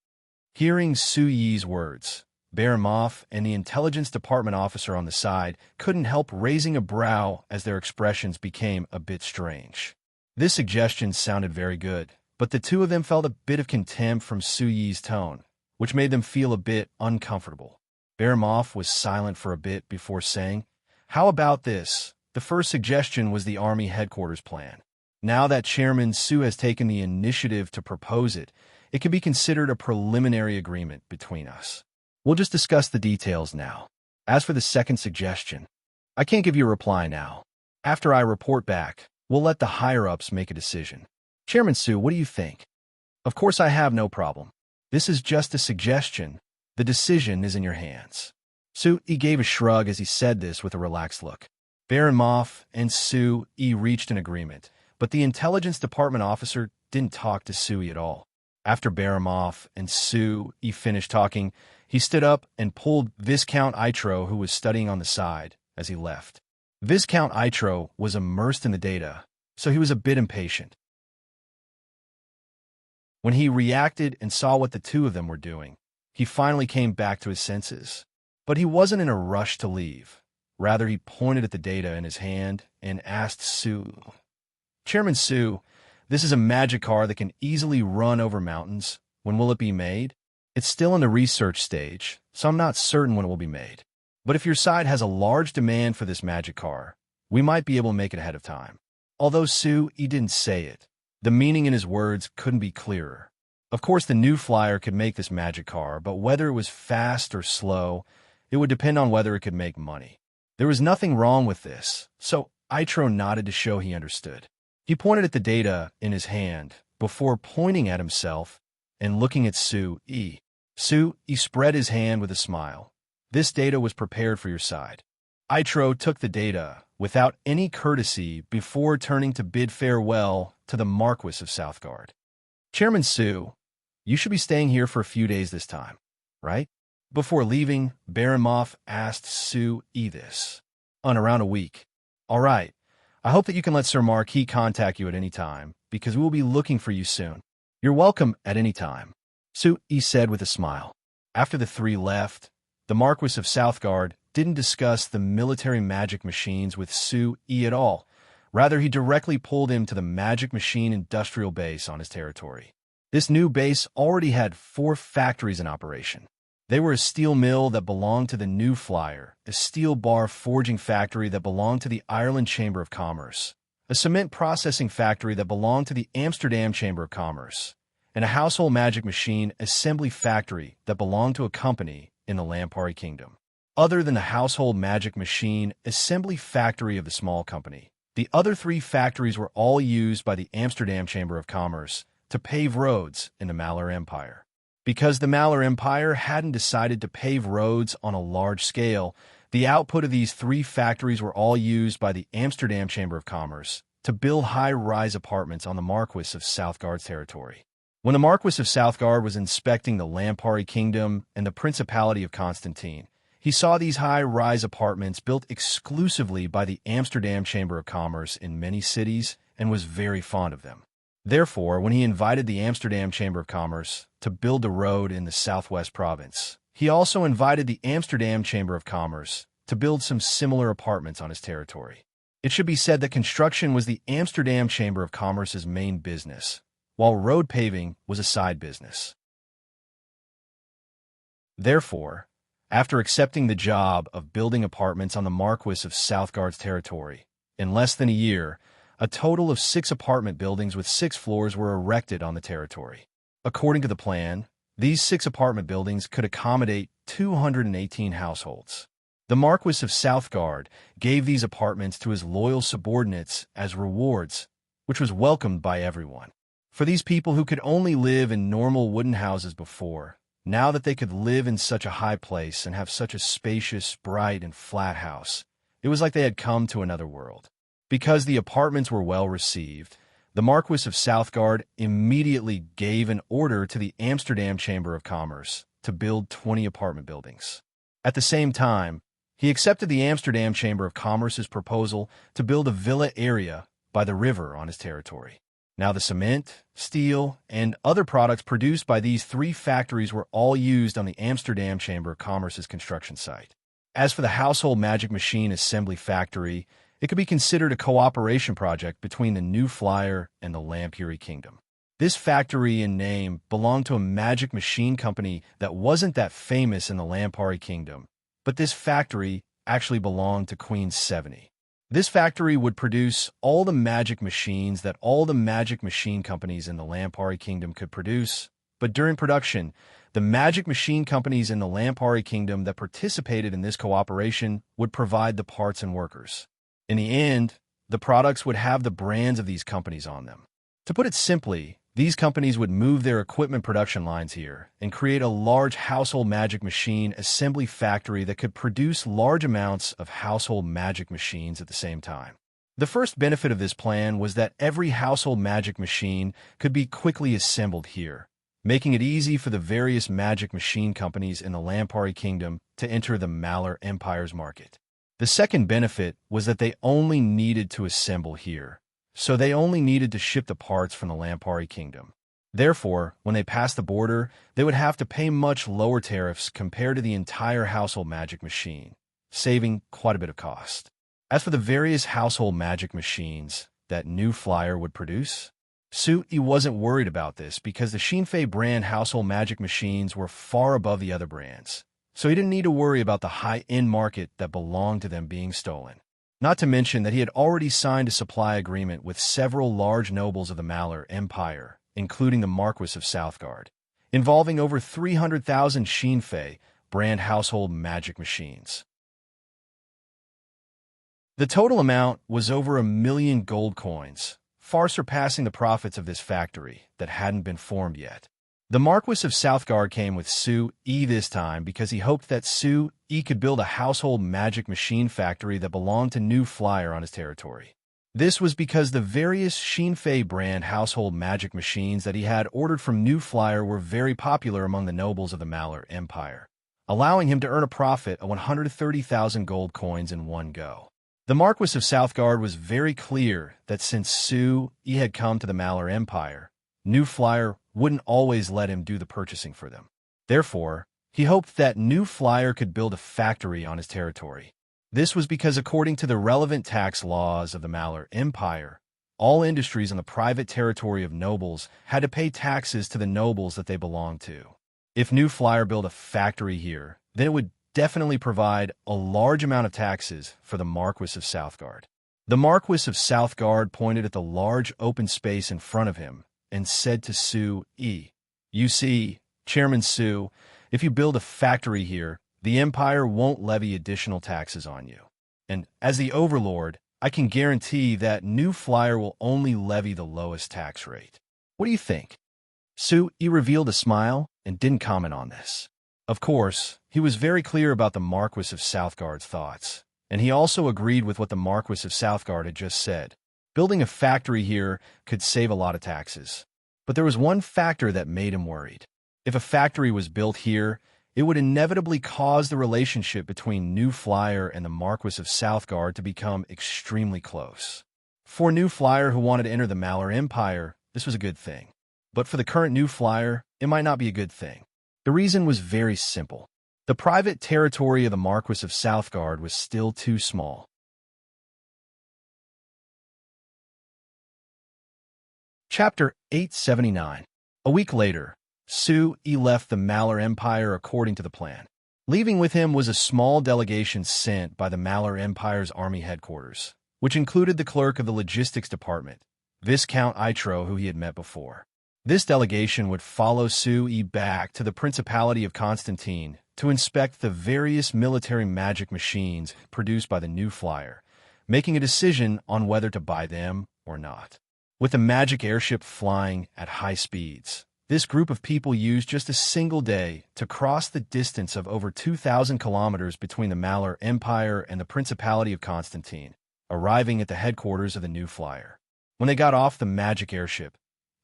Hearing Su Yi's words, Baron Moff and the intelligence department officer on the side couldn't help raising a brow as their expressions became a bit strange. This suggestion sounded very good, but the two of them felt a bit of contempt from Su Yi's tone, which made them feel a bit uncomfortable. Baron Moff was silent for a bit before saying, "How about this? The first suggestion was the Army headquarters plan. Now that Chairman Su has taken the initiative to propose it, it can be considered a preliminary agreement between us. We'll just discuss the details now. As for the second suggestion, I can't give you a reply now. After I report back, we'll let the higher-ups make a decision. Chairman Su, what do you think?" "Of course I have no problem. This is just a suggestion. The decision is in your hands." Su Yi gave a shrug as he said this with a relaxed look. Baron Moff and Su Yi reached an agreement, but the intelligence department officer didn't talk to Su Yi at all. After Baron Moff and Su Yi finished talking, he stood up and pulled Viscount Itro, who was studying on the side, as he left. Viscount Itro was immersed in the data, so he was a bit impatient. When he reacted and saw what the two of them were doing, he finally came back to his senses. But he wasn't in a rush to leave. Rather, he pointed at the data in his hand and asked Su, "Chairman Su, this is a magic car that can easily run over mountains. When will it be made?" "It's still in the research stage, so I'm not certain when it will be made. But if your side has a large demand for this magic car, we might be able to make it ahead of time." Although Su Yi didn't say it, the meaning in his words couldn't be clearer. Of course, the new flyer could make this magic car, but whether it was fast or slow, it would depend on whether it could make money. There was nothing wrong with this, so Itro nodded to show he understood. He pointed at the data in his hand before pointing at himself and looking at Su Yi. Su Yi spread his hand with a smile. "This data was prepared for your side." Itro took the data without any courtesy before turning to bid farewell to the Marquis of Southgard. "Chairman Su, you should be staying here for a few days this time, right?" Before leaving, Baron Moff asked Su Yi this. "Around a week." "All right. I hope that you can let Sir Marquis contact you at any time, because we will be looking for you soon." "You're welcome at any time," Su Yi said with a smile. After the three left, the Marquis of Southgard didn't discuss the military magic machines with Su Yi at all. Rather, he directly pulled him to the magic machine industrial base on his territory. This new base already had 4 factories in operation. They were a steel mill that belonged to the New Flyer, a steel bar forging factory that belonged to the Ireland Chamber of Commerce, a cement processing factory that belonged to the Amsterdam Chamber of Commerce, and a household magic machine assembly factory that belonged to a company in the Lampari Kingdom. Other than the household magic machine assembly factory of the small company, the other 3 factories were all used by the Amsterdam Chamber of Commerce to pave roads in the Malur Empire. Because the Malur Empire hadn't decided to pave roads on a large scale, the output of these 3 factories were all used by the Amsterdam Chamber of Commerce to build high-rise apartments on the Marquis of Southgard's territory. When the Marquis of Southgard was inspecting the Lampari Kingdom and the Principality of Constantine, he saw these high-rise apartments built exclusively by the Amsterdam Chamber of Commerce in many cities and was very fond of them. Therefore, when he invited the Amsterdam Chamber of Commerce to build a road in the southwest province, he also invited the Amsterdam Chamber of Commerce to build some similar apartments on his territory. It should be said that construction was the Amsterdam Chamber of Commerce's main business, while road paving was a side business. Therefore, after accepting the job of building apartments on the Marquis of Southgard's territory, in less than a year, a total of 6 apartment buildings with 6 floors were erected on the territory. According to the plan, these 6 apartment buildings could accommodate 218 households. The Marquis of Southgard gave these apartments to his loyal subordinates as rewards, which was welcomed by everyone. For these people who could only live in normal wooden houses before, now that they could live in such a high place and have such a spacious, bright, and flat house, it was like they had come to another world. Because the apartments were well received, the Marquis of Southgard immediately gave an order to the Amsterdam Chamber of Commerce to build 20 apartment buildings. At the same time, he accepted the Amsterdam Chamber of Commerce's proposal to build a villa area by the river on his territory. Now the cement, steel, and other products produced by these three factories were all used on the Amsterdam Chamber of Commerce's construction site. As for the household magic machine assembly factory, it could be considered a cooperation project between the New Flyer and the Lampuri Kingdom. This factory in name belonged to a magic machine company that wasn't that famous in the Lampuri Kingdom, but this factory actually belonged to Queen Seveni. This factory would produce all the magic machines that all the magic machine companies in the Lampuri Kingdom could produce, but during production, the magic machine companies in the Lampuri Kingdom that participated in this cooperation would provide the parts and workers. In the end, the products would have the brands of these companies on them. To put it simply, these companies would move their equipment production lines here and create a large household magic machine assembly factory that could produce large amounts of household magic machines at the same time. The first benefit of this plan was that every household magic machine could be quickly assembled here, making it easy for the various magic machine companies in the Lampuri Kingdom to enter the Malar Empire's market. The second benefit was that they only needed to assemble here, so they only needed to ship the parts from the Lampuri Kingdom. Therefore, when they passed the border, they would have to pay much lower tariffs compared to the entire household magic machine, saving quite a bit of cost. As for the various household magic machines that New Flyer would produce, Sui wasn't worried about this because the Shinfei brand household magic machines were far above the other brands, so he didn't need to worry about the high-end market that belonged to them being stolen. Not to mention that he had already signed a supply agreement with several large nobles of the Malar Empire, including the Marquis of Southgard, involving over 300,000 Shinfei brand household magic machines. The total amount was over 1 million gold coins, far surpassing the profits of this factory that hadn't been formed yet. The Marquis of Southgard came with Sui this time because he hoped that Sui could build a household magic machine factory that belonged to New Flyer on his territory. This was because the various Shinfei brand household magic machines that he had ordered from New Flyer were very popular among the nobles of the Malar Empire, allowing him to earn a profit of 130,000 gold coins in one go. The Marquis of Southgard was very clear that since Sui had come to the Malar Empire, New Flyer wouldn't always let him do the purchasing for them. Therefore, he hoped that New Flyer could build a factory on his territory. This was because according to the relevant tax laws of the Malar Empire, all industries on the private territory of nobles had to pay taxes to the nobles that they belonged to. If New Flyer built a factory here, then it would definitely provide a large amount of taxes for the Marquis of Southgard. The Marquis of Southgard pointed at the large open space in front of him and said to Sui, "You see, Chairman Sui, if you build a factory here, the Empire won't levy additional taxes on you. And as the Overlord, I can guarantee that New Flyer will only levy the lowest tax rate. What do you think?" Sui revealed a smile and didn't comment on this. Of course, he was very clear about the Marquis of Southgard's thoughts, and he also agreed with what the Marquis of Southgard had just said. Building a factory here could save a lot of taxes. But there was one factor that made him worried. If a factory was built here, it would inevitably cause the relationship between New Flyer and the Marquis of Southgard to become extremely close. For New Flyer who wanted to enter the Malar Empire, this was a good thing. But for the current New Flyer, it might not be a good thing. The reason was very simple. The private territory of the Marquis of Southgard was still too small. Chapter 879. A week later, Sui left the Malar Empire according to the plan. Leaving with him was a small delegation sent by the Malar Empire's army headquarters, which included the clerk of the logistics department, Viscount Itro, who he had met before. This delegation would follow Sui back to the Principality of Constantine to inspect the various military magic machines produced by the New Flyer, making a decision on whether to buy them or not. With the magic airship flying at high speeds, this group of people used just a single day to cross the distance of over 2,000 kilometers between the Malar Empire and the Principality of Constantine, arriving at the headquarters of the New Flyer. When they got off the magic airship,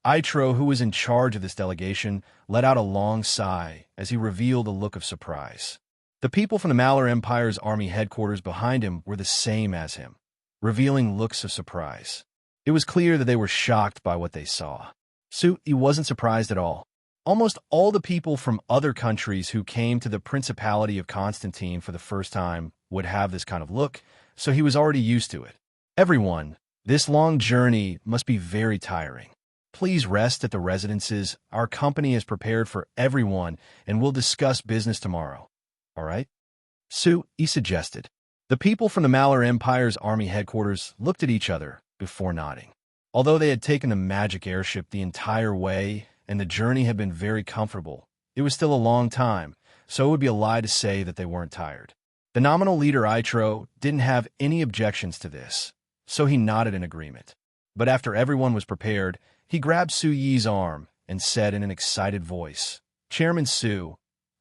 Itro, who was in charge of this delegation, let out a long sigh as he revealed a look of surprise. The people from the Malar Empire's army headquarters behind him were the same as him, revealing looks of surprise. It was clear that they were shocked by what they saw. He wasn't surprised at all. Almost all the people from other countries who came to the Principality of Constantine for the first time would have this kind of look, so he was already used to it. Everyone, this long journey must be very tiring. Please rest at the residences. Our company is prepared for everyone, and we'll discuss business tomorrow. All right? He suggested. The people from the Malar Empire's army headquarters looked at each other before nodding. Although they had taken the magic airship the entire way and the journey had been very comfortable, it was still a long time, so it would be a lie to say that they weren't tired. The nominal leader, Itro, didn't have any objections to this, so he nodded in agreement. But after everyone was prepared, he grabbed Su Yi's arm and said in an excited voice, "Chairman Su,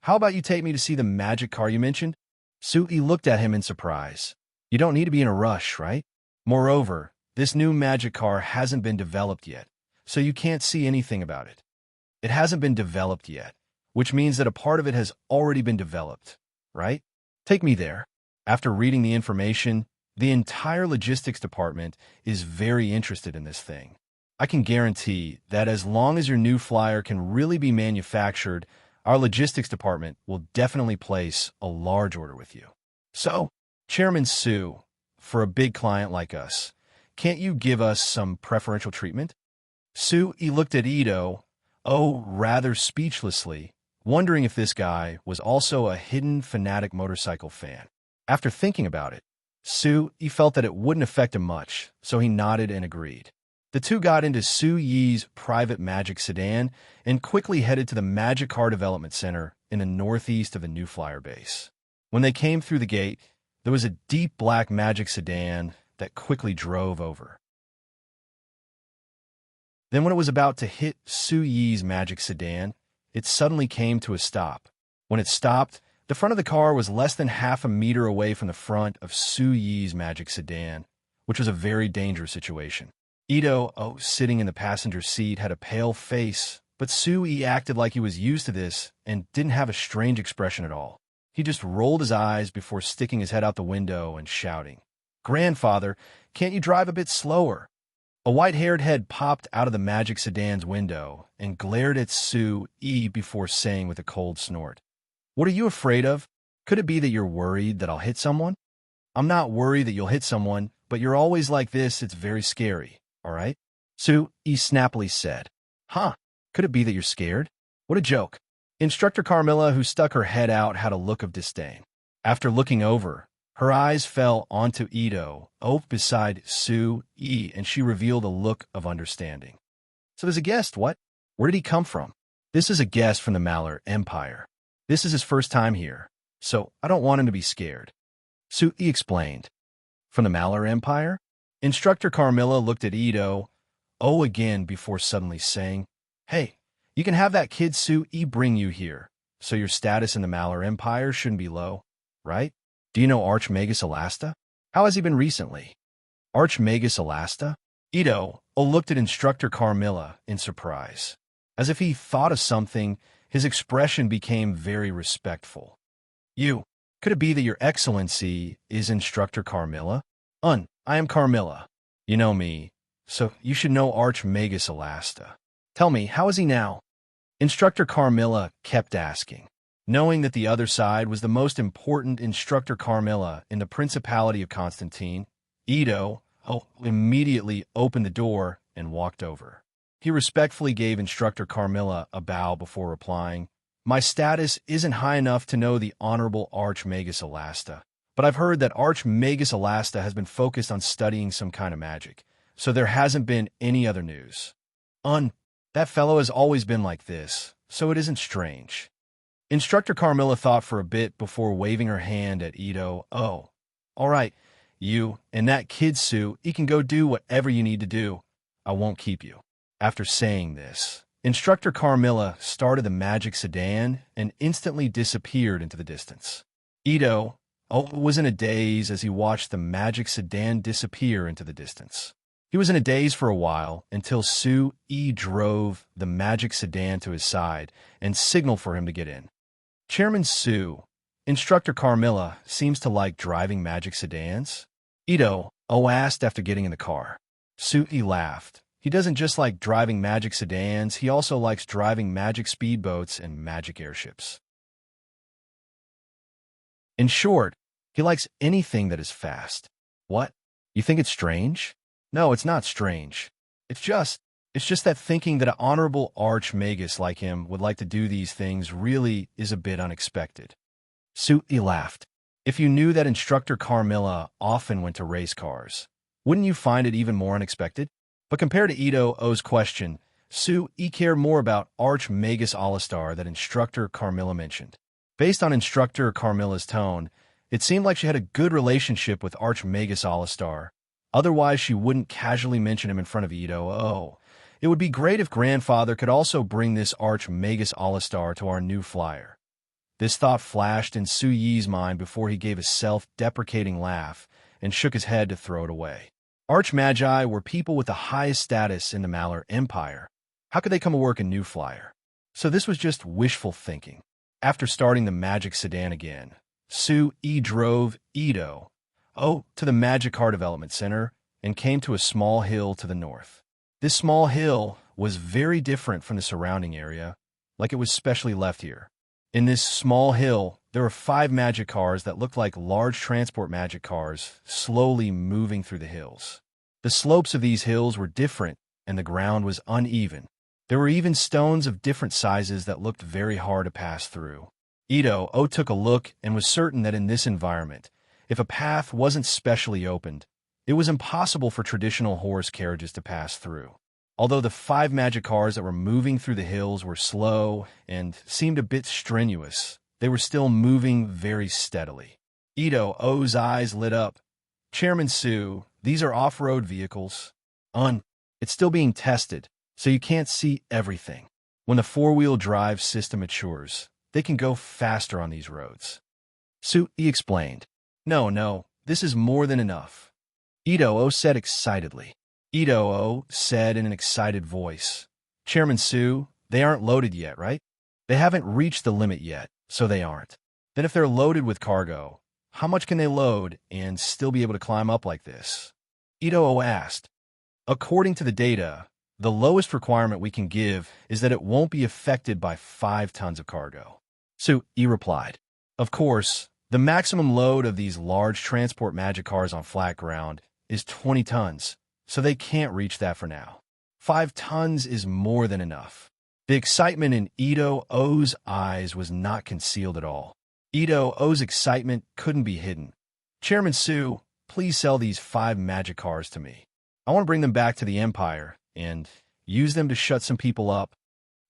how about you take me to see the magic car you mentioned?" Su Yi looked at him in surprise. "You don't need to be in a rush, right? Moreover, this new magic car hasn't been developed yet, so you can't see anything about it. It hasn't been developed yet, which means that a part of it has already been developed, right? Take me there." After reading the information, the entire logistics department is very interested in this thing. I can guarantee that as long as your new flyer can really be manufactured, our logistics department will definitely place a large order with you. So, Chairman Su, for a big client like us, can't you give us some preferential treatment? He looked at Ito, rather speechlessly, wondering if this guy was also a hidden fanatic motorcycle fan. After thinking about it, he felt that it wouldn't affect him much, so he nodded and agreed. The two got into Su Yi's private magic sedan and quickly headed to the Magic Car Development Center in the northeast of the New Flyer base. When they came through the gate, there was a deep black magic sedan that quickly drove over. Then when it was about to hit Su Yi's magic sedan, it suddenly came to a stop. When it stopped, the front of the car was less than half a meter away from the front of Su Yi's magic sedan, which was a very dangerous situation. Ito, sitting in the passenger seat, had a pale face, but Su Yi acted like he was used to this and didn't have a strange expression at all. He just rolled his eyes before sticking his head out the window and shouting, "Grandfather, can't you drive a bit slower?" A white-haired head popped out of the magic sedan's window and glared at Su Yi before saying with a cold snort, "What are you afraid of? Could it be that you're worried that I'll hit someone?" "I'm not worried that you'll hit someone, but you're always like this. It's very scary, all right?" Su Yi snappily said. "Huh, could it be that you're scared? What a joke." Instructor Carmilla, who stuck her head out, had a look of disdain. After looking over, her eyes fell onto Ito, beside Su Yi, and she revealed a look of understanding. "So there's a guest, what? Where did he come from?" "This is a guest from the Malar Empire. This is his first time here, so I don't want him to be scared," Su Yi explained. "From the Malar Empire?" Instructor Carmilla looked at Ito, again before suddenly saying, "Hey, you can have that kid Su Yi bring you here, so your status in the Malar Empire shouldn't be low, right? Do you know Archmagus Elasta? How has he been recently?" "Archmagus Elasta?" Ito looked at Instructor Carmilla in surprise. As if he thought of something, his expression became very respectful. Could it be that your excellency is Instructor Carmilla?" I am Carmilla. You know me, so you should know Archmagus Elasta. Tell me, how is he now?" Instructor Carmilla kept asking. Knowing that the other side was the most important Instructor Carmilla in the Principality of Constantine, Ito immediately opened the door and walked over. He respectfully gave Instructor Carmilla a bow before replying, "My status isn't high enough to know the Honorable Archmagus Elasta, but I've heard that Archmagus Elasta has been focused on studying some kind of magic, so there hasn't been any other news. That fellow has always been like this, so it isn't strange." Instructor Carmilla thought for a bit before waving her hand at Ito. All right, you and that kid Su, he can go do whatever you need to do. I won't keep you." After saying this, Instructor Carmilla started the magic sedan and instantly disappeared into the distance. Ito was in a daze as he watched the magic sedan disappear into the distance. He was in a daze for a while until Su Yi drove the magic sedan to his side and signaled for him to get in. "Chairman Su, Instructor Carmilla seems to like driving magic sedans? Ito asked after getting in the car. Sui laughed. He doesn't just like driving magic sedans, he also likes driving magic speedboats and magic airships. In short, he likes anything that is fast. What? You think it's strange? No, it's not strange. It's just that thinking that an honorable archmagus like him would like to do these things really is a bit unexpected. Sui laughed. If you knew that Instructor Carmilla often went to race cars, wouldn't you find it even more unexpected? But compared to Ito's question, Sui cared more about Archmagus Alistar that Instructor Carmilla mentioned. Based on Instructor Carmilla's tone, it seemed like she had a good relationship with Archmagus Alistar. Otherwise, she wouldn't casually mention him in front of Ito. It would be great if Grandfather could also bring this Archmagus Alistar to our new flyer. This thought flashed in Sui's mind before he gave a self-deprecating laugh and shook his head to throw it away. Archmagi were people with the highest status in the Malar Empire. How could they come to work in New Flyer? So this was just wishful thinking. After starting the magic sedan again, Sui drove Ito to the Magic Car Development Center and came to a small hill to the north. This small hill was very different from the surrounding area, like it was specially left here. In this small hill, there were 5 magic cars that looked like large transport magic cars slowly moving through the hills. The slopes of these hills were different, and the ground was uneven. There were even stones of different sizes that looked very hard to pass through. Ito took a look and was certain that in this environment, if a path wasn't specially opened, it was impossible for traditional horse carriages to pass through. Although the 5 magic cars that were moving through the hills were slow and seemed a bit strenuous, they were still moving very steadily. Ito's eyes lit up. Chairman Sue, these are off-road vehicles. It's still being tested, so you can't see everything. When the 4-wheel drive system matures, they can go faster on these roads. Sui explained. No, this is more than enough. Ito said excitedly. Ito said in an excited voice. Chairman Sue, they aren't loaded yet, right? They haven't reached the limit yet, so they aren't. Then if they're loaded with cargo, how much can they load and still be able to climb up like this? Ito asked. According to the data, the lowest requirement we can give is that it won't be affected by 5 tons of cargo. Sui replied. Of course, the maximum load of these large transport magic cars on flat ground is 20 tons, so they can't reach that for now. 5 tons is more than enough. The excitement in Ito's eyes was not concealed at all. Ito's excitement couldn't be hidden. Chairman Sue, please sell these 5 magic cars to me. I want to bring them back to the Empire and use them to shut some people up.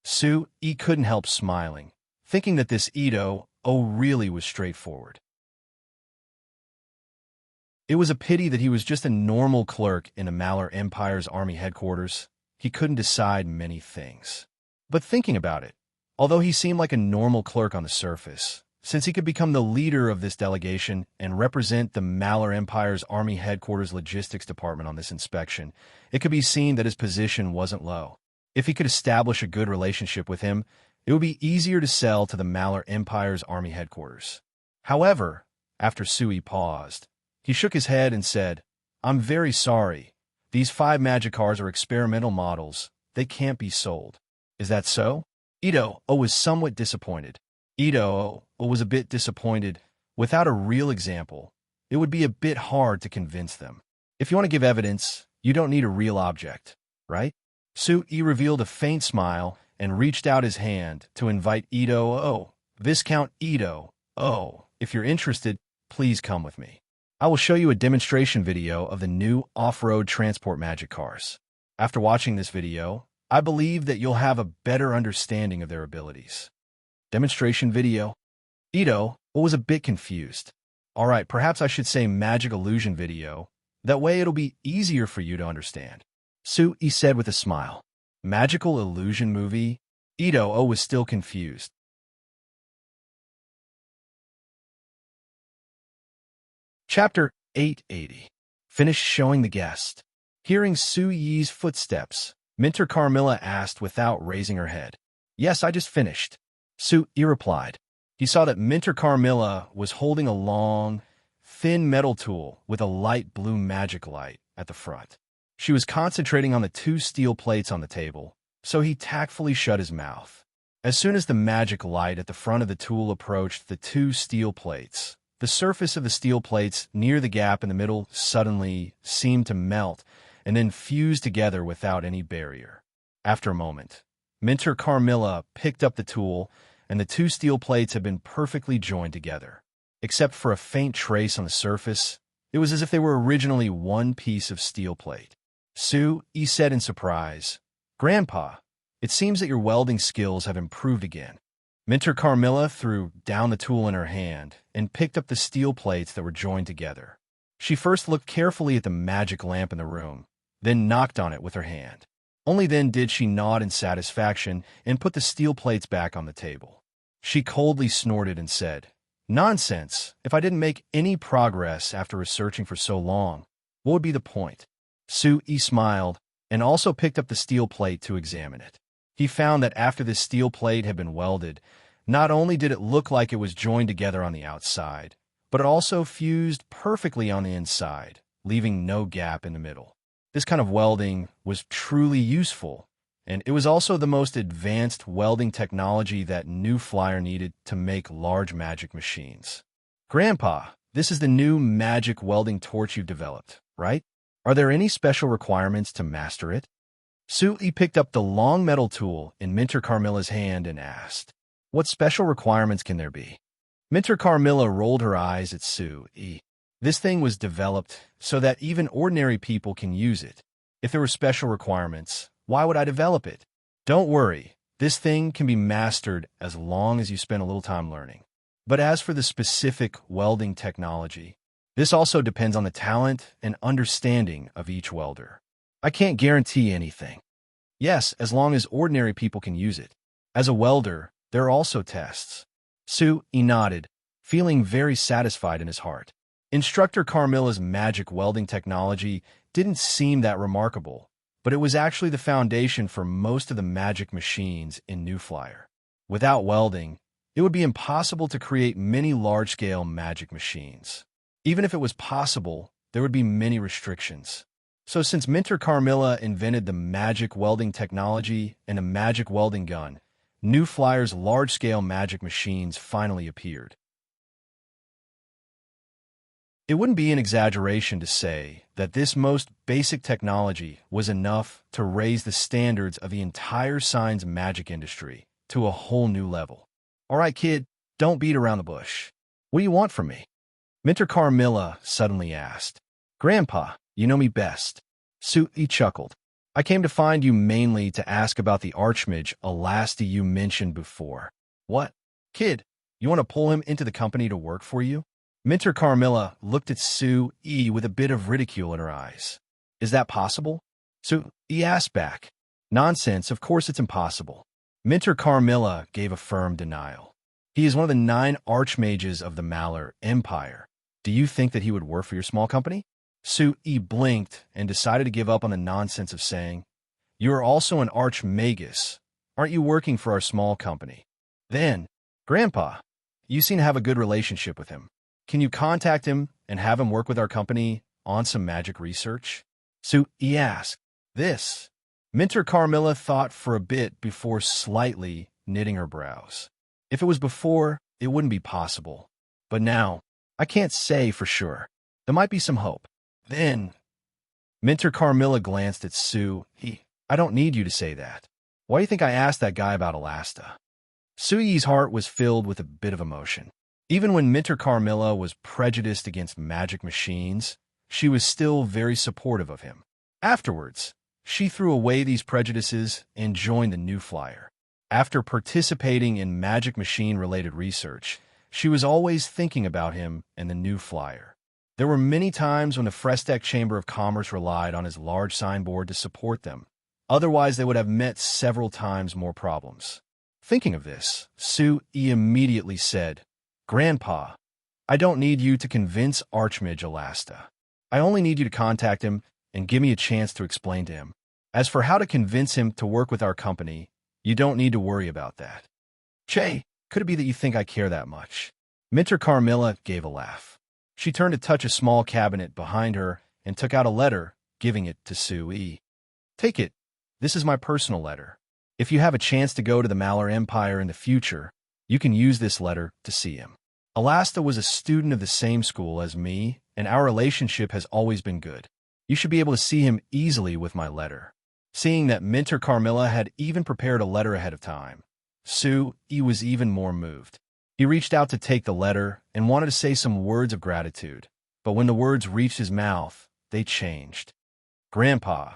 Sui couldn't help smiling, thinking that this Ito really was straightforward. It was a pity that he was just a normal clerk in the Malar Empire's army headquarters. He couldn't decide many things. But thinking about it, although he seemed like a normal clerk on the surface, since he could become the leader of this delegation and represent the Malar Empire's army headquarters logistics department on this inspection, it could be seen that his position wasn't low. If he could establish a good relationship with him, it would be easier to sell to the Malar Empire's army headquarters. However, after Sui paused, he shook his head and said, I'm very sorry. These 5 magic cars are experimental models. They can't be sold. Is that so? Ito was somewhat disappointed. Ito was a bit disappointed. Without a real example, it would be a bit hard to convince them. If you want to give evidence, you don't need a real object, right? Sui revealed a faint smile and reached out his hand to invite Ito. Viscount Ito. If you're interested, please come with me. I will show you a demonstration video of the new off-road transport magic cars. After watching this video, I believe that you'll have a better understanding of their abilities. Demonstration video. Ito was a bit confused. Alright, perhaps I should say magic illusion video. That way it'll be easier for you to understand. Sui said with a smile. Magical illusion movie? Ito was still confused. Chapter 880. Finish showing the guest. Hearing Sui's footsteps, Minter Carmilla asked without raising her head. Yes, I just finished. Sui replied. he saw that Minter Carmilla was holding a long, thin metal tool with a light blue magic light at the front. She was concentrating on the two steel plates on the table, so he tactfully shut his mouth. As soon as the magic light at the front of the tool approached the two steel plates, the surface of the steel plates near the gap in the middle suddenly seemed to melt and then fuse together without any barrier. After a moment, Minter Carmilla picked up the tool, and the two steel plates had been perfectly joined together. Except for a faint trace on the surface, it was as if they were originally one piece of steel plate. "Sue," he said in surprise, "Grandpa, it seems that your welding skills have improved again." Minter Carmilla threw down the tool in her hand and picked up the steel plates that were joined together. She first looked carefully at the magic lamp in the room, then knocked on it with her hand. Only then did she nod in satisfaction and put the steel plates back on the table. She coldly snorted and said, "Nonsense! If I didn't make any progress after researching for so long, what would be the point?" Sui smiled and also picked up the steel plate to examine it. He found that after the steel plate had been welded, not only did it look like it was joined together on the outside, but it also fused perfectly on the inside, leaving no gap in the middle. This kind of welding was truly useful, and it was also the most advanced welding technology that New Flyer needed to make large magic machines. "Grandpa, this is the new magic welding torch you've developed, right? Are there any special requirements to master it?" Sui picked up the long metal tool in Minter Carmilla's hand and asked, "What special requirements can there be?" Minter Carmilla rolled her eyes at Sui. "This thing was developed so that even ordinary people can use it. If there were special requirements, why would I develop it? Don't worry, this thing can be mastered as long as you spend a little time learning. But as for the specific welding technology, this also depends on the talent and understanding of each welder. I can't guarantee anything. Yes, as long as ordinary people can use it. As a welder, there are also tests." Sui nodded, feeling very satisfied in his heart. Instructor Carmilla's magic welding technology didn't seem that remarkable, but it was actually the foundation for most of the magic machines in New Flyer. Without welding, it would be impossible to create many large-scale magic machines. Even if it was possible, there would be many restrictions. So since Minter Carmilla invented the magic welding technology and a magic welding gun, New Flyer's large-scale magic machines finally appeared. It wouldn't be an exaggeration to say that this most basic technology was enough to raise the standards of the entire science magic industry to a whole new level. "All right, kid, don't beat around the bush. What do you want from me?" Minter Carmilla suddenly asked. "Grandpa, you know me best." Sui chuckled. "I came to find you mainly to ask about the archmage Alasta you mentioned before." "What? Kid, you want to pull him into the company to work for you?" Minter Carmilla looked at Sui with a bit of ridicule in her eyes. "Is that possible?" Sui asked back. "Nonsense, of course it's impossible." Minter Carmilla gave a firm denial. "He is one of the 9 archmages of the Maller Empire. Do you think that he would work for your small company?" Sui blinked and decided to give up on the nonsense of saying, "You are also an archmagus. Aren't you working for our small company?" Then, "Grandpa, you seem to have a good relationship with him. Can you contact him and have him work with our company on some magic research?" Sui asked. This. Minter Carmilla thought for a bit before slightly knitting her brows. If it was before, it wouldn't be possible. But now, I can't say for sure. There might be some hope. Then, Minter Carmilla glanced at Sui. "I don't need you to say that. Why do you think I asked that guy about Alasta?" Sui's heart was filled with a bit of emotion. Even when Minter Carmilla was prejudiced against magic machines, she was still very supportive of him. Afterwards, she threw away these prejudices and joined the New Flyer. After participating in magic machine-related research, she was always thinking about him and the New Flyer. There were many times when the Frestek Chamber of Commerce relied on his large signboard to support them. Otherwise, they would have met several times more problems. Thinking of this, Sui immediately said, "Grandpa, I don't need you to convince Archmage Alasta. I only need you to contact him and give me a chance to explain to him. As for how to convince him to work with our company, you don't need to worry about that." "Che, Could it be that you think I care that much? Minter Carmilla gave a laugh. She turned to touch a small cabinet behind her and took out a letter, giving it to Sue. Take it. This is my personal letter. If you have a chance to go to the Malar Empire in the future, you can use this letter to see him. Alasta was a student of the same school as me, and our relationship has always been good. You should be able to see him easily with my letter. Seeing that Minter Carmilla had even prepared a letter ahead of time, Sue was even more moved. He reached out to take the letter and wanted to say some words of gratitude, but when the words reached his mouth, they changed. Grandpa,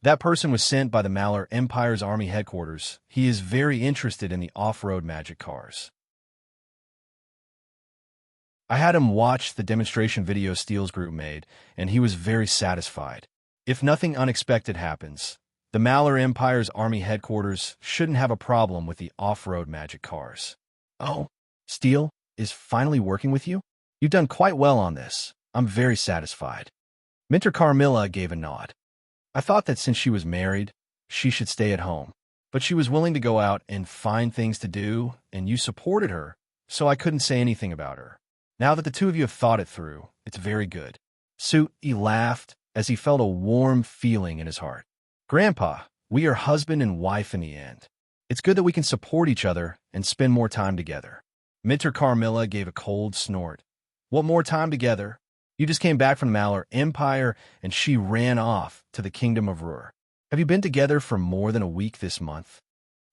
that person was sent by the Malar Empire's army headquarters. He is very interested in the off-road magic cars. I had him watch the demonstration video Steele's group made, and he was very satisfied. If nothing unexpected happens, the Malar Empire's army headquarters shouldn't have a problem with the off-road magic cars. Oh, Steele is finally working with you? You've done quite well on this. I'm very satisfied. Minter Carmilla gave a nod. I thought that since she was married, she should stay at home. But she was willing to go out and find things to do, and you supported her, so I couldn't say anything about her. Now that the two of you have thought it through, it's very good. Sue laughed as he felt a warm feeling in his heart. Grandpa, we are husband and wife in the end. It's good that we can support each other and spend more time together. Minter Carmilla gave a cold snort. What more time together? You just came back from the Malar Empire, and she ran off to the Kingdom of Rur. Have you been together for more than a week this month?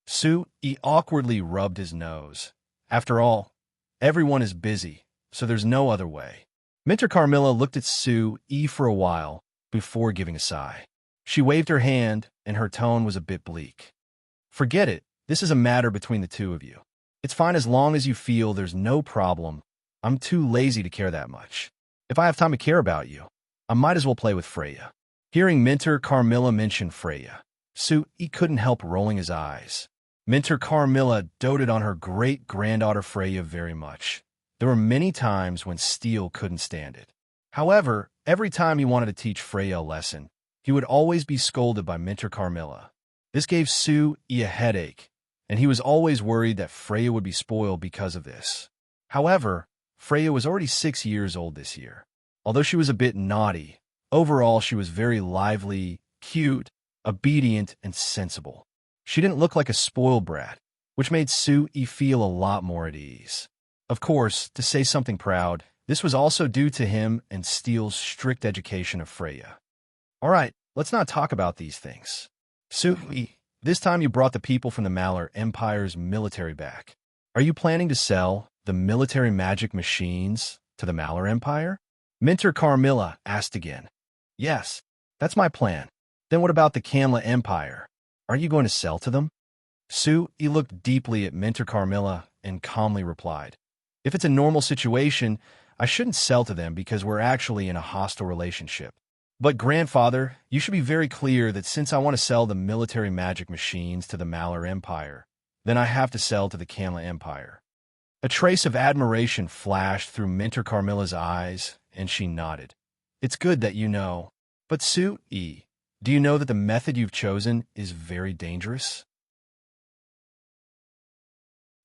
Sue awkwardly rubbed his nose. After all, everyone is busy, so there's no other way. Minter Carmilla looked at Sue for a while before giving a sigh. She waved her hand, and her tone was a bit bleak. Forget it. This is a matter between the two of you. It's fine as long as you feel there's no problem. I'm too lazy to care that much. If I have time to care about you, I might as well play with Freya. Hearing Minter Carmilla mention Freya, Sue couldn't help rolling his eyes. Minter Carmilla doted on her great-granddaughter Freya very much. There were many times when Steele couldn't stand it. However, every time he wanted to teach Freya a lesson, he would always be scolded by Minter Carmilla. This gave Sue a headache, and he was always worried that Freya would be spoiled because of this. However, Freya was already 6 years old this year. Although she was a bit naughty, overall she was very lively, cute, obedient, and sensible. She didn't look like a spoiled brat, which made Sue feel a lot more at ease. Of course, to say something proud, this was also due to him and Steele's strict education of Freya. All right, let's not talk about these things. Sue, this time you brought the people from the Malar Empire's military back. Are you planning to sell the military magic machines to the Malar Empire? Minter Carmilla asked again. Yes, that's my plan. Then what about the Kamla Empire? Aren't you going to sell to them? Sue looked deeply at Minter Carmilla and calmly replied, if it's a normal situation, I shouldn't sell to them because we're actually in a hostile relationship. But grandfather, you should be very clear that since I want to sell the military magic machines to the Malar Empire, then I have to sell to the Kamla Empire. A trace of admiration flashed through Minter Carmilla's eyes, and she nodded. It's good that you know. But Sue, do you know that the method you've chosen is very dangerous?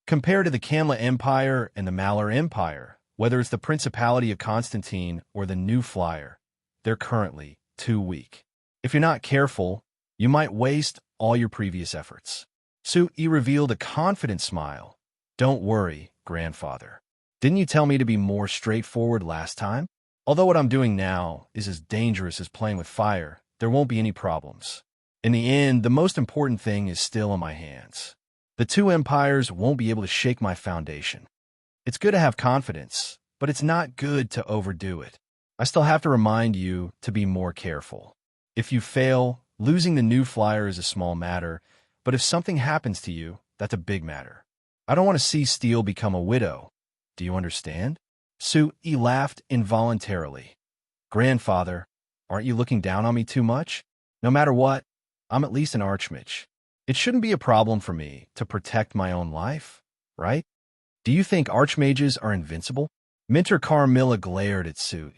Compared to the Kamla Empire and the Malar Empire, whether it's the Principality of Constantine or the New Flyer, they're currently too weak. If you're not careful, you might waste all your previous efforts. Sue revealed a confident smile. Don't worry, grandfather. Didn't you tell me to be more straightforward last time? Although what I'm doing now is as dangerous as playing with fire, there won't be any problems. In the end, the most important thing is still in my hands. The two empires won't be able to shake my foundation. It's good to have confidence, but it's not good to overdo it. I still have to remind you to be more careful. If you fail, losing the New Flyer is a small matter, but if something happens to you, that's a big matter. I don't want to see Steele become a widow. Do you understand? Sue laughed involuntarily. Grandfather, aren't you looking down on me too much? No matter what, I'm at least an archmage. It shouldn't be a problem for me to protect my own life, right? Do you think archmages are invincible? Minter Carmilla glared at Sue.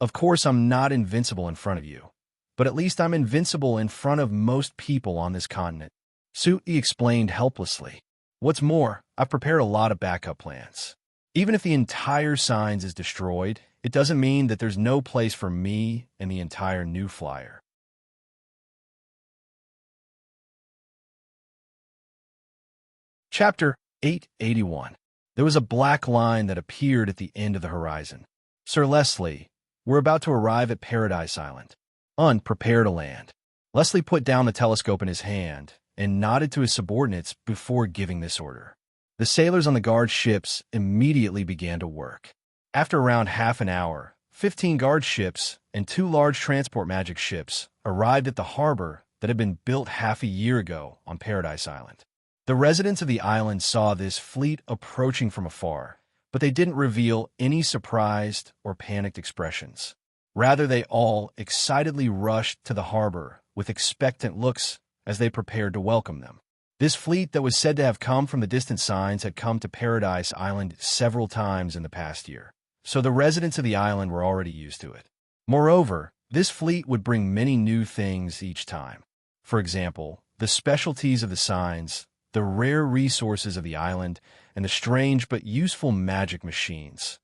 Of course I'm not invincible in front of you, but at least I'm invincible in front of most people on this continent. Sue explained helplessly. What's more, I've prepared a lot of backup plans. Even if the entire signs is destroyed, it doesn't mean that there's no place for me and the entire new flyer. Chapter 881. There was a black line that appeared at the end of the horizon. Sir Leslie, we're about to arrive at Paradise Island. Prepare to land. Leslie put down the telescope in his hand and nodded to his subordinates before giving this order. The sailors on the guard ships immediately began to work. After around half an hour, 15 guard ships and 2 large transport magic ships arrived at the harbor that had been built half a year ago on Paradise Island. The residents of the island saw this fleet approaching from afar, but they didn't reveal any surprised or panicked expressions. Rather, they all excitedly rushed to the harbor with expectant looks as they prepared to welcome them. This fleet that was said to have come from the distant signs had come to Paradise Island several times in the past year, so the residents of the island were already used to it. Moreover, this fleet would bring many new things each time. For example, the specialties of the signs, the rare resources of the island, and the strange but useful magic machines.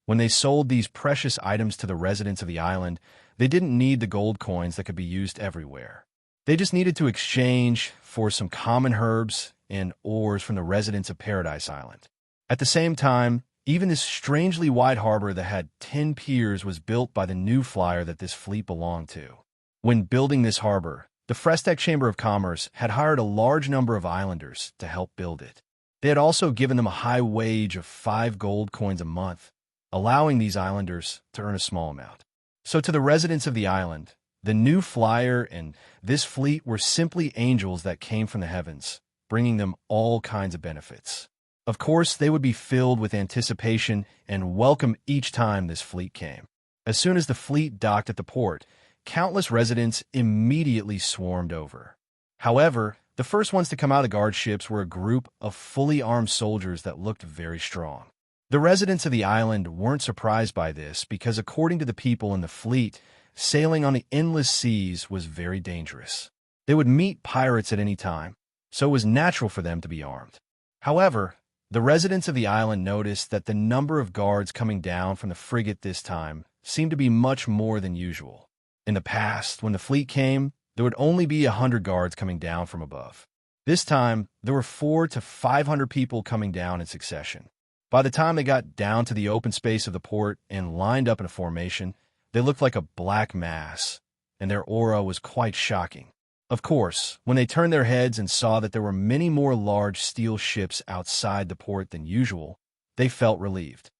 When they sold these precious items to the residents of the island, they didn't need the gold coins that could be used everywhere. They just needed to exchange for some common herbs and ores from the residents of Paradise Island. At the same time, even this strangely wide harbor that had 10 piers was built by the new flyer that this fleet belonged to. When building this harbor, the Frestec Chamber of Commerce had hired a large number of islanders to help build it. They had also given them a high wage of 5 gold coins a month, allowing these islanders to earn a small amount. So to the residents of the island, the new flyer and this fleet were simply angels that came from the heavens, bringing them all kinds of benefits. Of course, they would be filled with anticipation and welcome each time this fleet came. As soon as the fleet docked at the port, countless residents immediately swarmed over. However, the first ones to come out of the guard ships were a group of fully armed soldiers that looked very strong. The residents of the island weren't surprised by this because, according to the people in the fleet, sailing on the endless seas was very dangerous. They would meet pirates at any time, so it was natural for them to be armed. However, the residents of the island noticed that the number of guards coming down from the frigate this time seemed to be much more than usual. In the past, when the fleet came, there would only be 100 guards coming down from above. This time, there were 400 to 500 people coming down in succession. By the time they got down to the open space of the port and lined up in a formation, they looked like a black mass, and their aura was quite shocking. Of course, when they turned their heads and saw that there were many more large steel ships outside the port than usual, they felt relieved.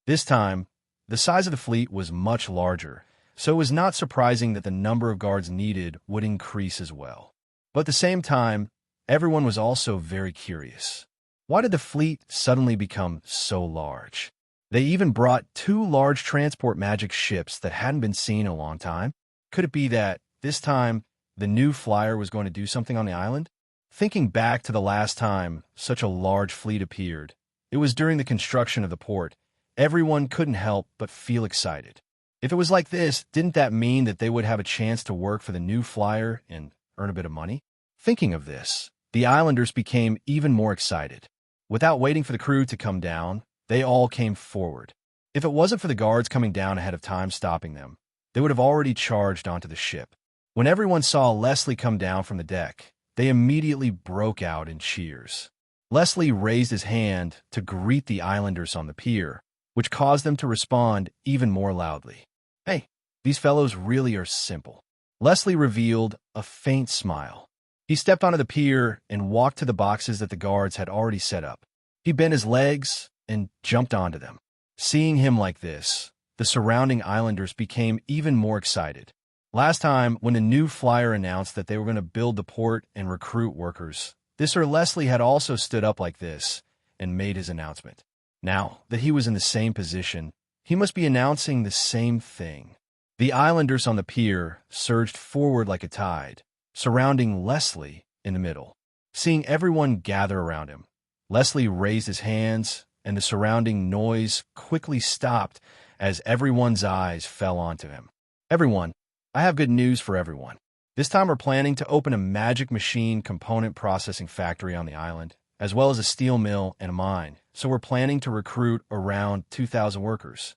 This time, the size of the fleet was much larger, so it was not surprising that the number of guards needed would increase as well. But at the same time, everyone was also very curious. Why did the fleet suddenly become so large? They even brought 2 large transport magic ships that hadn't been seen in a long time. Could it be that, this time, the new flyer was going to do something on the island? Thinking back to the last time such a large fleet appeared, it was during the construction of the port. Everyone couldn't help but feel excited. If it was like this, didn't that mean that they would have a chance to work for the new flyer and earn a bit of money? Thinking of this, the islanders became even more excited. Without waiting for the crew to come down, they all came forward. If it wasn't for the guards coming down ahead of time stopping them, they would have already charged onto the ship. When everyone saw Leslie come down from the deck, they immediately broke out in cheers. Leslie raised his hand to greet the islanders on the pier, which caused them to respond even more loudly. Hey, these fellows really are simple. Leslie revealed a faint smile. He stepped onto the pier and walked to the boxes that the guards had already set up. He bent his legs and jumped onto them. Seeing him like this, the surrounding islanders became even more excited. Last time, when the new flyer announced that they were going to build the port and recruit workers, this Sir Leslie had also stood up like this and made his announcement. Now that he was in the same position, he must be announcing the same thing. The islanders on the pier surged forward like a tide, surrounding Leslie in the middle. Seeing everyone gather around him, Leslie raised his hands, and the surrounding noise quickly stopped as everyone's eyes fell onto him. Everyone, I have good news for everyone. This time we're planning to open a magic machine component processing factory on the island, as well as a steel mill and a mine, so we're planning to recruit around 2,000 workers.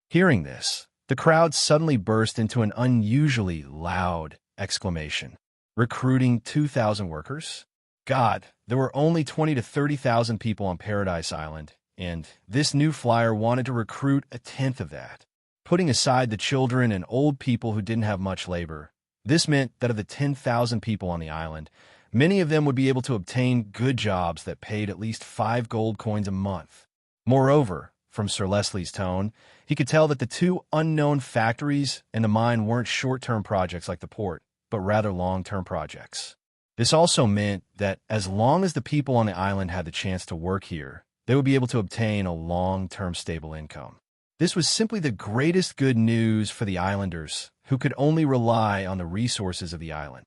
Hearing this, the crowd suddenly burst into an unusually loud exclamation. Recruiting 2,000 workers? God, there were only 20 to 30,000 people on Paradise Island, and this new flyer wanted to recruit a tenth of that. Putting aside the children and old people who didn't have much labor, this meant that of the 10,000 people on the island, many of them would be able to obtain good jobs that paid at least 5 gold coins a month. Moreover, from Sir Leslie's tone, he could tell that the two unknown factories and the mine weren't short-term projects like the port, but rather long-term projects. This also meant that as long as the people on the island had the chance to work here, they would be able to obtain a long-term stable income. This was simply the greatest good news for the islanders, who could only rely on the resources of the island.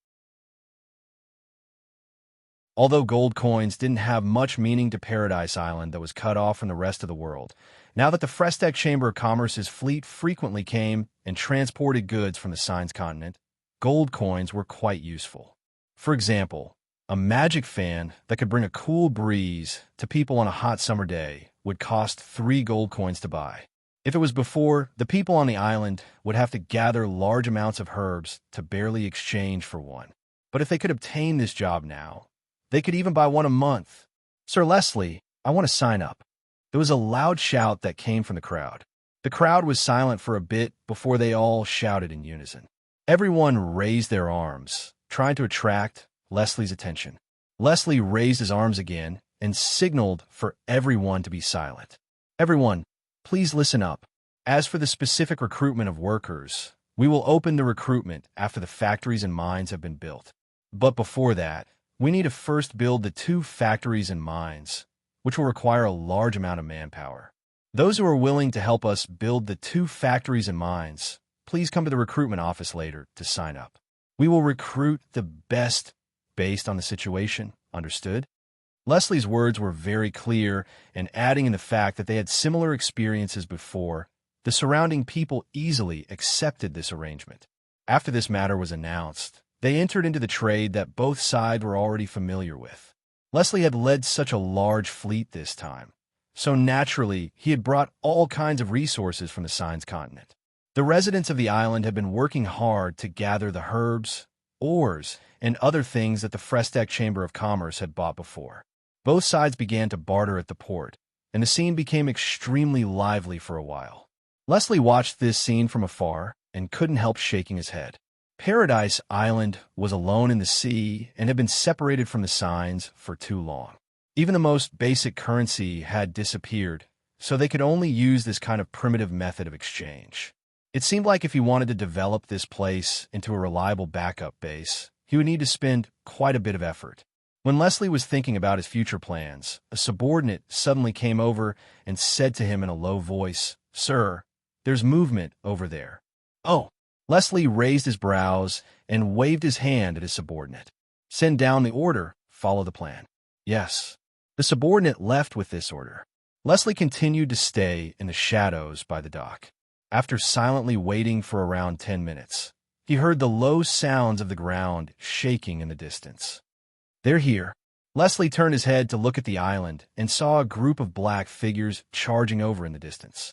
Although gold coins didn't have much meaning to Paradise Island that was cut off from the rest of the world, now that the Frestec Chamber of Commerce's fleet frequently came and transported goods from the Signs continent, gold coins were quite useful. For example, a magic fan that could bring a cool breeze to people on a hot summer day would cost 3 gold coins to buy. If it was before, the people on the island would have to gather large amounts of herbs to barely exchange for one. But if they could obtain this job now, they could even buy one a month. Sir Leslie, I want to sign up. There was a loud shout that came from the crowd. The crowd was silent for a bit before they all shouted in unison. Everyone raised their arms, trying to attract Leslie's attention. Leslie raised his arms again and signaled for everyone to be silent. Everyone, please listen up. As for the specific recruitment of workers, we will open the recruitment after the factories and mines have been built. But before that, we need to first build the 2 factories and mines, which will require a large amount of manpower. Those who are willing to help us build the 2 factories and mines, please come to the recruitment office later to sign up. We will recruit the best based on the situation, understood? Leslie's words were very clear, and adding in the fact that they had similar experiences before, the surrounding people easily accepted this arrangement. After this matter was announced, they entered into the trade that both sides were already familiar with. Leslie had led such a large fleet this time, so naturally he had brought all kinds of resources from the Signs continent. The residents of the island had been working hard to gather the herbs, ores, and other things that the Frestec Chamber of Commerce had bought before. Both sides began to barter at the port, and the scene became extremely lively for a while. Leslie watched this scene from afar and couldn't help shaking his head. Paradise Island was alone in the sea and had been separated from the Signs for too long. Even the most basic currency had disappeared, so they could only use this kind of primitive method of exchange. It seemed like if he wanted to develop this place into a reliable backup base, he would need to spend quite a bit of effort. When Leslie was thinking about his future plans, a subordinate suddenly came over and said to him in a low voice, "Sir, there's movement over there." "Oh." Leslie raised his brows and waved his hand at his subordinate. "Send down the order, follow the plan." "Yes." The subordinate left with this order. Leslie continued to stay in the shadows by the dock. After silently waiting for around 10 minutes, he heard the low sounds of the ground shaking in the distance. "They're here." Leslie turned his head to look at the island and saw a group of black figures charging over in the distance.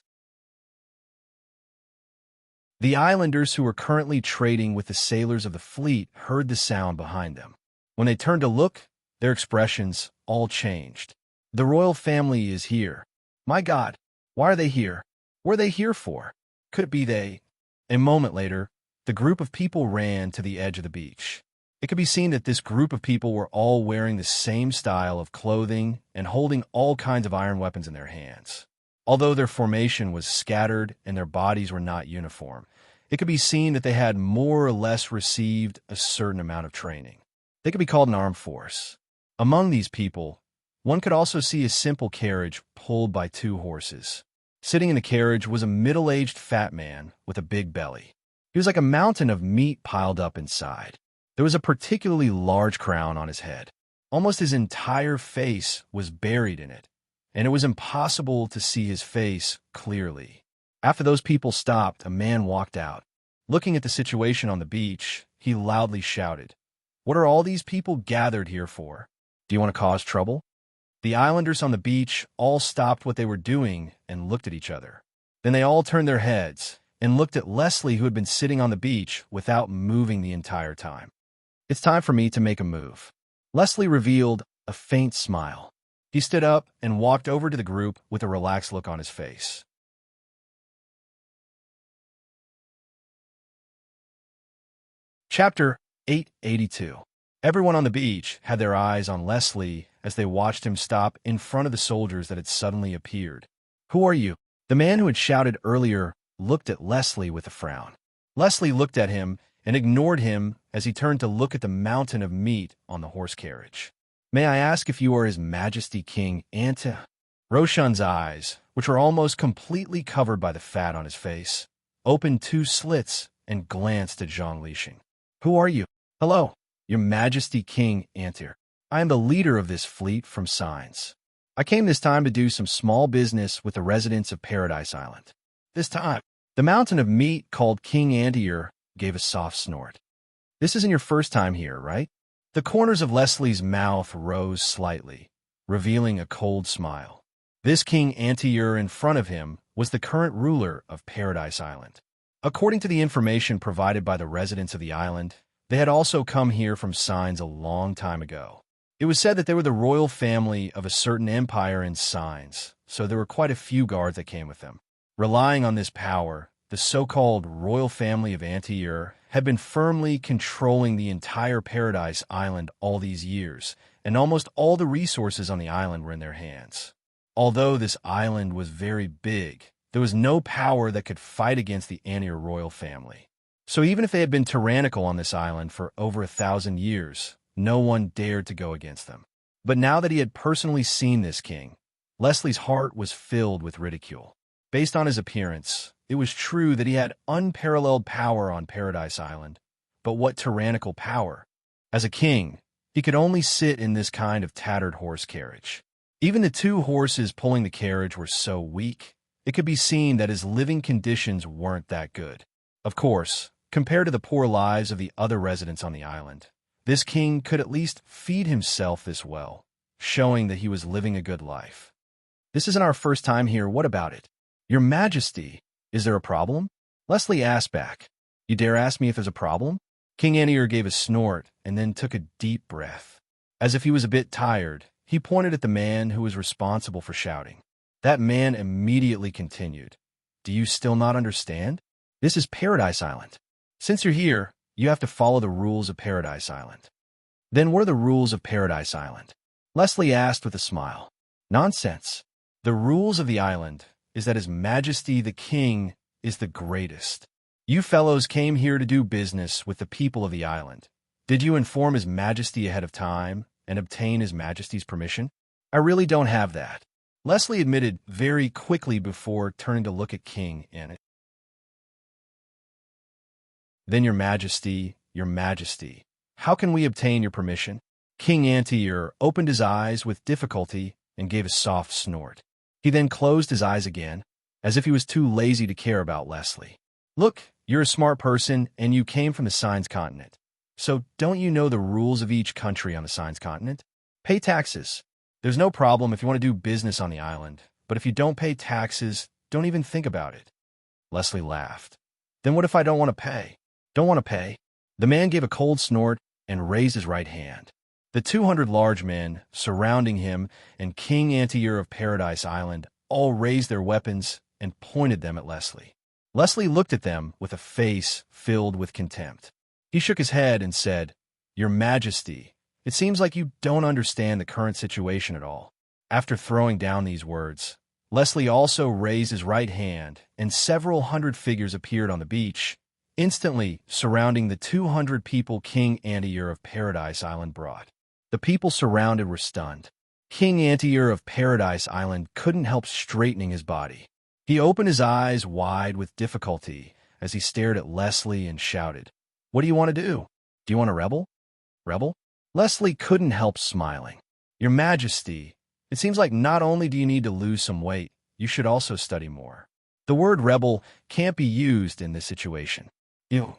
The islanders who were currently trading with the sailors of the fleet heard the sound behind them. When they turned to look, their expressions all changed. "The royal family is here. My God, why are they here? What are they here for? Could it be they?" A moment later, the group of people ran to the edge of the beach. It could be seen that this group of people were all wearing the same style of clothing and holding all kinds of iron weapons in their hands. Although their formation was scattered and their bodies were not uniform, it could be seen that they had more or less received a certain amount of training. They could be called an armed force. Among these people, one could also see a simple carriage pulled by 2 horses. Sitting in the carriage was a middle-aged fat man with a big belly. He was like a mountain of meat piled up inside. There was a particularly large crown on his head. Almost his entire face was buried in it, and it was impossible to see his face clearly. After those people stopped, a man walked out. Looking at the situation on the beach, he loudly shouted, "What are all these people gathered here for? Do you want to cause trouble?" The islanders on the beach all stopped what they were doing and looked at each other. Then they all turned their heads and looked at Leslie, who had been sitting on the beach without moving the entire time. "It's time for me to make a move." Leslie revealed a faint smile. He stood up and walked over to the group with a relaxed look on his face. Chapter 882. Everyone on the beach had their eyes on Leslie as they watched him stop in front of the soldiers that had suddenly appeared. "Who are you?" The man who had shouted earlier looked at Leslie with a frown. Leslie looked at him and ignored him as he turned to look at the mountain of meat on the horse carriage. "May I ask if you are His Majesty King Anta?" Roshan's eyes, which were almost completely covered by the fat on his face, opened two slits and glanced at Zhang Lixing. "Who are you?" "Hello, Your Majesty King Antir. I am the leader of this fleet from Signs. I came this time to do some small business with the residents of Paradise Island." This time, the mountain of meat called King Antir gave a soft snort. "This isn't your first time here, right?" The corners of Leslie's mouth rose slightly, revealing a cold smile. This King Antir in front of him was the current ruler of Paradise Island. According to the information provided by the residents of the island, they had also come here from Signs a long time ago. It was said that they were the royal family of a certain empire in Signs, so there were quite a few guards that came with them. Relying on this power, the so-called royal family of Antir had been firmly controlling the entire Paradise Island all these years, and almost all the resources on the island were in their hands. Although this island was very big, there was no power that could fight against the Antir royal family. So even if they had been tyrannical on this island for over 1,000 years, no one dared to go against them. But now that he had personally seen this king, Leslie's heart was filled with ridicule. Based on his appearance, it was true that he had unparalleled power on Paradise Island, but what tyrannical power? As a king, he could only sit in this kind of tattered horse carriage. Even the two horses pulling the carriage were so weak, it could be seen that his living conditions weren't that good. Of course, compared to the poor lives of the other residents on the island, this king could at least feed himself this well, showing that he was living a good life. "This isn't our first time here. What about it?" "Your Majesty, is there a problem?" Leslie asked back. "You dare ask me if there's a problem?" King Antir gave a snort and then took a deep breath. As if he was a bit tired, he pointed at the man who was responsible for shouting. That man immediately continued, "Do you still not understand? This is Paradise Island. Since you're here, you have to follow the rules of Paradise Island." "Then what are the rules of Paradise Island?" Leslie asked with a smile. "Nonsense. The rules of the island is that His Majesty the King is the greatest. You fellows came here to do business with the people of the island. Did you inform His Majesty ahead of time and obtain His Majesty's permission?" "I really don't have that," Leslie admitted very quickly before turning to look at King Antir. "Then Your Majesty, how can we obtain your permission?" King Antir opened his eyes with difficulty and gave a soft snort. He then closed his eyes again, as if he was too lazy to care about Leslie. "Look, you're a smart person and you came from the Signs continent. So don't you know the rules of each country on the Signs continent? Pay taxes. There's no problem if you want to do business on the island, but if you don't pay taxes, don't even think about it." Leslie laughed. "Then what if I don't want to pay?" "Don't want to pay?" The man gave a cold snort and raised his right hand. The 200 large men surrounding him and King Antir of Paradise Island all raised their weapons and pointed them at Leslie. Leslie looked at them with a face filled with contempt. He shook his head and said, "Your Majesty, it seems like you don't understand the current situation at all." After throwing down these words, Leslie also raised his right hand and several hundred figures appeared on the beach, instantly surrounding the 200 people King Antir of Paradise Island brought. The people surrounded were stunned. King Antir of Paradise Island couldn't help straightening his body. He opened his eyes wide with difficulty as he stared at Leslie and shouted, "What do you want to do? Do you want to rebel?" "Rebel?" Leslie couldn't help smiling. "Your Majesty, it seems like not only do you need to lose some weight, you should also study more. The word rebel can't be used in this situation." "Ew."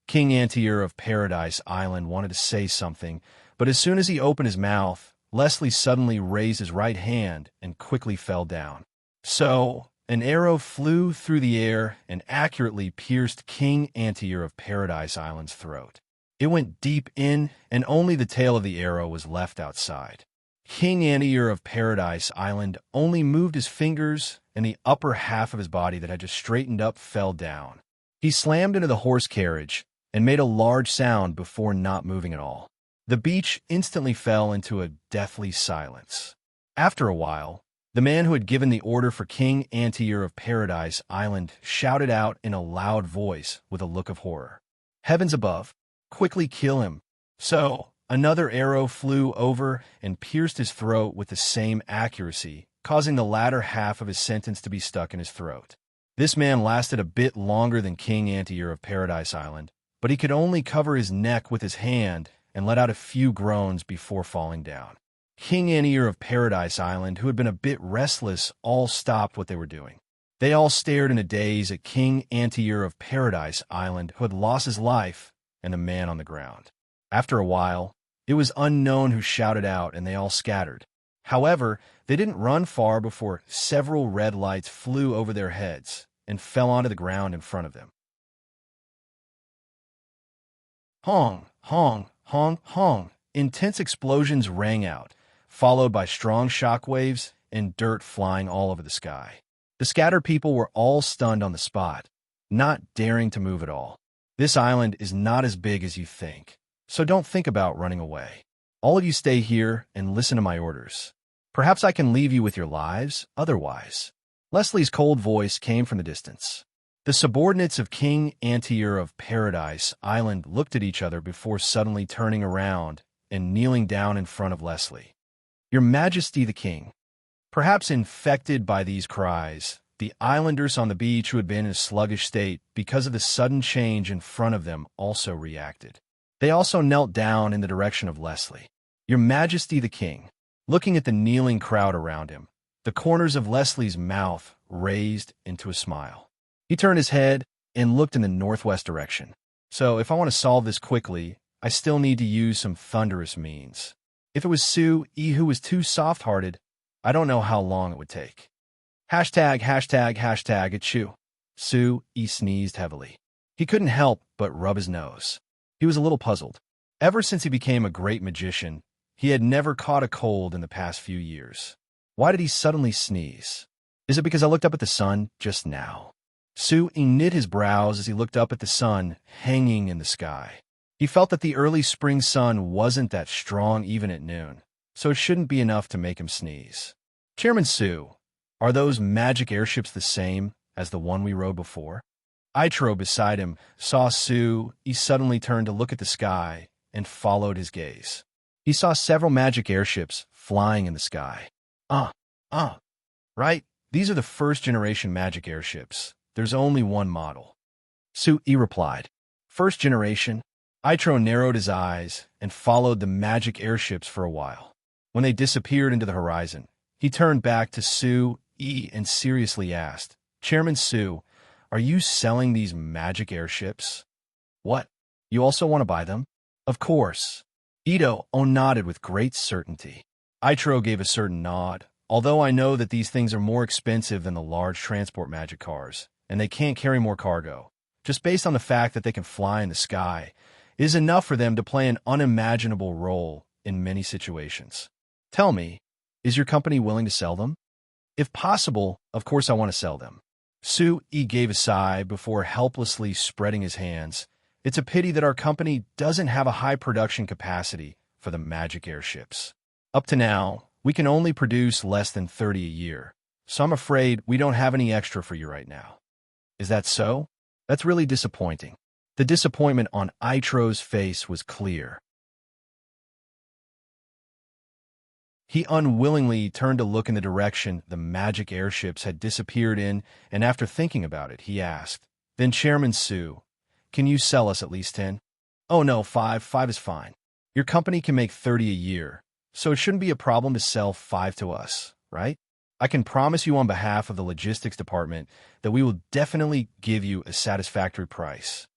King Antier of Paradise Island wanted to say something, but as soon as he opened his mouth, Leslie suddenly raised his right hand and quickly fell down. So, an arrow flew through the air and accurately pierced King Antier of Paradise Island's throat. It went deep in, and only the tail of the arrow was left outside. King Antier of Paradise Island only moved his fingers, and the upper half of his body that had just straightened up fell down. He slammed into the horse carriage and made a large sound before not moving at all. The beach instantly fell into a deathly silence. After a while, the man who had given the order for King Antier of Paradise Island shouted out in a loud voice with a look of horror, "Heavens above! Quickly kill him!" So, another arrow flew over and pierced his throat with the same accuracy, causing the latter half of his sentence to be stuck in his throat. This man lasted a bit longer than King Antier of Paradise Island, but he could only cover his neck with his hand and let out a few groans before falling down. King Antier of Paradise Island, who had been a bit restless, all stopped what they were doing. They all stared in a daze at King Antier of Paradise Island, who had lost his life, and the man on the ground. After a while, it was unknown who shouted out, and they all scattered. However, they didn't run far before several red lights flew over their heads and fell onto the ground in front of them. Hong, hong, hong, hong. Intense explosions rang out, followed by strong shock waves and dirt flying all over the sky. The scattered people were all stunned on the spot, not daring to move at all. This island is not as big as you think, so don't think about running away. All of you stay here and listen to my orders. Perhaps I can leave you with your lives, otherwise. Leslie's cold voice came from the distance. The subordinates of King Antier of Paradise Island looked at each other before suddenly turning around and kneeling down in front of Leslie. "Your Majesty the King." Perhaps infected by these cries, the islanders on the beach who had been in a sluggish state because of the sudden change in front of them also reacted. They also knelt down in the direction of Leslie. "Your Majesty the King." Looking at the kneeling crowd around him, the corners of Leslie's mouth raised into a smile. He turned his head and looked in the northwest direction. "So if I want to solve this quickly, I still need to use some thunderous means. If it was Sue-E who was too soft-hearted, I don't know how long it would take. #####, it's you." Sue-E sneezed heavily. He couldn't help but rub his nose. He was a little puzzled. Ever since he became a great magician, he had never caught a cold in the past few years. Why did he suddenly sneeze? Is it because I looked up at the sun just now? Sue-E knit his brows as he looked up at the sun hanging in the sky. He felt that the early spring sun wasn't that strong even at noon, so it shouldn't be enough to make him sneeze. "Chairman Sue, are those magic airships the same as the one we rode before?" Itro beside him saw Sue. He suddenly turned to look at the sky and followed his gaze. He saw several magic airships flying in the sky. Right? These are the first-generation magic airships. There's only one model." Sue-E replied. "First generation?" Itro narrowed his eyes and followed the magic airships for a while. When they disappeared into the horizon, he turned back to Sue-E and seriously asked, "Chairman Sue, are you selling these magic airships?" "What? You also want to buy them?" "Of course." Ito nodded with great certainty. Itro gave a certain nod. "Although I know that these things are more expensive than the large transport magic cars, and they can't carry more cargo, just based on the fact that they can fly in the sky, it is enough for them to play an unimaginable role in many situations. Tell me, is your company willing to sell them?" "If possible, of course I want to sell them." Sue-E gave a sigh before helplessly spreading his hands. "It's a pity that our company doesn't have a high production capacity for the magic airships. Up to now, we can only produce less than 30 a year, so I'm afraid we don't have any extra for you right now." "Is that so? That's really disappointing." The disappointment on Itro's face was clear. He unwillingly turned to look in the direction the magic airships had disappeared in, and after thinking about it, he asked, "Then Chairman Sue, can you sell us at least 10? "Oh no, 5. 5 is fine. Your company can make 30 a year, so it shouldn't be a problem to sell 5 to us, right? I can promise you on behalf of the logistics department that we will definitely give you a satisfactory price."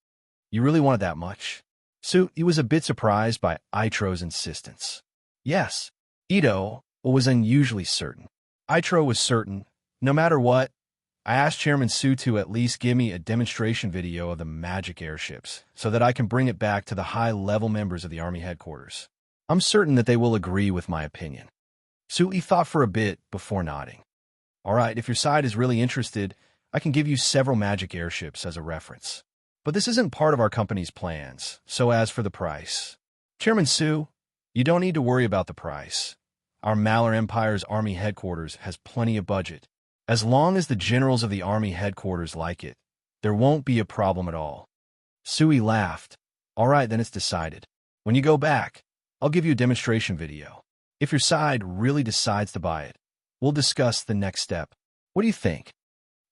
You really wanted that much? He was a bit surprised by Itro's insistence. Yes, Ito was unusually certain. Itro was certain, no matter what. I asked Chairman Su to at least give me a demonstration video of the magic airships so that I can bring it back to the high-level members of the Army headquarters. I'm certain that they will agree with my opinion. Sui thought for a bit before nodding. All right, if your side is really interested, I can give you several magic airships as a reference. But this isn't part of our company's plans, so as for the price. Chairman Su, you don't need to worry about the price. Our Malor Empire's Army headquarters has plenty of budget. As long as the generals of the Army headquarters like it, there won't be a problem at all. Sui laughed. All right, then it's decided. When you go back, I'll give you a demonstration video. If your side really decides to buy it, we'll discuss the next step. What do you think?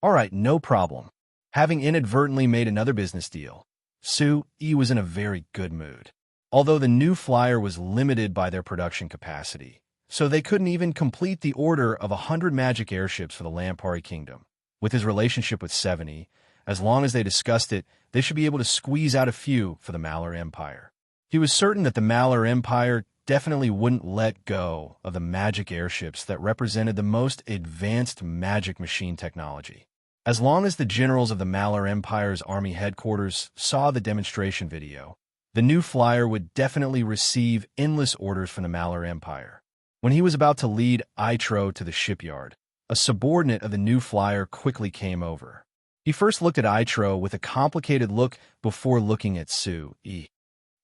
All right, no problem. Having inadvertently made another business deal, Sui was in a very good mood. Although the new flyer was limited by their production capacity, so they couldn't even complete the order of 100 magic airships for the Lampari Kingdom. With his relationship with 70, as long as they discussed it, they should be able to squeeze out a few for the Malor Empire. He was certain that the Malor Empire definitely wouldn't let go of the magic airships that represented the most advanced magic machine technology. As long as the generals of the Malor Empire's Army headquarters saw the demonstration video, the new flyer would definitely receive endless orders from the Malor Empire. When he was about to lead Itro to the shipyard, a subordinate of the new flyer quickly came over. He first looked at Itro with a complicated look before looking at Sui.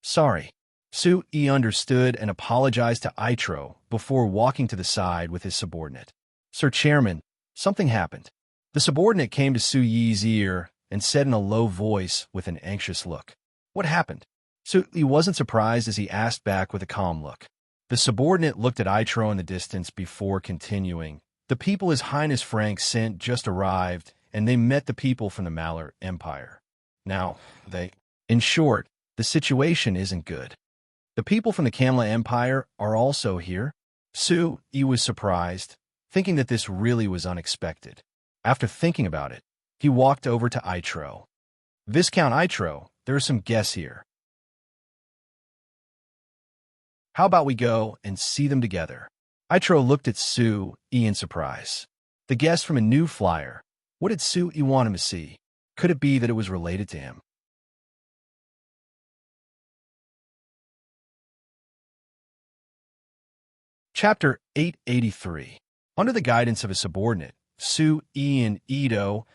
Sorry. Sui understood and apologized to Itro before walking to the side with his subordinate. Sir Chairman, something happened. The subordinate came to Sui's ear and said in a low voice with an anxious look. What happened? Sui wasn't surprised as he asked back with a calm look. The subordinate looked at Itro in the distance before continuing. The people His Highness Frank sent just arrived, and they met the people from the Malor Empire. Now, in short, the situation isn't good. The people from the Kamla Empire are also here. Sui was surprised, thinking that this really was unexpected. After thinking about it, he walked over to Itro. Viscount Itro, there are some guests here. How about we go and see them together? Itro looked at Sui in surprise. The guest from a new flyer. What did Sui want him to see? Could it be that it was related to him? Chapter 883. Under the guidance of his subordinate, Sui and Ito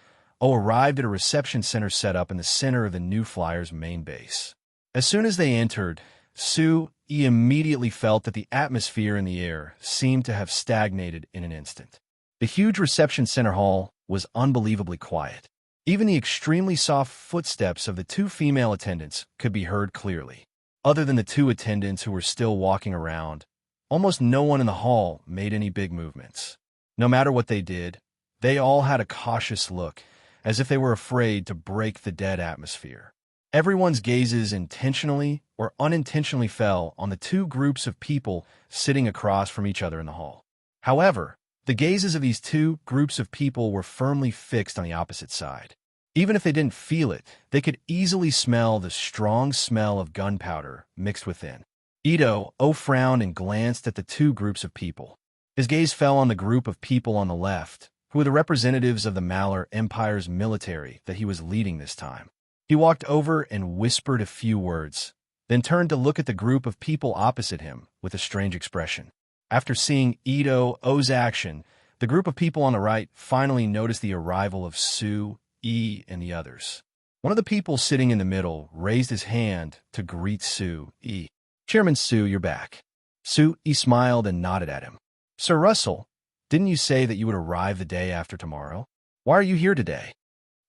arrived at a reception center set up in the center of the new flyer's main base. As soon as they entered, Sui immediately felt that the atmosphere in the air seemed to have stagnated in an instant. The huge reception center hall was unbelievably quiet. Even the extremely soft footsteps of the two female attendants could be heard clearly. Other than the two attendants who were still walking around, almost no one in the hall made any big movements. No matter what they did, they all had a cautious look, as if they were afraid to break the dead atmosphere. Everyone's gazes intentionally or unintentionally fell on the two groups of people sitting across from each other in the hall. However, the gazes of these two groups of people were firmly fixed on the opposite side. Even if they didn't feel it, they could easily smell the strong smell of gunpowder mixed within. Ito frowned and glanced at the two groups of people. His gaze fell on the group of people on the left, who were the representatives of the Malor Empire's military that he was leading this time. He walked over and whispered a few words, then turned to look at the group of people opposite him with a strange expression. After seeing Ito's action, the group of people on the right finally noticed the arrival of Sui and the others. One of the people sitting in the middle raised his hand to greet Sui. Chairman Sui, you're back. Sui smiled and nodded at him. Sir Russell, didn't you say that you would arrive the day after tomorrow? Why are you here today?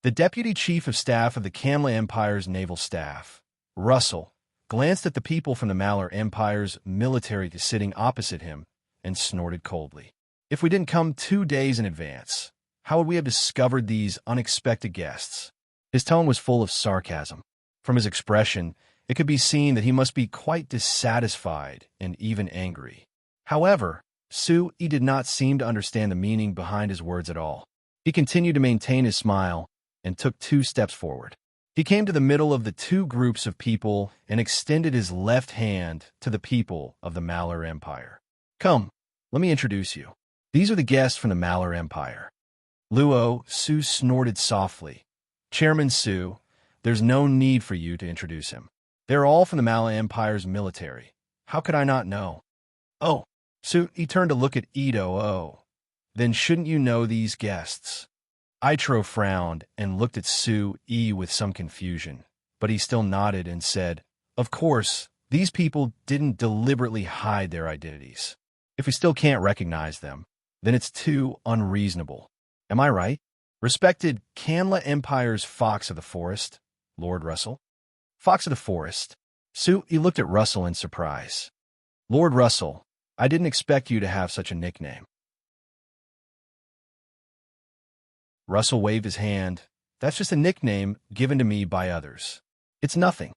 The Deputy Chief of Staff of the Kamla Empire's Naval Staff, Russell, glanced at the people from the Malor Empire's military sitting opposite him and snorted coldly. If we didn't come 2 days in advance, how would we have discovered these unexpected guests? His tone was full of sarcasm. From his expression, it could be seen that he must be quite dissatisfied and even angry. However, Sui did not seem to understand the meaning behind his words at all. He continued to maintain his smile and took 2 steps forward. He came to the middle of the two groups of people and extended his left hand to the people of the Malar Empire. Come, let me introduce you. These are the guests from the Malar Empire. Luo, Su snorted softly. Chairman Su, there's no need for you to introduce him. They're all from the Malar Empire's military. How could I not know? Oh, Su, he turned to look at Ito. Oh, then shouldn't you know these guests? Itro frowned and looked at Su E with some confusion, but he still nodded and said, Of course, these people didn't deliberately hide their identities. If we still can't recognize them, then it's too unreasonable. Am I right? Respected Canla Empire's Fox of the Forest, Lord Russell. Fox of the Forest. Su E looked at Russell in surprise. Lord Russell, I didn't expect you to have such a nickname. Russell waved his hand. That's just a nickname given to me by others. It's nothing.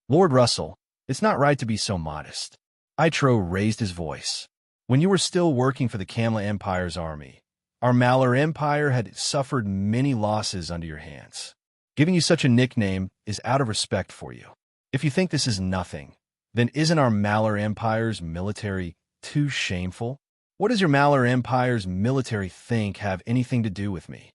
Lord Russell, it's not right to be so modest. Itro raised his voice. When you were still working for the Kamla Empire's army, our Malar Empire had suffered many losses under your hands. Giving you such a nickname is out of respect for you. If you think this is nothing, then isn't our Malar Empire's military too shameful? What does your Malar Empire's military think have anything to do with me?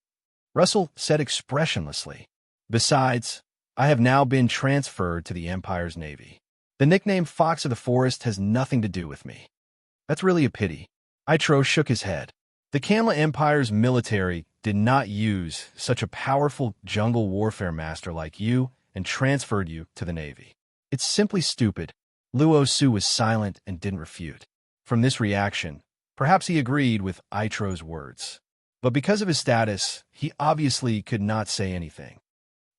Russell said expressionlessly. Besides, I have now been transferred to the Empire's Navy. The nickname Fox of the Forest has nothing to do with me. That's really a pity. Itro shook his head. The Kamla Empire's military did not use such a powerful jungle warfare master like you and transferred you to the Navy. It's simply stupid. Luo Su was silent and didn't refute. From this reaction, perhaps he agreed with Itro's words. But because of his status, he obviously could not say anything.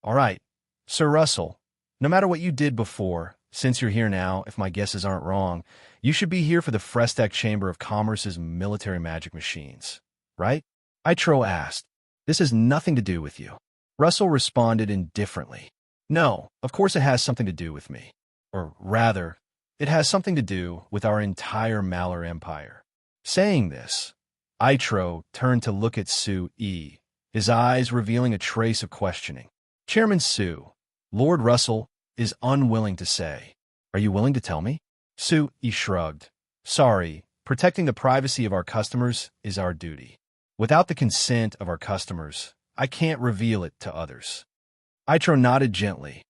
All right, Sir Russell, no matter what you did before, since you're here now, if my guesses aren't wrong, you should be here for the Frestec Chamber of Commerce's military magic machines, right? Itro asked. This has nothing to do with you. Russell responded indifferently. No, of course it has something to do with me. Or rather, it has something to do with our entire Malar Empire. Saying this, Itro turned to look at Su E, his eyes revealing a trace of questioning. Chairman Su, Lord Russell is unwilling to say. Are you willing to tell me? Su E shrugged. Sorry, protecting the privacy of our customers is our duty. Without the consent of our customers, I can't reveal it to others. Itro nodded gently.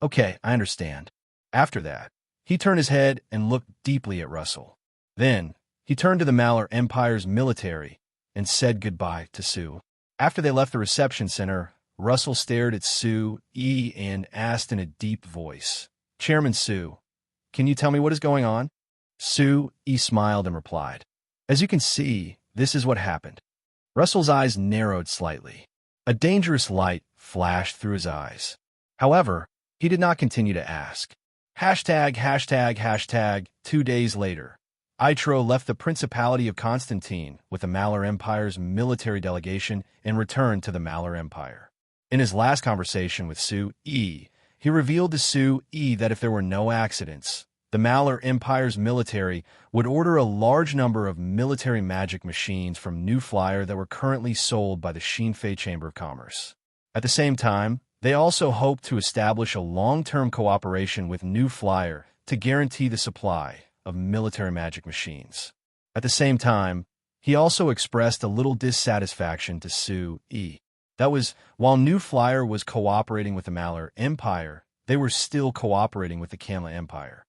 Okay, I understand. After that, he turned his head and looked deeply at Russell. Then, he turned to the Malar Empire's military and said goodbye to Su. After they left the reception center, Russell stared at Su E and asked in a deep voice, Chairman Su, can you tell me what is going on? Su E smiled and replied, As you can see, this is what happened. Russell's eyes narrowed slightly. A dangerous light flashed through his eyes. However, he did not continue to ask. ####. 2 days later, Itro left the Principality of Constantine with the Malar Empire's military delegation and returned to the Malar Empire. In his last conversation with Su E, he revealed to Su E that if there were no accidents, the Malar Empire's military would order a large number of military magic machines from New Flyer that were currently sold by the Xinfei Chamber of Commerce. At the same time, they also hoped to establish a long-term cooperation with New Flyer to guarantee the supply of military magic machines. At the same time, he also expressed a little dissatisfaction to Su E. That was, while New Flyer was cooperating with the Malar Empire, they were still cooperating with the Kamla Empire.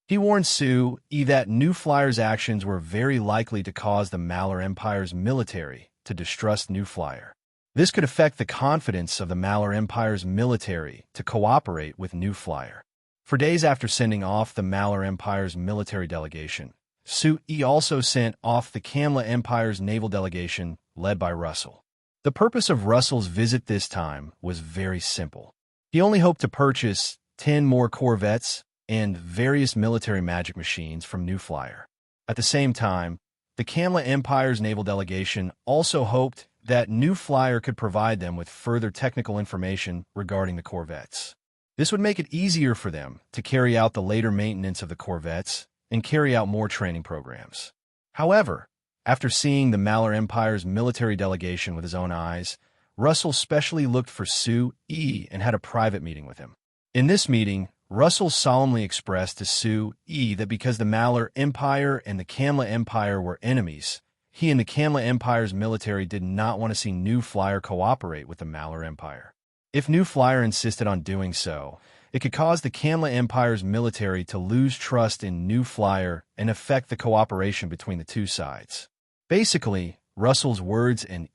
He warned Su E that New Flyer's actions were very likely to cause the Malar Empire's military to distrust New Flyer. This could affect the confidence of the Malar Empire's military to cooperate with New Flyer. For days after sending off the Malar Empire's military delegation, Su E also sent off the Kamla Empire's naval delegation led by Russell. The purpose of Russell's visit this time was very simple. He only hoped to purchase 10 more corvettes and various military magic machines from New Flyer. At the same time, the Kamla Empire's naval delegation also hoped that New Flyer could provide them with further technical information regarding the corvettes. This would make it easier for them to carry out the later maintenance of the corvettes and carry out more training programs. However, after seeing the Malar Empire's military delegation with his own eyes, Russell specially looked for Su Yi and had a private meeting with him. In this meeting, Russell solemnly expressed to Su Yi that because the Malur Empire and the Kamla Empire were enemies, he and the Kamla Empire's military did not want to see New Flyer cooperate with the Malur Empire. If New Flyer insisted on doing so, it could cause the Kamla Empire's military to lose trust in New Flyer and affect the cooperation between the two sides. Basically, Russell's words and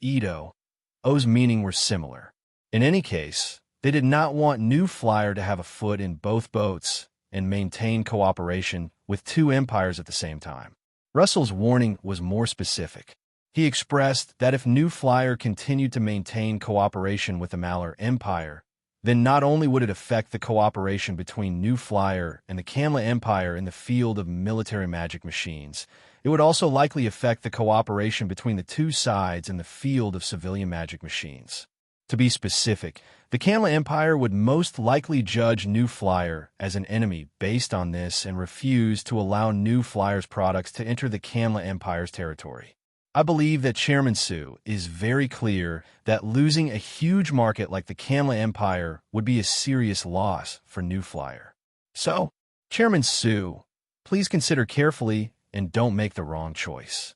O's meaning were similar. In any case, they did not want New Flyer to have a foot in both boats and maintain cooperation with two empires at the same time. Russell's warning was more specific. He expressed that if New Flyer continued to maintain cooperation with the Malur Empire, then not only would it affect the cooperation between New Flyer and the Kamla Empire in the field of military magic machines, it would also likely affect the cooperation between the two sides in the field of civilian magic machines. To be specific, the Kamla Empire would most likely judge New Flyer as an enemy based on this and refuse to allow New Flyer's products to enter the Kamla Empire's territory. I believe that Chairman Su is very clear that losing a huge market like the Kamla Empire would be a serious loss for New Flyer. So, Chairman Su, please consider carefully and don't make the wrong choice.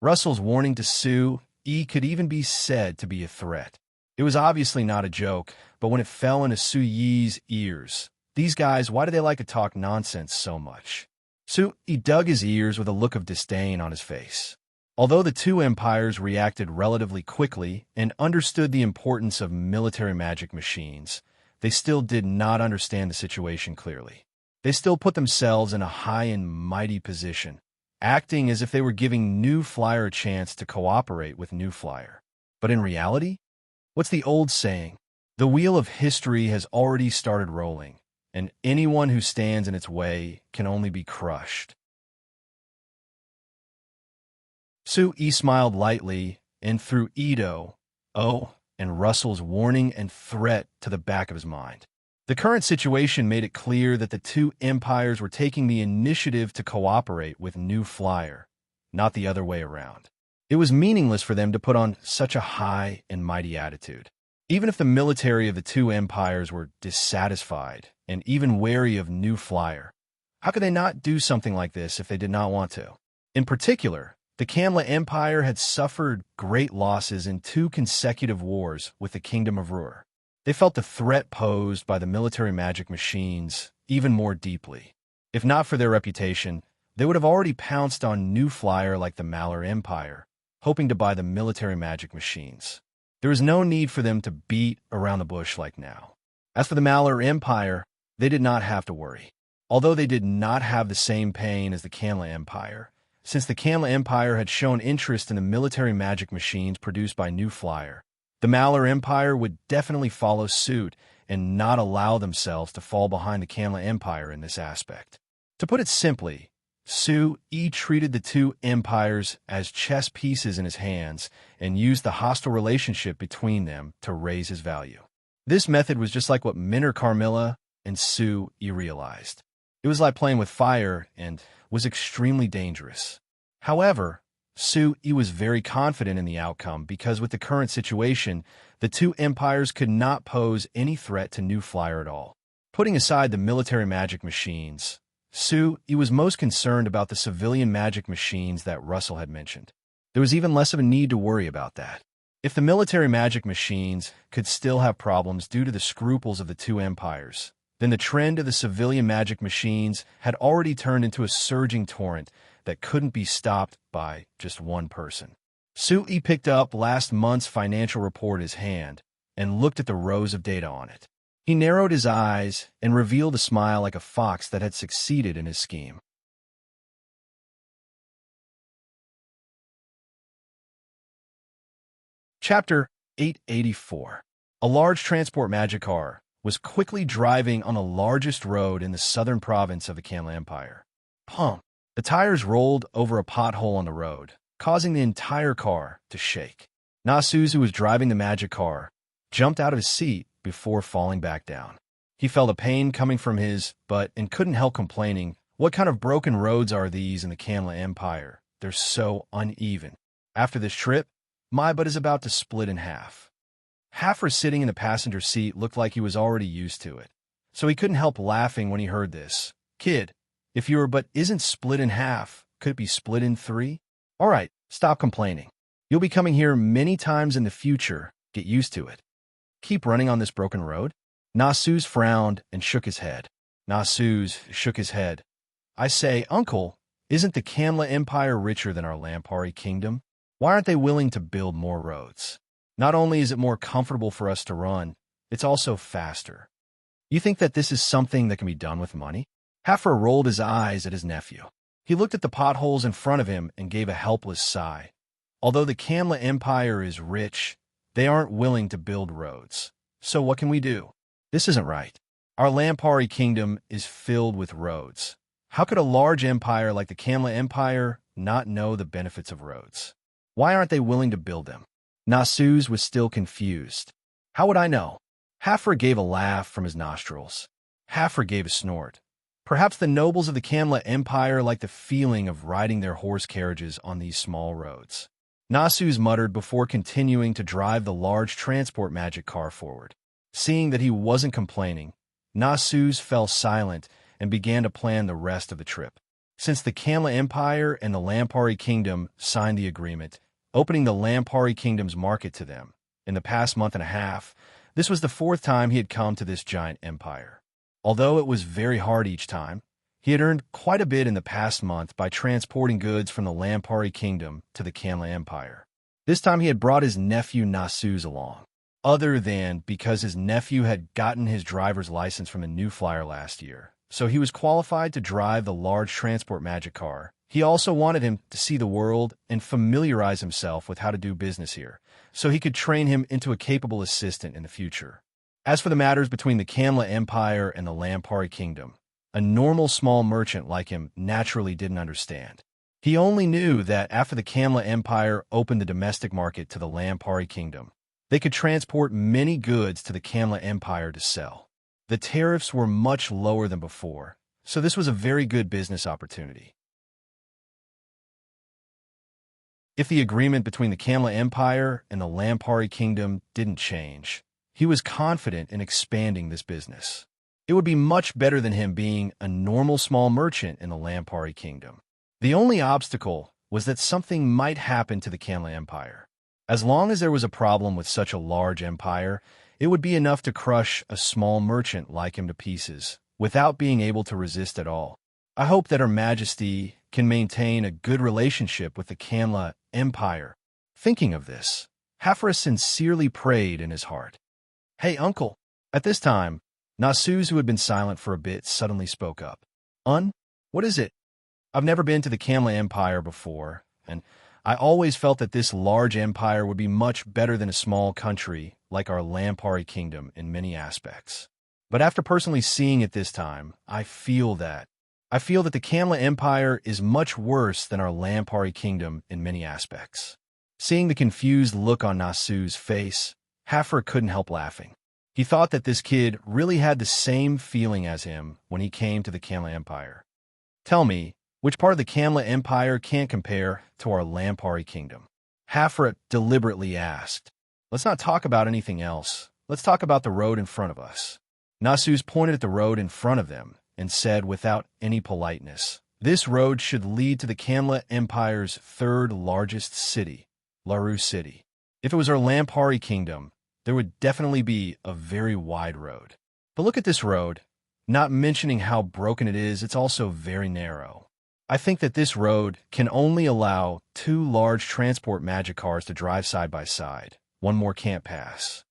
Russell's warning to Su Yi could even be said to be a threat. It was obviously not a joke, but when it fell into Su Yi's ears, these guys, why do they like to talk nonsense so much? Su Yi dug his ears with a look of disdain on his face. Although the two empires reacted relatively quickly and understood the importance of military magic machines, they still did not understand the situation clearly. They still put themselves in a high and mighty position, acting as if they were giving New Flyer a chance to cooperate with New Flyer. But in reality, what's the old saying? The wheel of history has already started rolling, and anyone who stands in its way can only be crushed. Su Yi smiled lightly and threw and Russell's warning and threat to the back of his mind. The current situation made it clear that the two empires were taking the initiative to cooperate with New Flyer, not the other way around. It was meaningless for them to put on such a high and mighty attitude. Even if the military of the two empires were dissatisfied and even wary of New Flyer, how could they not do something like this if they did not want to? In particular, the Kamla Empire had suffered great losses in 2 consecutive wars with the Kingdom of Ruhr. They felt the threat posed by the military magic machines even more deeply. If not for their reputation, they would have already pounced on New Flyer like the Malur Empire, hoping to buy the military magic machines. There was no need for them to beat around the bush like now. As for the Malur Empire, they did not have to worry. Although they did not have the same pain as the Kamla Empire, since the Kamla Empire had shown interest in the military magic machines produced by New Flyer, the Malur Empire would definitely follow suit and not allow themselves to fall behind the Kamla Empire in this aspect. To put it simply, Su Yi treated the two empires as chess pieces in his hands and used the hostile relationship between them to raise his value. This method was just like what Minor Carmilla and Su Yi realized. It was like playing with fire and was extremely dangerous. However, Su Yi was very confident in the outcome because with the current situation, the two empires could not pose any threat to New Flyer at all. Putting aside the military magic machines, Su Yi was most concerned about the civilian magic machines that Russell had mentioned. There was even less of a need to worry about that. If the military magic machines could still have problems due to the scruples of the two empires, then the trend of the civilian magic machines had already turned into a surging torrent that couldn't be stopped by just one person. Su Yi picked up last month's financial report in his hand and looked at the rows of data on it. He narrowed his eyes and revealed a smile like a fox that had succeeded in his scheme. Chapter 884. A large transport magic car was quickly driving on the largest road in the southern province of the Kamla Empire. Pump! The tires rolled over a pothole on the road, causing the entire car to shake. Nasuzu, who was driving the magic car, jumped out of his seat before falling back down. He felt a pain coming from his butt and couldn't help complaining, "What kind of broken roads are these in the Kamla Empire? They're so uneven. After this trip, my butt is about to split in half." Haffer, sitting in the passenger seat, looked like he was already used to it, so he couldn't help laughing when he heard this. Kid, if your but isn't split in half, could it be split in three? All right, stop complaining. You'll be coming here many times in the future. Get used to it. Keep running on this broken road? Nasuz frowned and shook his head. Nasuz shook his head. I say, Uncle, isn't the Kamla Empire richer than our Lampari kingdom? Why aren't they willing to build more roads? Not only is it more comfortable for us to run, it's also faster. You think that this is something that can be done with money? Haffer rolled his eyes at his nephew. He looked at the potholes in front of him and gave a helpless sigh. Although the Kamla Empire is rich, they aren't willing to build roads. So what can we do? This isn't right. Our Lampari kingdom is filled with roads. How could a large empire like the Kamla Empire not know the benefits of roads? Why aren't they willing to build them? Nasuz was still confused. How would I know? Haffer gave a laugh from his nostrils. Haffer gave a snort. Perhaps the nobles of the Kamla Empire like the feeling of riding their horse carriages on these small roads. Nasuz muttered before continuing to drive the large transport magic car forward. Seeing that he wasn't complaining, Nasuz fell silent and began to plan the rest of the trip. Since the Kamla Empire and the Lampari Kingdom signed the agreement, opening the Lampari Kingdom's market to them, in the past month and a half, this was the fourth time he had come to this giant empire. Although it was very hard each time, he had earned quite a bit in the past month by transporting goods from the Lampari Kingdom to the Kamla Empire. This time he had brought his nephew Nasuz along. Other than because his nephew had gotten his driver's license from a New Flyer last year, so he was qualified to drive the large transport magic car. He also wanted him to see the world and familiarize himself with how to do business here, so he could train him into a capable assistant in the future. As for the matters between the Kamla Empire and the Lampari Kingdom, a normal small merchant like him naturally didn't understand. He only knew that after the Kamla Empire opened the domestic market to the Lampari Kingdom, they could transport many goods to the Kamla Empire to sell. The tariffs were much lower than before, so this was a very good business opportunity. If the agreement between the Kamla Empire and the Lampari Kingdom didn't change, he was confident in expanding this business. It would be much better than him being a normal small merchant in the Lampari Kingdom. The only obstacle was that something might happen to the Kamla Empire. As long as there was a problem with such a large empire, it would be enough to crush a small merchant like him to pieces, without being able to resist at all. I hope that Her Majesty can maintain a good relationship with the Kamla Empire. Thinking of this, Haffer sincerely prayed in his heart. Hey, Uncle. At this time, Nasuz, who had been silent for a bit, suddenly spoke up. What is it? I've never been to the Kamla Empire before, and I always felt that this large empire would be much better than a small country like our Lampari Kingdom in many aspects. But after personally seeing it this time, I feel that the Kamla Empire is much worse than our Lampari Kingdom in many aspects. Seeing the confused look on Nasuz's face, Haffer couldn't help laughing. He thought that this kid really had the same feeling as him when he came to the Kamla Empire. Tell me, which part of the Kamla Empire can't compare to our Lampari Kingdom? Haffer deliberately asked. Let's not talk about anything else. Let's talk about the road in front of us. Nasuz pointed at the road in front of them and said without any politeness, this road should lead to the Kamla Empire's third largest city, Laru City. If it was our Lampari Kingdom, there would definitely be a very wide road. But look at this road. Not mentioning how broken it is, it's also very narrow. I think that this road can only allow 2 large transport magic cars to drive side by side. One more can't pass.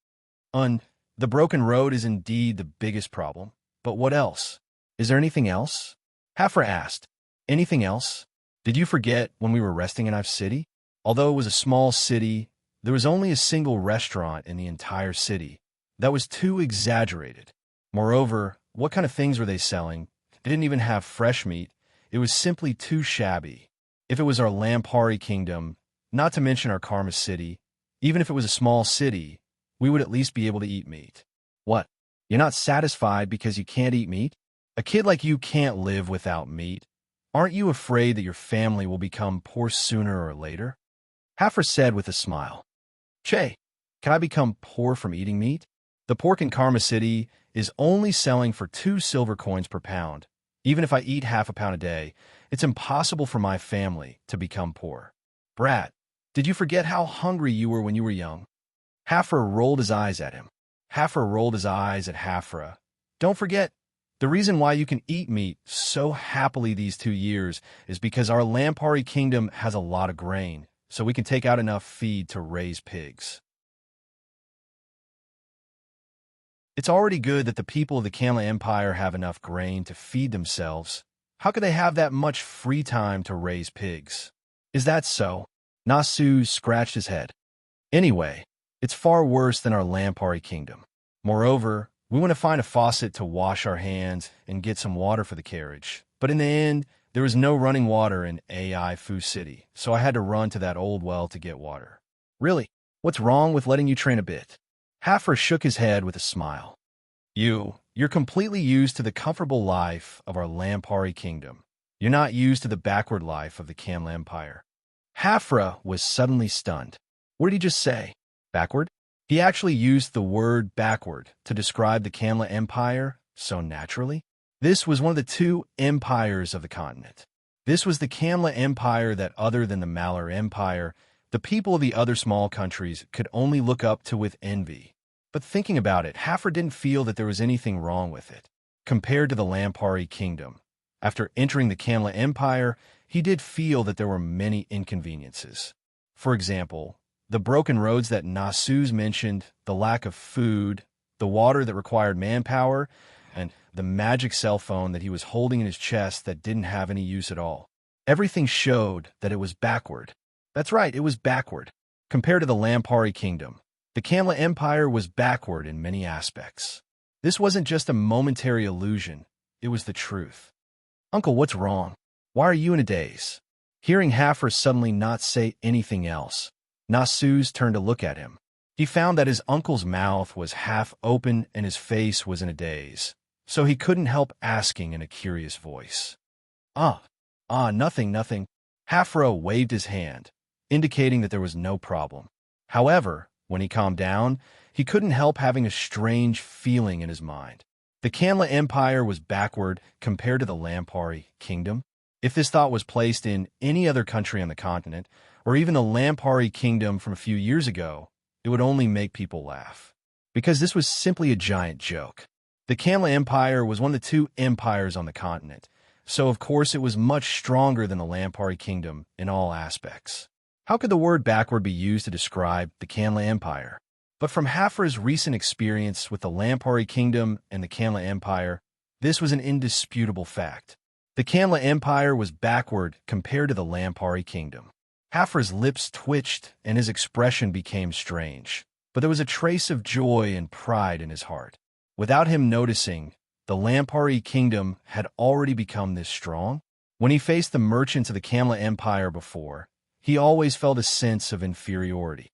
The broken road is indeed the biggest problem. But what else? Is there anything else? Haffer asked. Anything else? Did you forget when we were resting in Ive City? Although it was a small city, there was only a single restaurant in the entire city. That was too exaggerated. Moreover, what kind of things were they selling? They didn't even have fresh meat. It was simply too shabby. If it was our Lampari Kingdom, not to mention our Karma City, even if it was a small city, we would at least be able to eat meat. What? You're not satisfied because you can't eat meat? A kid like you can't live without meat. Aren't you afraid that your family will become poor sooner or later? Haffer said with a smile. Che, Can I become poor from eating meat? The pork in Karma City is only selling for 2 silver coins per pound. Even if I eat half a pound a day, it's impossible for my family to become poor. Brat, did you forget how hungry you were when you were young? Hafra rolled his eyes at him. Hafra rolled his eyes at Hafra. Don't forget, the reason why you can eat meat so happily these 2 years is because our Lampari kingdom has a lot of grain, so we can take out enough feed to raise pigs. It's already good that the people of the Kanla Empire have enough grain to feed themselves. How could they have that much free time to raise pigs? Is that so? Nasu scratched his head. Anyway, it's far worse than our Lampari kingdom. Moreover, we want to find a faucet to wash our hands and get some water for the carriage. But in the end, there was no running water in AI Fu City, so I had to run to that old well to get water. Really? What's wrong with letting you train a bit? Hafra shook his head with a smile. You're completely used to the comfortable life of our Lampari kingdom. You're not used to the backward life of the Kanla Empire. Hafra was suddenly stunned. What did he just say? Backward? He actually used the word backward to describe the Kanla Empire so naturally. This was one of the 2 empires of the continent. This was the Kanla Empire that, other than the Malar Empire, the people of the other small countries could only look up to with envy. But thinking about it, Hafra didn't feel that there was anything wrong with it. Compared to the Lampari kingdom, after entering the Kanla Empire, he did feel that there were many inconveniences. For example, the broken roads that Nasus mentioned, the lack of food, the water that required manpower, and the magic cell phone that he was holding in his chest that didn't have any use at all. Everything showed that it was backward. That's right, it was backward. Compared to the Lampari kingdom, the Kanla Empire was backward in many aspects. This wasn't just a momentary illusion, it was the truth. Uncle, what's wrong? Why are you in a daze? Hearing Hafra suddenly not say anything else, Nasus turned to look at him. He found that his uncle's mouth was half open and his face was in a daze, so he couldn't help asking in a curious voice. Nothing. Hafra waved his hand, indicating that there was no problem. However, when he calmed down, he couldn't help having a strange feeling in his mind. The Kanla Empire was backward compared to the Lampari kingdom. If this thought was placed in any other country on the continent, or even the Lampari kingdom from a few years ago, it would only make people laugh. Because this was simply a giant joke. The Kanla Empire was one of the 2 empires on the continent, so of course it was much stronger than the Lampari kingdom in all aspects. How could the word backward be used to describe the Kanla Empire? But from Hafra's recent experience with the Lampari kingdom and the Kanla Empire, this was an indisputable fact. The Kanla Empire was backward compared to the Lampari kingdom. Hafra's lips twitched and his expression became strange, but there was a trace of joy and pride in his heart. Without him noticing, the Lampari kingdom had already become this strong. When he faced the merchants of the Kanla Empire before, he always felt a sense of inferiority.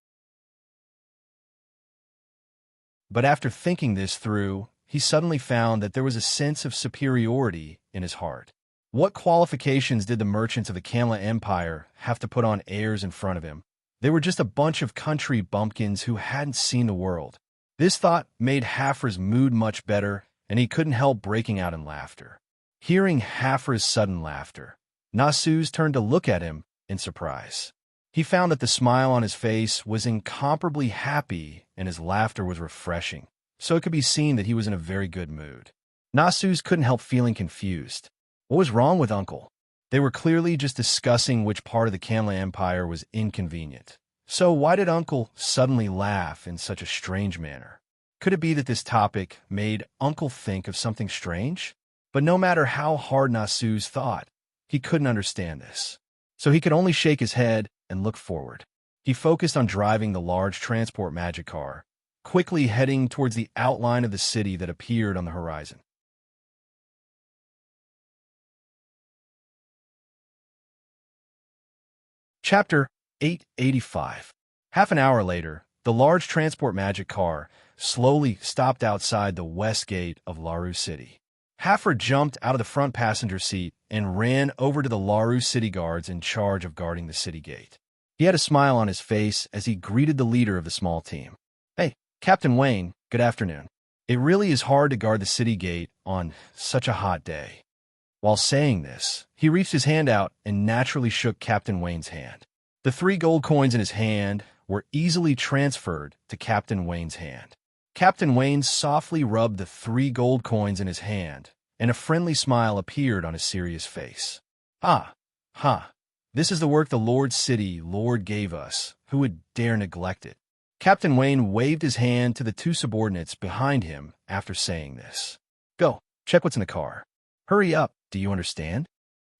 But after thinking this through, he suddenly found that there was a sense of superiority in his heart. What qualifications did the merchants of the Kanla Empire have to put on airs in front of him? They were just a bunch of country bumpkins who hadn't seen the world. This thought made Hafra's mood much better, and he couldn't help breaking out in laughter. Hearing Hafra's sudden laughter, Nasus turned to look at him in surprise. He found that the smile on his face was incomparably happy and his laughter was refreshing, so it could be seen that he was in a very good mood. Nasus couldn't help feeling confused. What was wrong with Uncle? They were clearly just discussing which part of the Kanla Empire was inconvenient. So why did Uncle suddenly laugh in such a strange manner? Could it be that this topic made Uncle think of something strange? But no matter how hard Nasus thought, he couldn't understand this. So he could only shake his head and look forward. He focused on driving the large transport magic car, quickly heading towards the outline of the city that appeared on the horizon. Chapter 885. Half an hour later, the large transport magic car slowly stopped outside the west gate of Laru City. Hafra jumped out of the front passenger seat and ran over to the Laru city guards in charge of guarding the city gate. He had a smile on his face as he greeted the leader of the small team. Captain Wayne, good afternoon. It really is hard to guard the city gate on such a hot day. While saying this, he reached his hand out and naturally shook Captain Wayne's hand. The 3 gold coins in his hand were easily transferred to Captain Wayne's hand. Captain Wayne softly rubbed the 3 gold coins in his hand, and a friendly smile appeared on his serious face. Ah, ha. This is the work the Lord's city Lord gave us. Who would dare neglect it? Captain Wayne waved his hand to the 2 subordinates behind him after saying this. Go, check what's in the car. Hurry up, do you understand?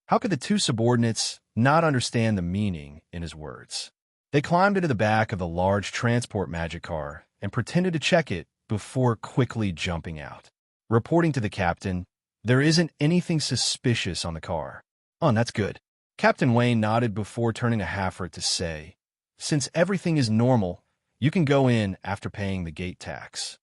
How could the 2 subordinates not understand the meaning in his words? They climbed into the back of the large transport magic car and pretended to check it before quickly jumping out. Reporting to the captain, there isn't anything suspicious on the car. Oh, that's good. Captain Wayne nodded before turning to Hafra to say, since everything is normal, you can go in after paying the gate tax.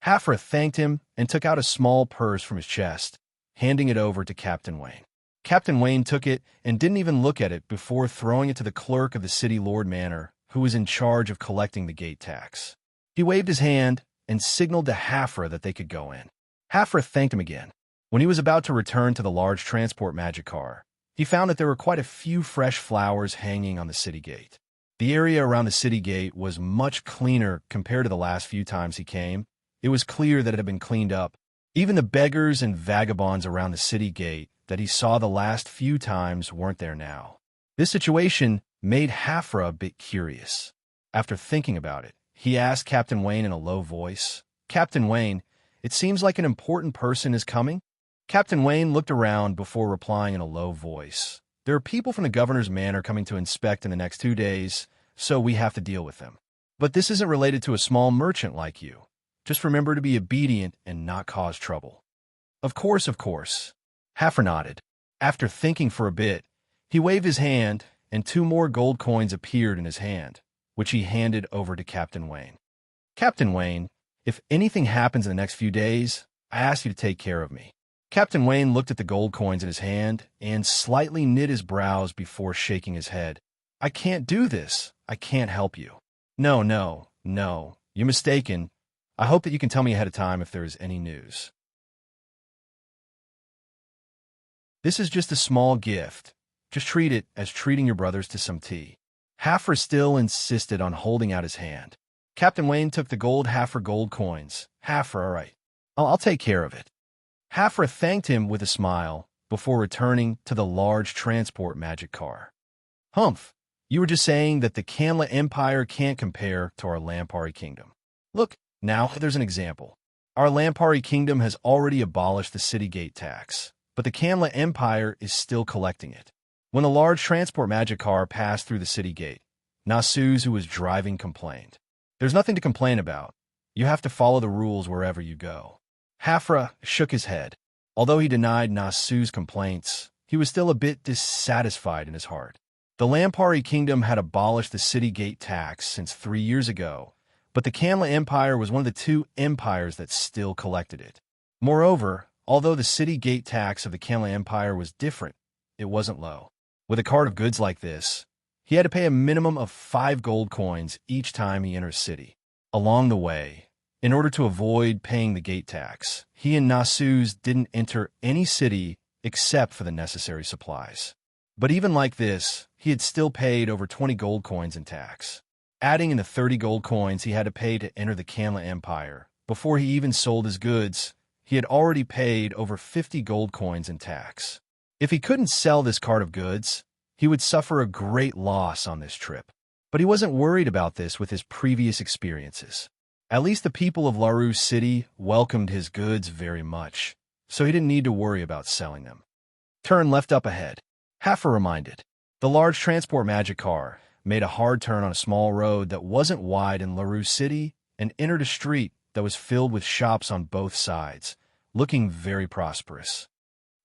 Hafra thanked him and took out a small purse from his chest, handing it over to Captain Wayne. Captain Wayne took it and didn't even look at it before throwing it to the clerk of the city Lord Manor, who was in charge of collecting the gate tax. He waved his hand and signaled to Hafra that they could go in. Hafra thanked him again. When he was about to return to the large transport magic car, he found that there were quite a few fresh flowers hanging on the city gate. The area around the city gate was much cleaner compared to the last few times he came. It was clear that it had been cleaned up. Even the beggars and vagabonds around the city gate that he saw the last few times weren't there now. This situation made Hafra a bit curious. After thinking about it, he asked Captain Wayne in a low voice, Captain Wayne, it seems like an important person is coming? Captain Wayne looked around before replying in a low voice. There are people from the governor's manor coming to inspect in the next 2 days, so we have to deal with them. But this isn't related to a small merchant like you. Just remember to be obedient and not cause trouble. Of course, of course. Hafra nodded. After thinking for a bit, he waved his hand, and 2 more gold coins appeared in his hand, which he handed over to Captain Wayne. Captain Wayne, if anything happens in the next few days, I ask you to take care of me. Captain Wayne looked at the gold coins in his hand and slightly knit his brows before shaking his head. I can't do this. I can't help you. No, you're mistaken. I hope that you can tell me ahead of time if there is any news. This is just a small gift. Just treat it as treating your brothers to some tea. Hafra still insisted on holding out his hand. Captain Wayne took the Hafra gold coins. Hafra, all right. I'll take care of it. Hafra thanked him with a smile before returning to the large transport magic car. Humph, you were just saying that the Canla Empire can't compare to our Lampari Kingdom. Look, now there's an example. Our Lampari Kingdom has already abolished the city gate tax, but the Canla Empire is still collecting it. When the large transport magic car passed through the city gate, Nasuz, who was driving, complained. There's nothing to complain about. You have to follow the rules wherever you go. Hafra shook his head. Although he denied Nasuz's complaints, he was still a bit dissatisfied in his heart. The Lampari Kingdom had abolished the city gate tax since 3 years ago, but the Canla Empire was one of the 2 empires that still collected it. Moreover, although the city gate tax of the Canla Empire was different, it wasn't low. With a cart of goods like this, he had to pay a minimum of 5 gold coins each time he entered a city. Along the way, in order to avoid paying the gate tax, he and Nasuz didn't enter any city except for the necessary supplies. But even like this, he had still paid over 20 gold coins in tax. Adding in the 30 gold coins he had to pay to enter the Canla Empire, before he even sold his goods, he had already paid over 50 gold coins in tax. If he couldn't sell this cart of goods, he would suffer a great loss on this trip. But he wasn't worried about this with his previous experiences. At least the people of LaRue City welcomed his goods very much, so he didn't need to worry about selling them. Turn left up ahead. Hafra reminded. The large transport magic car made a hard turn on a small road that wasn't wide in LaRue City and entered a street that was filled with shops on both sides, looking very prosperous.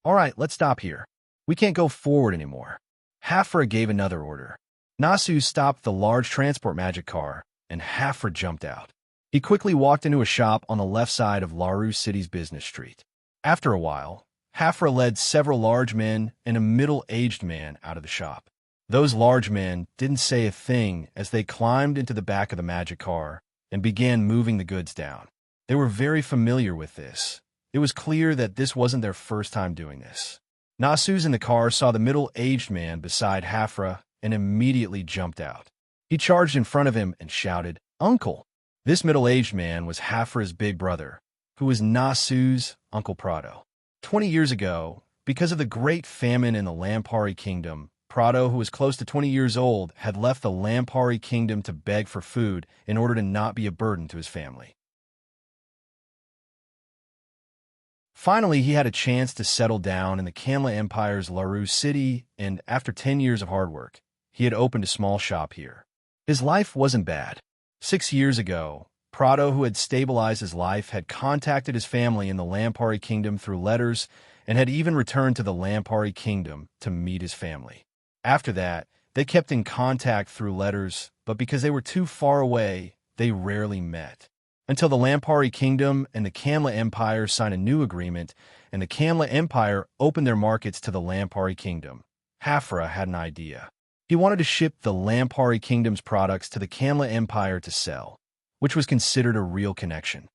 All right, let's stop here. We can't go forward anymore. Hafra gave another order. Nasu stopped the large transport magic car, and Hafra jumped out. He quickly walked into a shop on the left side of LaRue City's business street. After a while, Hafra led several large men and a middle-aged man out of the shop. Those large men didn't say a thing as they climbed into the back of the magic car and began moving the goods down. They were very familiar with this. It was clear that this wasn't their first time doing this. Nasu's in the car saw the middle-aged man beside Hafra and immediately jumped out. He charged in front of him and shouted, "Uncle!" This middle-aged man was Hafra's big brother, who was Nasu's Uncle Prado. 20 years ago, because of the great famine in the Lampari kingdom, Prado, who was close to 20 years old, had left the Lampari kingdom to beg for food in order to not be a burden to his family. Finally, he had a chance to settle down in the Kanla Empire's Laru city, and after 10 years of hard work, he had opened a small shop here. His life wasn't bad. 6 years ago, Prado, who had stabilized his life, had contacted his family in the Lampari kingdom through letters and had even returned to the Lampari kingdom to meet his family. After that, they kept in contact through letters, but because they were too far away, they rarely met. Until the Lampari kingdom and the Kanla Empire signed a new agreement, and the Kanla Empire opened their markets to the Lampari kingdom. Hafra had an idea. He wanted to ship the Lampari kingdom's products to the Kanla Empire to sell, which was considered a real connection.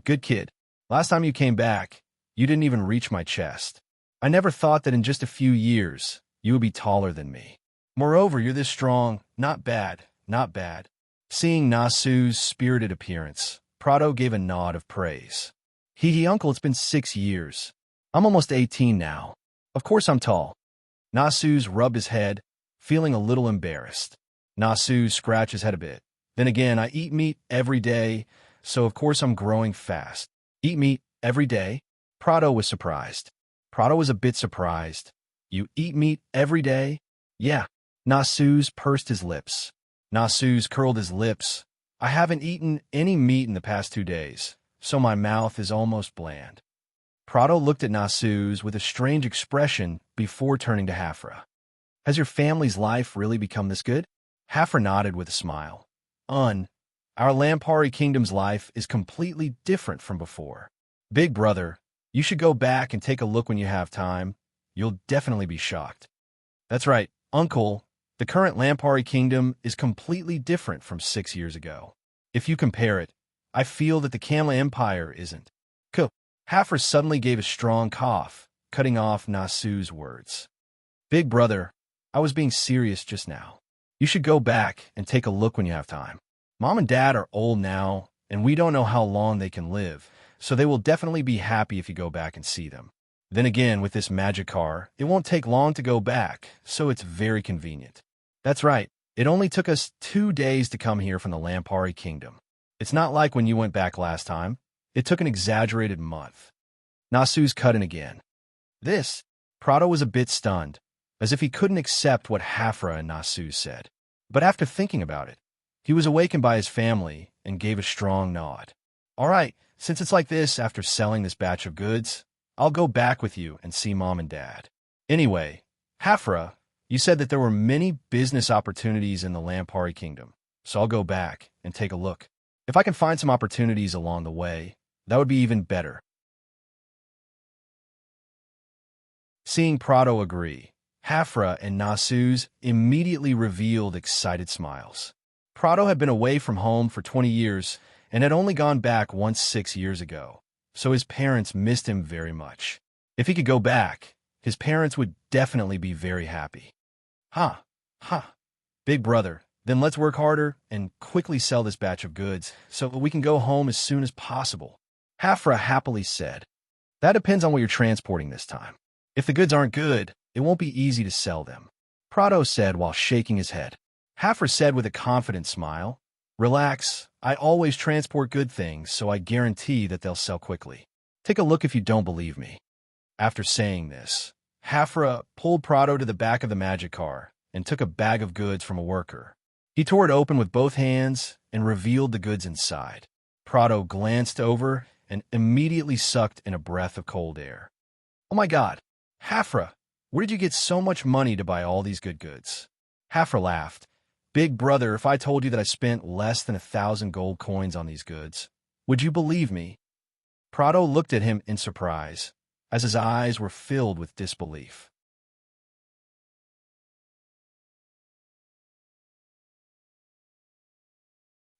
Good kid. Last time you came back, you didn't even reach my chest. I never thought that in just a few years, you would be taller than me. Moreover, you're this strong. Not bad, not bad. Seeing Nasu's spirited appearance, Prado gave a nod of praise. Hee uncle, it's been 6 years. I'm almost 18 now. Of course I'm tall. Nasu's rubbed his head, feeling a little embarrassed. Nasu scratched his head a bit. Then again, I eat meat every day, so of course I'm growing fast. Eat meat every day? Prado was surprised. Prado was a bit surprised. You eat meat every day? Yeah. Nasu's pursed his lips. Nasu's curled his lips. I haven't eaten any meat in the past 2 days, so my mouth is almost bland. Prado looked at Nasu's with a strange expression before turning to Hafra. Has your family's life really become this good? Hafra nodded with a smile. Our Lampari kingdom's life is completely different from before. Big brother, you should go back and take a look when you have time. You'll definitely be shocked. That's right, uncle. The current Lampari kingdom is completely different from 6 years ago. If you compare it, I feel that the Kanla Empire isn't. Hafra suddenly gave a strong cough, cutting off Nasu's words. Big brother, I was being serious just now. You should go back and take a look when you have time. Mom and Dad are old now, and we don't know how long they can live, so they will definitely be happy if you go back and see them. Then again, with this magic car, it won't take long to go back, so it's very convenient. That's right, it only took us 2 days to come here from the Lampari kingdom. It's not like when you went back last time. It took an exaggerated month. Nasu's cut in again. Prado was a bit stunned, as if he couldn't accept what Hafra and Nasu said. But after thinking about it, he was awakened by his family and gave a strong nod. All right, since it's like this after selling this batch of goods, I'll go back with you and see Mom and Dad. Anyway, Hafra, you said that there were many business opportunities in the Lampari kingdom, so I'll go back and take a look. If I can find some opportunities along the way, that would be even better. Seeing Prado agree, Hafra and Nasu's immediately revealed excited smiles. Prado had been away from home for 20 years and had only gone back once 6 years ago, so his parents missed him very much. If he could go back, his parents would definitely be very happy. Big brother, then let's work harder and quickly sell this batch of goods so we can go home as soon as possible. Hafra happily said. That depends on what you're transporting this time. If the goods aren't good, it won't be easy to sell them. Prado said while shaking his head. Hafra said with a confident smile, Relax, I always transport good things, so I guarantee that they'll sell quickly. Take a look if you don't believe me. After saying this, Hafra pulled Prado to the back of the magic car and took a bag of goods from a worker. He tore it open with both hands and revealed the goods inside. Prado glanced over and immediately sucked in a breath of cold air. Oh my God, Hafra, where did you get so much money to buy all these good goods? Hafra laughed. Big brother, if I told you that I spent less than 1,000 gold coins on these goods, would you believe me? Prado looked at him in surprise, as his eyes were filled with disbelief.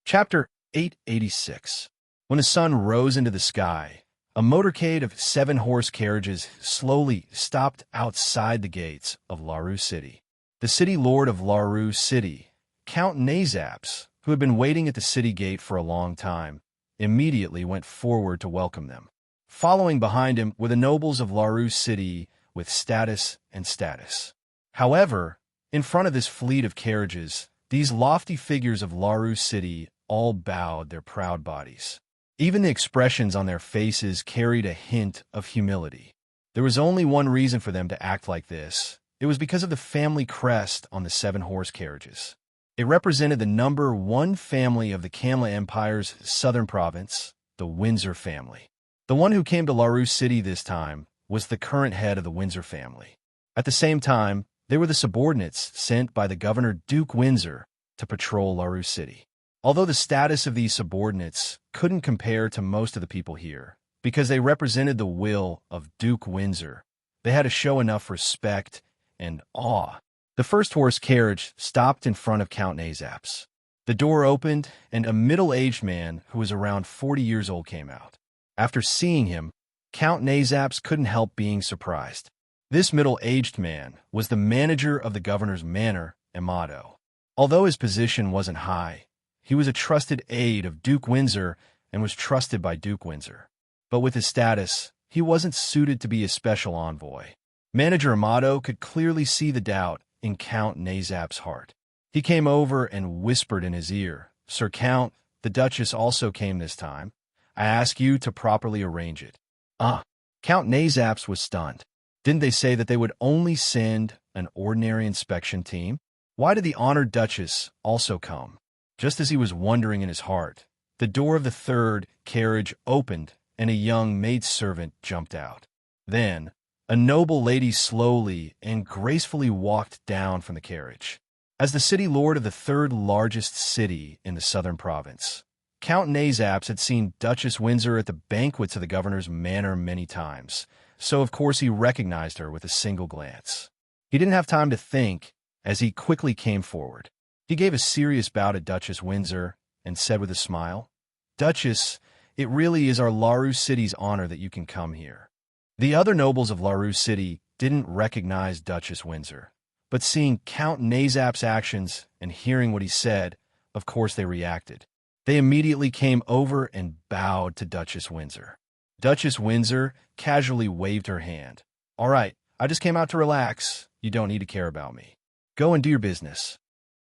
Chapter 886. When the sun rose into the sky, a motorcade of 7-horse carriages slowly stopped outside the gates of Larue City. The city lord of Larue City, Count Nazaps, who had been waiting at the city gate for a long time, immediately went forward to welcome them. Following behind him were the nobles of Larue City with status and status. However, in front of this fleet of carriages, these lofty figures of Larue City all bowed their proud bodies. Even the expressions on their faces carried a hint of humility. There was only one reason for them to act like this. It was because of the family crest on the 7-horse carriages. It represented the number 1 family of the Kamla Empire's southern province, the Windsor family. The one who came to Larue City this time was the current head of the Windsor family. At the same time, they were the subordinates sent by the Governor Duke Windsor to patrol Larue City. Although the status of these subordinates couldn't compare to most of the people here, because they represented the will of Duke Windsor, they had to show enough respect and awe. The first horse carriage stopped in front of Count Nazaps. The door opened, and a middle-aged man who was around 40 years old came out. After seeing him, Count Nazaps couldn't help being surprised. This middle-aged man was the manager of the governor's manor, Amado. Although his position wasn't high, he was a trusted aide of Duke Windsor and was trusted by Duke Windsor. But with his status, he wasn't suited to be a special envoy. Manager Amado could clearly see the doubt in Count Nazap's heart. He came over and whispered in his ear, "Sir Count, the Duchess also came this time. I ask you to properly arrange it." Count Nazaps was stunned. Didn't they say that they would only send an ordinary inspection team? Why did the honored Duchess also come? Just as he was wondering in his heart, the door of the 3rd carriage opened and a young maidservant jumped out. Then, a noble lady slowly and gracefully walked down from the carriage. As the city lord of the 3rd largest city in the southern province, Count Nazaps had seen Duchess Windsor at the banquets of the governor's manor many times, so of course he recognized her with a single glance. He didn't have time to think as he quickly came forward. He gave a serious bow to Duchess Windsor and said with a smile, "Duchess, it really is our Larue City's honor that you can come here." The other nobles of Larue City didn't recognize Duchess Windsor, but seeing Count Nazap's actions and hearing what he said, of course they reacted. They immediately came over and bowed to Duchess Windsor. Duchess Windsor casually waved her hand. "All right, I just came out to relax. You don't need to care about me. Go and do your business."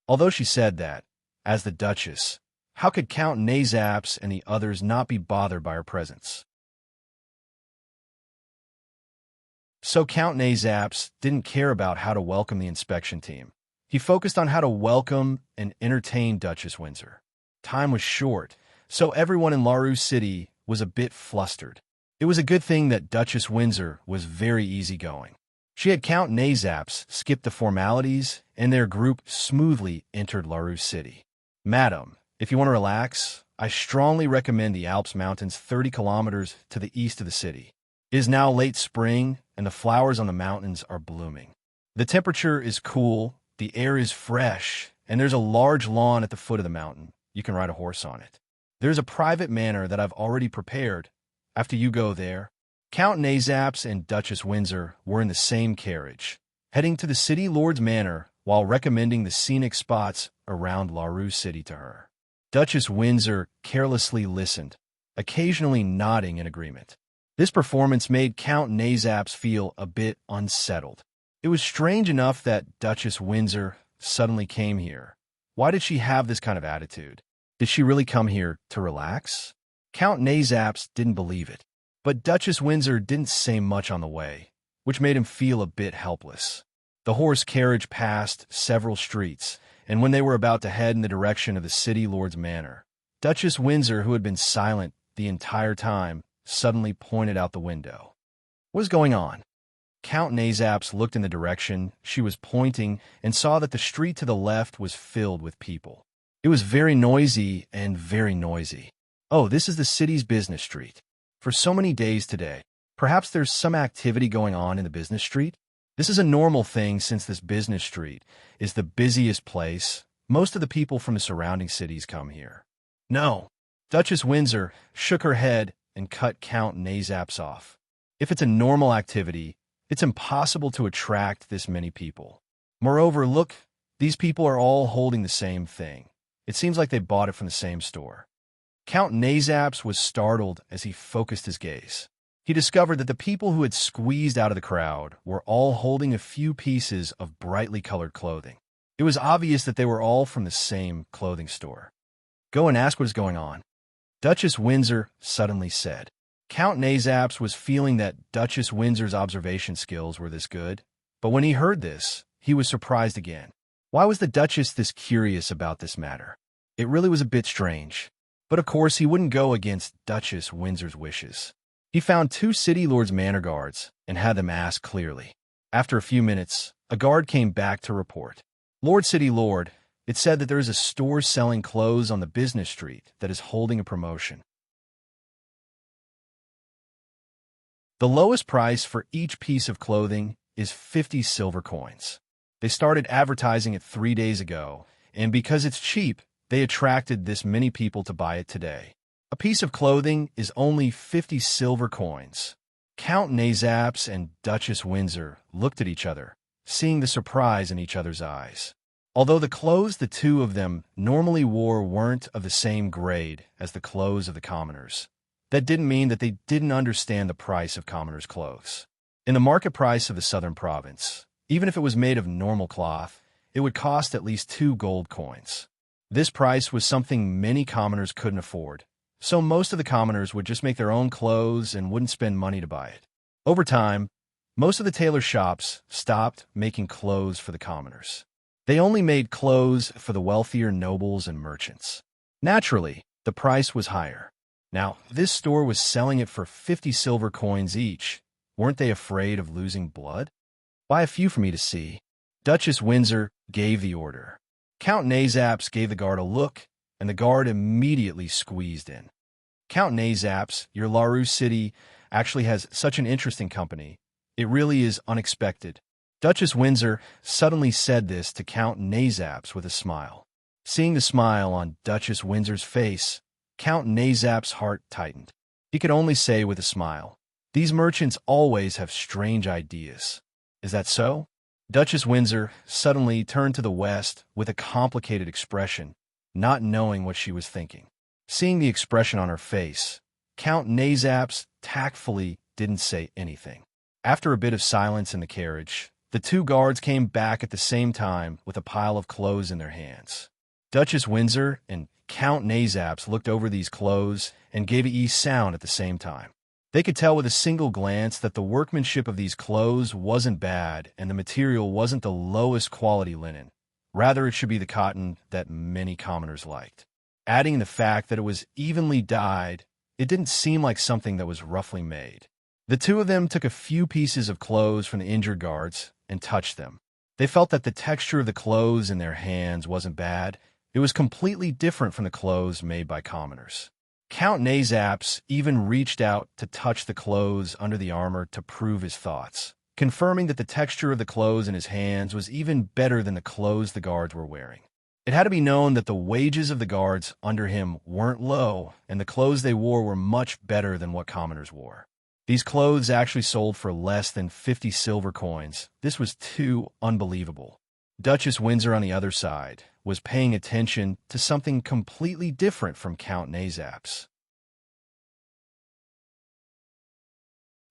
Although she said that, as the Duchess, how could Count Nazaps and the others not be bothered by her presence? So Count Nazaps didn't care about how to welcome the inspection team. He focused on how to welcome and entertain Duchess Windsor. Time was short, so everyone in Larue City was a bit flustered. It was a good thing that Duchess Windsor was very easygoing. She had Count Nazaps skip the formalities, and their group smoothly entered Larue City. "Madam, if you want to relax, I strongly recommend the Alps Mountains 30 kilometers to the east of the city. It is now late spring, and the flowers on the mountains are blooming. The temperature is cool, the air is fresh, and there's a large lawn at the foot of the mountain. You can ride a horse on it. There's a private manor that I've already prepared. After you go there." Count Nazaps and Duchess Windsor were in the same carriage, heading to the city lord's manor while recommending the scenic spots around Larue City to her. Duchess Windsor carelessly listened, occasionally nodding in agreement. This performance made Count Nazaps feel a bit unsettled. It was strange enough that Duchess Windsor suddenly came here. Why did she have this kind of attitude? Did she really come here to relax? Count Nazaps didn't believe it. But Duchess Windsor didn't say much on the way, which made him feel a bit helpless. The horse carriage passed several streets, and when they were about to head in the direction of the city lord's manor, Duchess Windsor, who had been silent the entire time, suddenly pointed out the window. "What is going on?" Count Nazaps looked in the direction she was pointing and saw that the street to the left was filled with people. It was very noisy and very noisy. "Oh, this is the city's business street. For so many days today, perhaps there's some activity going on in the business street? This is a normal thing since this business street is the busiest place. Most of the people from the surrounding cities come here." "No, Duchess Windsor shook her head and cut Count Nazaps off. If it's a normal activity, it's impossible to attract this many people. Moreover, look, these people are all holding the same thing. It seems like they bought it from the same store. Count Nazaps was startled as he focused his gaze. He discovered that the people who had squeezed out of the crowd were all holding a few pieces of brightly colored clothing. It was obvious that they were all from the same clothing store. "Go and ask what is going on," Duchess Windsor suddenly said. Count Nazaps was feeling that Duchess Windsor's observation skills were this good, but when he heard this, he was surprised again. Why was the Duchess this curious about this matter? It really was a bit strange. But of course, he wouldn't go against Duchess Windsor's wishes. He found 2 city lords' manor guards and had them ask clearly. After a few minutes, a guard came back to report. "Lord City Lord, it said that there is a store selling clothes on the business street that is holding a promotion. The lowest price for each piece of clothing is 50 silver coins. They started advertising it 3 days ago, and because it's cheap, they attracted this many people to buy it today. A piece of clothing is only 50 silver coins." Count Nazaps and Duchess Windsor looked at each other, seeing the surprise in each other's eyes. Although the clothes the two of them normally wore weren't of the same grade as the clothes of the commoners, that didn't mean that they didn't understand the price of commoners' clothes. In the market price of the southern province, even if it was made of normal cloth, it would cost at least 2 gold coins. This price was something many commoners couldn't afford, so most of the commoners would just make their own clothes and wouldn't spend money to buy it. Over time, most of the tailor shops stopped making clothes for the commoners. They only made clothes for the wealthier nobles and merchants. Naturally, the price was higher. Now, this store was selling it for 50 silver coins each. Weren't they afraid of losing blood? "Buy a few for me to see." Duchess Windsor gave the order. Count Nazaps gave the guard a look, and the guard immediately squeezed in. "Count Nazaps, your LaRue City actually has such an interesting company. It really is unexpected." Duchess Windsor suddenly said this to Count Nazaps with a smile. Seeing the smile on Duchess Windsor's face, Count Nazaps' heart tightened. He could only say with a smile, "These merchants always have strange ideas. Is that so?" Duchess Windsor suddenly turned to the west with a complicated expression, not knowing what she was thinking. Seeing the expression on her face, Count Nazaps tactfully didn't say anything. After a bit of silence in the carriage, the 2 guards came back at the same time with a pile of clothes in their hands. Duchess Windsor and Count Nazaps looked over these clothes and gave a sound at the same time. They could tell with a single glance that the workmanship of these clothes wasn't bad and the material wasn't the lowest quality linen. Rather, it should be the cotton that many commoners liked. Adding the fact that it was evenly dyed, it didn't seem like something that was roughly made. The 2 of them took a few pieces of clothes from the injured guards and touched them. They felt that the texture of the clothes in their hands wasn't bad. It was completely different from the clothes made by commoners. Count Nazaps even reached out to touch the clothes under the armor to prove his thoughts, confirming that the texture of the clothes in his hands was even better than the clothes the guards were wearing. It had to be known that the wages of the guards under him weren't low, and the clothes they wore were much better than what commoners wore. These clothes actually sold for less than 50 silver coins. This was too unbelievable. Duchess Windsor, on the other side, was paying attention to something completely different from Count Nazaps.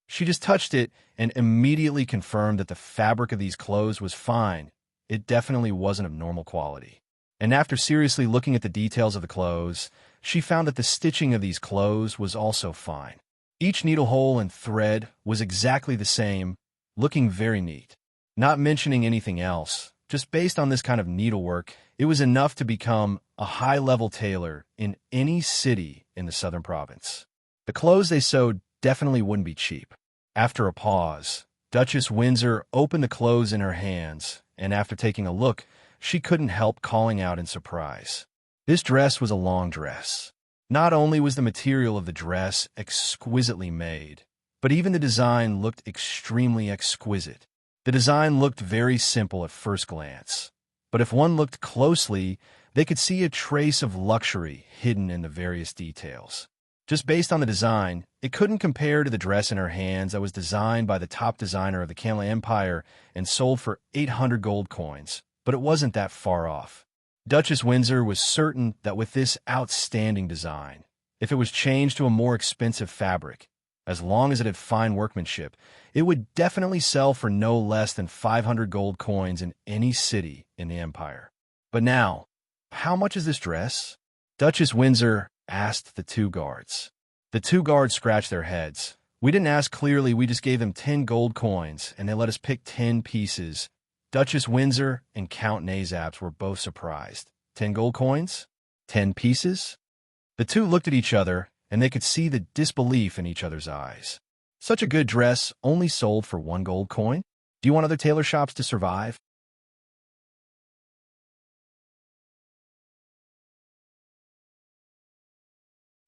She just touched it and immediately confirmed that the fabric of these clothes was fine. It definitely wasn't of normal quality. And after seriously looking at the details of the clothes, she found that the stitching of these clothes was also fine. Each needle hole and thread was exactly the same, looking very neat. Not mentioning anything else, just based on this kind of needlework, it was enough to become a high-level tailor in any city in the southern province. The clothes they sewed definitely wouldn't be cheap. After a pause, Duchess Windsor opened the clothes in her hands, and after taking a look, she couldn't help calling out in surprise. This dress was a long dress. Not only was the material of the dress exquisitely made, but even the design looked extremely exquisite. The design looked very simple at first glance, but if one looked closely, They could see a trace of luxury hidden in the various details. Just based on the design, it couldn't compare to the dress in her hands that was designed by the top designer of the Kamla Empire and sold for 800 gold coins, but it wasn't that far off. Duchess Windsor was certain that with this outstanding design, if it was changed to a more expensive fabric, as long as it had fine workmanship, it would definitely sell for no less than 500 gold coins in any city in the empire. But now, how much is this dress? Duchess Windsor asked the two guards. The two guards scratched their heads. We didn't ask clearly, we just gave them 10 gold coins, and they let us pick 10 pieces. Duchess Windsor and Count Nazaps were both surprised. 10 gold coins? 10 pieces? The two looked at each other, and they could see the disbelief in each other's eyes. Such a good dress only sold for 1 gold coin? Do you want other tailor shops to survive?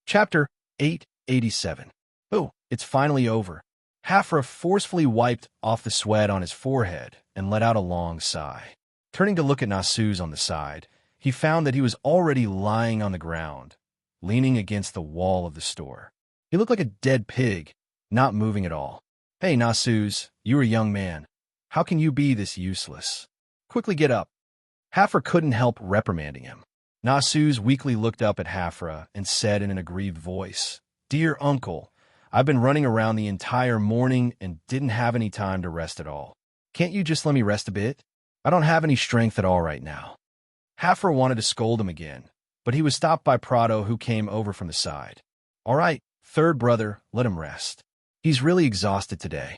Chapter 887. Oh, it's finally over. Hafra forcefully wiped off the sweat on his forehead and let out a long sigh. Turning to look at Nasuz on the side, he found that he was already lying on the ground, leaning against the wall of the store. He looked like a dead pig, not moving at all. Hey, Nasuz, you're a young man. How can you be this useless? Quickly get up. Hafra couldn't help reprimanding him. Nasuz weakly looked up at Hafra and said in an aggrieved voice, Dear uncle, I've been running around the entire morning and didn't have any time to rest at all. Can't you just let me rest a bit? I don't have any strength at all right now. Hafra wanted to scold him again, but he was stopped by Prado, who came over from the side. All right, third brother, let him rest. He's really exhausted today.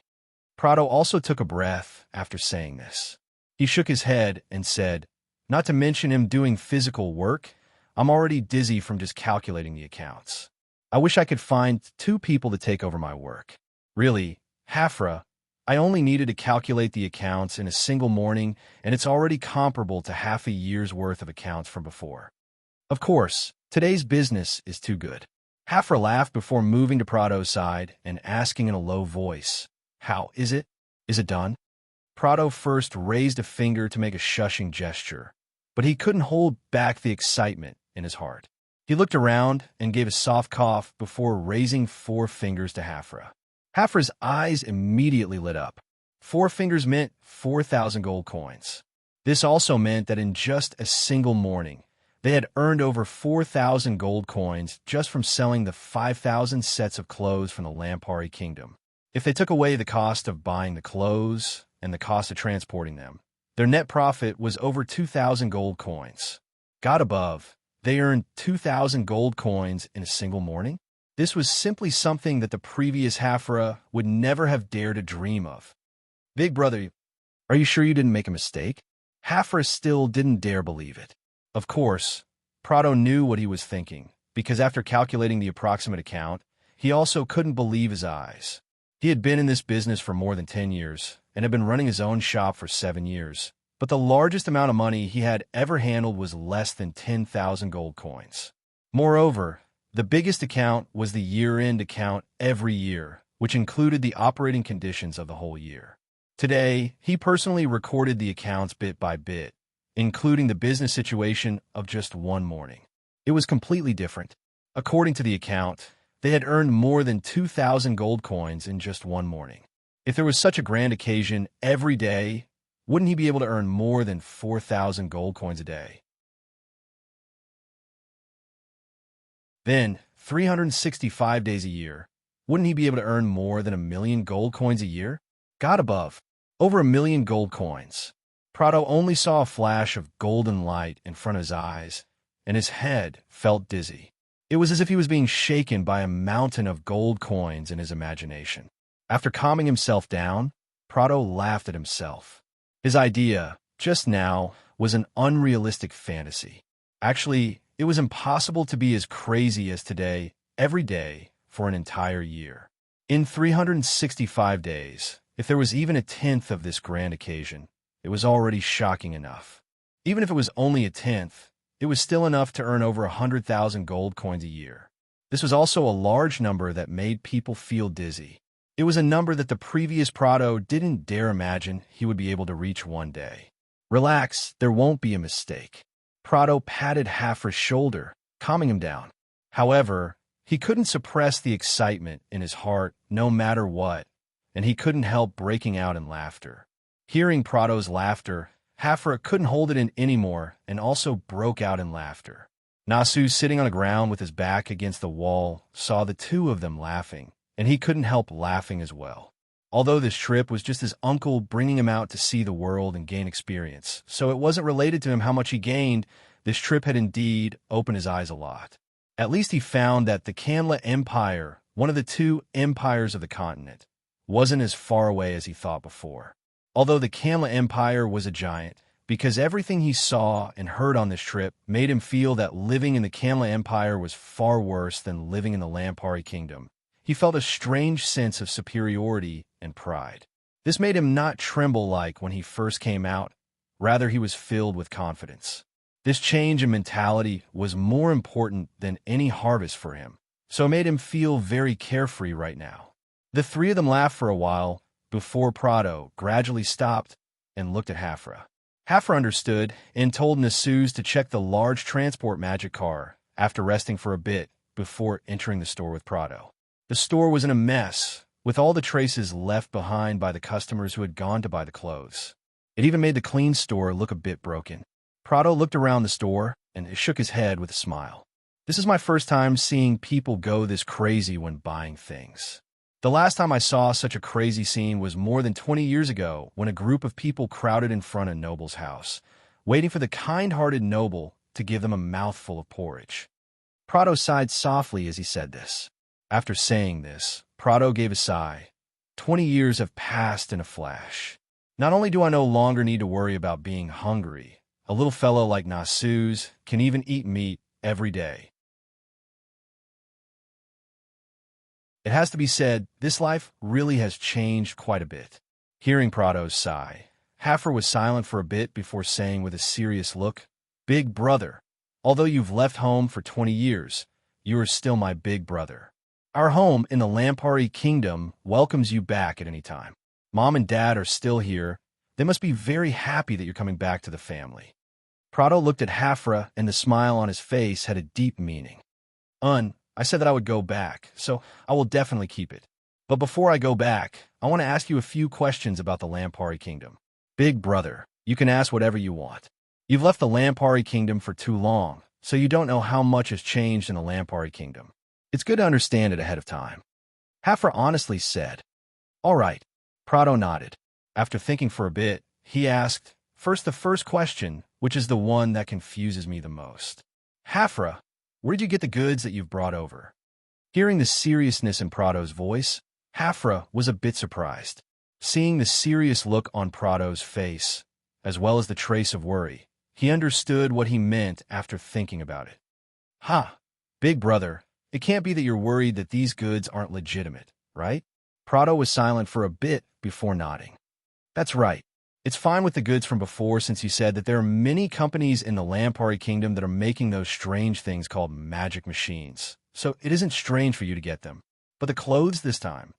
Prado also took a breath after saying this. He shook his head and said, Not to mention him doing physical work, I'm already dizzy from just calculating the accounts. I wish I could find 2 people to take over my work. Really, Hafra, I only needed to calculate the accounts in a single morning, and it's already comparable to half a year's worth of accounts from before. Of course, today's business is too good. Hafra laughed before moving to Prado's side and asking in a low voice, How is it? Is it done? Prado first raised a finger to make a shushing gesture, but he couldn't hold back the excitement in his heart. He looked around and gave a soft cough before raising 4 fingers to Hafra. Hafra's eyes immediately lit up. 4 fingers meant 4,000 gold coins. This also meant that in just a single morning, they had earned over 4,000 gold coins just from selling the 5,000 sets of clothes from the Lampari Kingdom. If they took away the cost of buying the clothes and the cost of transporting them, their net profit was over 2,000 gold coins. God above, they earned 2,000 gold coins in a single morning? This was simply something that the previous Hafra would never have dared to dream of. Big brother, are you sure you didn't make a mistake? Hafra still didn't dare believe it. Of course, Prado knew what he was thinking, because after calculating the approximate account, he also couldn't believe his eyes. He had been in this business for more than 10 years and had been running his own shop for 7 years. But the largest amount of money he had ever handled was less than 10,000 gold coins. Moreover, the biggest account was the year-end account every year, which included the operating conditions of the whole year. Today, he personally recorded the accounts bit by bit, including the business situation of just one morning. It was completely different. According to the account, they had earned more than 2,000 gold coins in just one morning. If there was such a grand occasion every day, wouldn't he be able to earn more than 4,000 gold coins a day? Then, 365 days a year, wouldn't he be able to earn more than 1,000,000 gold coins a year? God above, over 1,000,000 gold coins. Prado only saw a flash of golden light in front of his eyes, and his head felt dizzy. It was as if he was being shaken by a mountain of gold coins in his imagination. After calming himself down, Prado laughed at himself. His idea, just now, was an unrealistic fantasy. Actually, it was impossible to be as crazy as today, every day, for an entire year. In 365 days, if there was even a tenth of this grand occasion, it was already shocking enough. Even if it was only a tenth, it was still enough to earn over 100,000 gold coins a year. This was also a large number that made people feel dizzy. It was a number that the previous Prado didn't dare imagine he would be able to reach one day. Relax, there won't be a mistake. Prado patted Hafra's shoulder, calming him down. However, he couldn't suppress the excitement in his heart no matter what, and he couldn't help breaking out in laughter. Hearing Prado's laughter, Hafra couldn't hold it in anymore and also broke out in laughter. Nasu, sitting on the ground with his back against the wall, saw the two of them laughing, and he couldn't help laughing as well. Although this trip was just his uncle bringing him out to see the world and gain experience, so it wasn't related to him how much he gained, this trip had indeed opened his eyes a lot. At least he found that the Kanla Empire, one of the two empires of the continent, wasn't as far away as he thought before. Although the Kanla Empire was a giant, because everything he saw and heard on this trip made him feel that living in the Kanla Empire was far worse than living in the Lampari Kingdom. He felt a strange sense of superiority and pride. This made him not tremble like when he first came out. Rather, he was filled with confidence. This change in mentality was more important than any harvest for him, so it made him feel very carefree right now. The three of them laughed for a while before Prado gradually stopped and looked at Hafra. Hafra understood and told Nasuz to check the large transport magic car after resting for a bit before entering the store with Prado. The store was in a mess, with all the traces left behind by the customers who had gone to buy the clothes. It even made the clean store look a bit broken. Prado looked around the store and shook his head with a smile. This is my first time seeing people go this crazy when buying things. The last time I saw such a crazy scene was more than 20 years ago when a group of people crowded in front of Noble's house, waiting for the kind-hearted Noble to give them a mouthful of porridge. Prado sighed softly as he said this. After saying this, Prado gave a sigh. 20 years have passed in a flash. Not only do I no longer need to worry about being hungry, a little fellow like Nasuz can even eat meat every day. It has to be said, this life really has changed quite a bit. Hearing Prado's sigh, Hafra was silent for a bit before saying with a serious look, "Big brother, although you've left home for 20 years, you are still my big brother. Our home in the Lampari Kingdom welcomes you back at any time. Mom and Dad are still here. They must be very happy that you're coming back to the family." Prado looked at Hafra, and the smile on his face had a deep meaning. I said that I would go back, so I will definitely keep it. But before I go back, I want to ask you a few questions about the Lampari Kingdom. Big brother, you can ask whatever you want. You've left the Lampari Kingdom for too long, so you don't know how much has changed in the Lampari Kingdom. It's good to understand it ahead of time. Hafra honestly said. All right. Prado nodded. After thinking for a bit, he asked, the first question, which is the one that confuses me the most. Hafra, where did you get the goods that you've brought over? Hearing the seriousness in Prado's voice, Hafra was a bit surprised. Seeing the serious look on Prado's face, as well as the trace of worry, he understood what he meant after thinking about it. Big brother, it can't be that you're worried that these goods aren't legitimate, right? Prado was silent for a bit before nodding. That's right. It's fine with the goods from before since you said that there are many companies in the Lampari Kingdom that are making those strange things called magic machines. So it isn't strange for you to get them. But the clothes this time,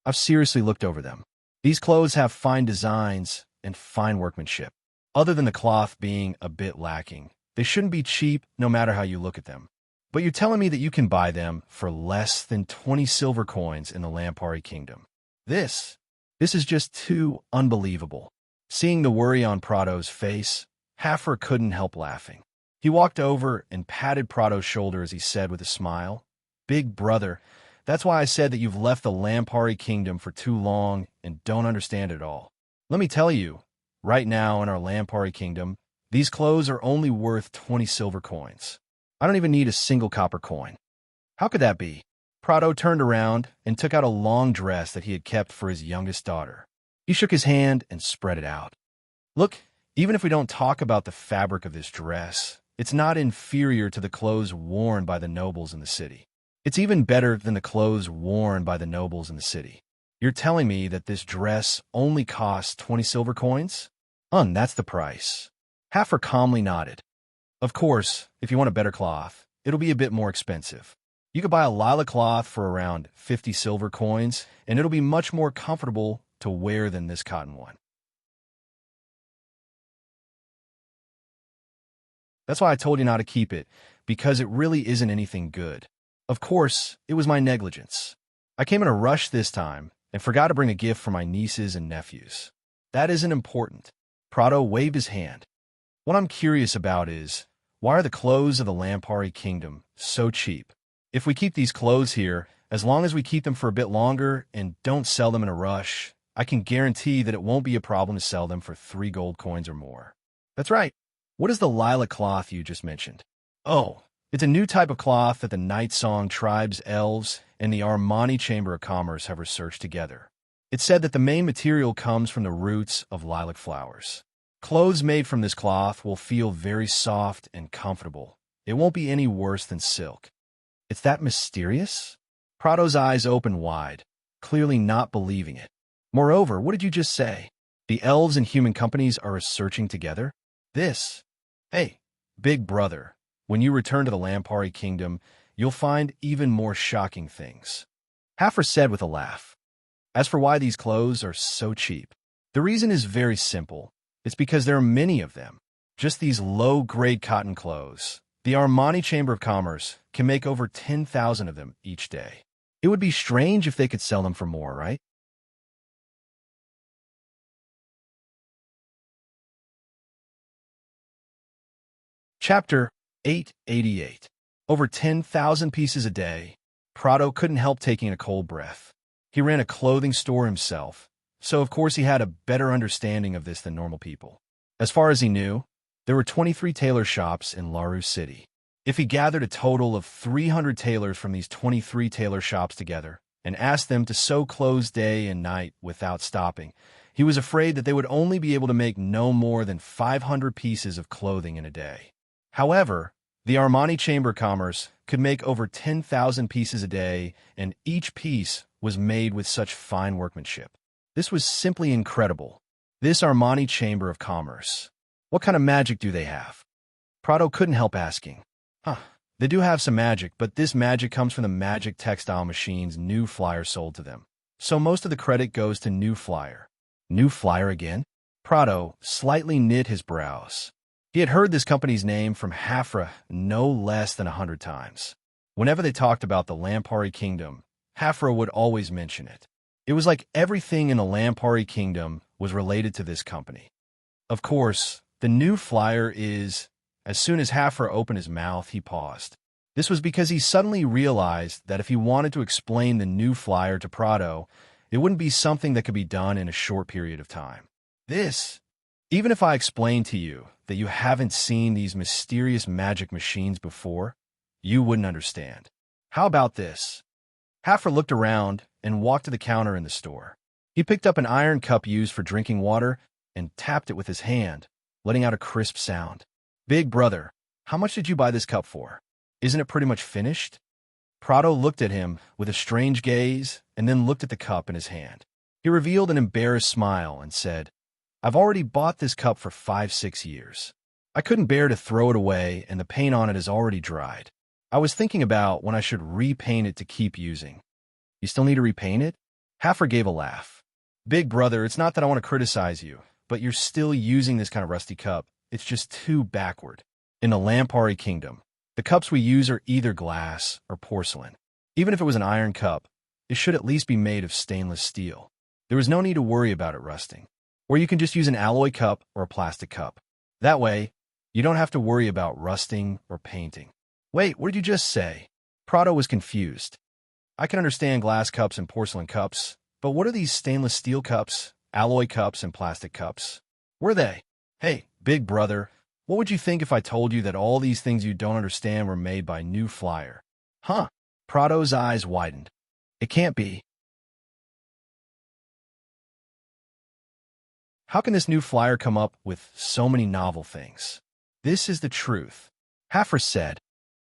I've seriously looked over them. These clothes have fine designs and fine workmanship. Other than the cloth being a bit lacking, they shouldn't be cheap no matter how you look at them. But you're telling me that you can buy them for less than 20 silver coins in the Lampari Kingdom. This is just too unbelievable. Seeing the worry on Prado's face, Hafra couldn't help laughing. He walked over and patted Prado's shoulder as he said with a smile, Big brother, that's why I said that you've left the Lampari Kingdom for too long and don't understand it all. Let me tell you, right now in our Lampari Kingdom, these clothes are only worth 20 silver coins. I don't even need a single copper coin. How could that be? Prado turned around and took out a long dress that he had kept for his youngest daughter. He shook his hand and spread it out. Look, even if we don't talk about the fabric of this dress, it's not inferior to the clothes worn by the nobles in the city. It's even better than the clothes worn by the nobles in the city. You're telling me that this dress only costs 20 silver coins? That's the price. Hafra calmly nodded. Of course, if you want a better cloth, it'll be a bit more expensive. You could buy a lilac cloth for around 50 silver coins, and it'll be much more comfortable to wear than this cotton one. That's why I told you not to keep it, because it really isn't anything good. Of course, it was my negligence. I came in a rush this time and forgot to bring a gift for my nieces and nephews. That isn't important. Prado waved his hand. What I'm curious about is, why are the clothes of the Lampari Kingdom so cheap? If we keep these clothes here, as long as we keep them for a bit longer and don't sell them in a rush, I can guarantee that it won't be a problem to sell them for 3 gold coins or more. That's right. What is the lilac cloth you just mentioned? Oh, it's a new type of cloth that the Night Song Tribe's elves and the Armani Chamber of Commerce have researched together. It's said that the main material comes from the roots of lilac flowers. Clothes made from this cloth will feel very soft and comfortable. It won't be any worse than silk. It's that mysterious? Prado's eyes opened wide, clearly not believing it. Moreover, what did you just say? The elves and human companies are researching together? This? Hey, big brother, when you return to the Lampari Kingdom, you'll find even more shocking things. Haffer said with a laugh. As for why these clothes are so cheap, the reason is very simple. It's because there are many of them. Just these low-grade cotton clothes. The Armani Chamber of Commerce can make over 10,000 of them each day. It would be strange if they could sell them for more, right? Chapter 888. Over 10,000 pieces a day. Prado couldn't help taking a cold breath. He ran a clothing store himself, so of course he had a better understanding of this than normal people. As far as he knew, there were 23 tailor shops in Laru City. If he gathered a total of 300 tailors from these 23 tailor shops together and asked them to sew clothes day and night without stopping, he was afraid that they would only be able to make no more than 500 pieces of clothing in a day. However, the Armani Chamber of Commerce could make over 10,000 pieces a day, and each piece was made with such fine workmanship. This was simply incredible. This Armani Chamber of Commerce. What kind of magic do they have? Prado couldn't help asking. They do have some magic, but this magic comes from the magic textile machines New Flyer sold to them. So most of the credit goes to New Flyer. New Flyer again? Prado slightly knit his brows. He had heard this company's name from Hafra no less than 100 times. Whenever they talked about the Lampari Kingdom, Hafra would always mention it. It was like everything in the Lampari Kingdom was related to this company. Of course, the New Flyer is... As soon as Hafra opened his mouth, he paused. This was because he suddenly realized that if he wanted to explain the New Flyer to Prado, it wouldn't be something that could be done in a short period of time. Even if I explained to you that you haven't seen these mysterious magic machines before, you wouldn't understand. How about this? Hafra looked around and walked to the counter in the store. He picked up an iron cup used for drinking water and tapped it with his hand, letting out a crisp sound. Big brother, how much did you buy this cup for? Isn't it pretty much finished? Prado looked at him with a strange gaze and then looked at the cup in his hand. He revealed an embarrassed smile and said, I've already bought this cup for 5-6 years. I couldn't bear to throw it away and the paint on it is already dried. I was thinking about when I should repaint it to keep using. You still need to repaint it? Haffer gave a laugh. Big brother, it's not that I want to criticize you, but you're still using this kind of rusty cup. It's just too backward. In the Lampari Kingdom, the cups we use are either glass or porcelain. Even if it was an iron cup, it should at least be made of stainless steel. There is no need to worry about it rusting. Or you can just use an alloy cup or a plastic cup. That way, you don't have to worry about rusting or painting. Wait, what did you just say? Prado was confused. I can understand glass cups and porcelain cups, but what are these stainless steel cups, alloy cups, and plastic cups? Were they? Hey, big brother, what would you think if I told you that all these things you don't understand were made by New Flyer? Prado's eyes widened. It can't be. How can this New Flyer come up with so many novel things? This is the truth. Hafra said,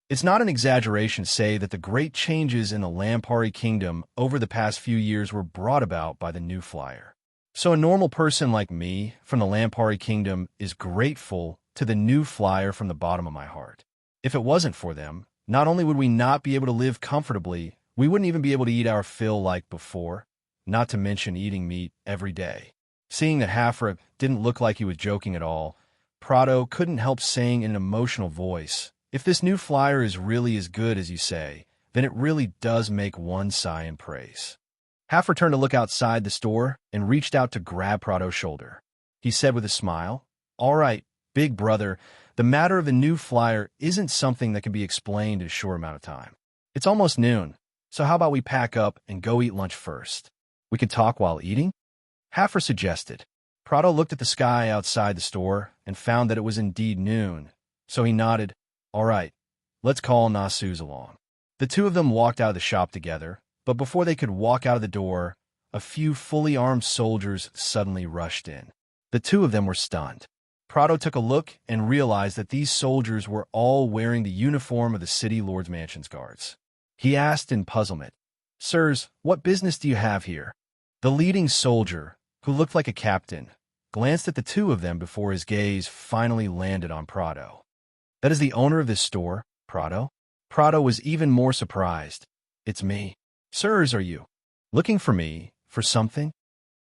it's not an exaggeration to say that the great changes in the Lampari Kingdom over the past few years were brought about by the New Flyer. So a normal person like me from the Lampari Kingdom is grateful to the New Flyer from the bottom of my heart. If it wasn't for them, not only would we not be able to live comfortably, we wouldn't even be able to eat our fill like before, not to mention eating meat every day. Seeing that Hafra didn't look like he was joking at all, Prado couldn't help saying in an emotional voice, "If this new flyer is really as good as you say, then it really does make one sigh in praise." Haffer turned to look outside the store and reached out to grab Prado's shoulder. He said with a smile, "All right, big brother, the matter of the new flyer isn't something that can be explained in a short amount of time. It's almost noon, so how about we pack up and go eat lunch first? We could talk while eating?" Haffer suggested. Prado looked at the sky outside the store and found that it was indeed noon, so he nodded. "All right, let's call Nasuz along." The two of them walked out of the shop together, but before they could walk out of the door, a few fully armed soldiers suddenly rushed in. The two of them were stunned. Prado took a look and realized that these soldiers were all wearing the uniform of the city lord's mansion's guards. He asked in puzzlement, "Sirs, what business do you have here?" The leading soldier, who looked like a captain, glanced at the two of them before his gaze finally landed on Prado. "That is the owner of this store, Prado?" Prado was even more surprised. "It's me." "Sirs, are you looking for me, for something?"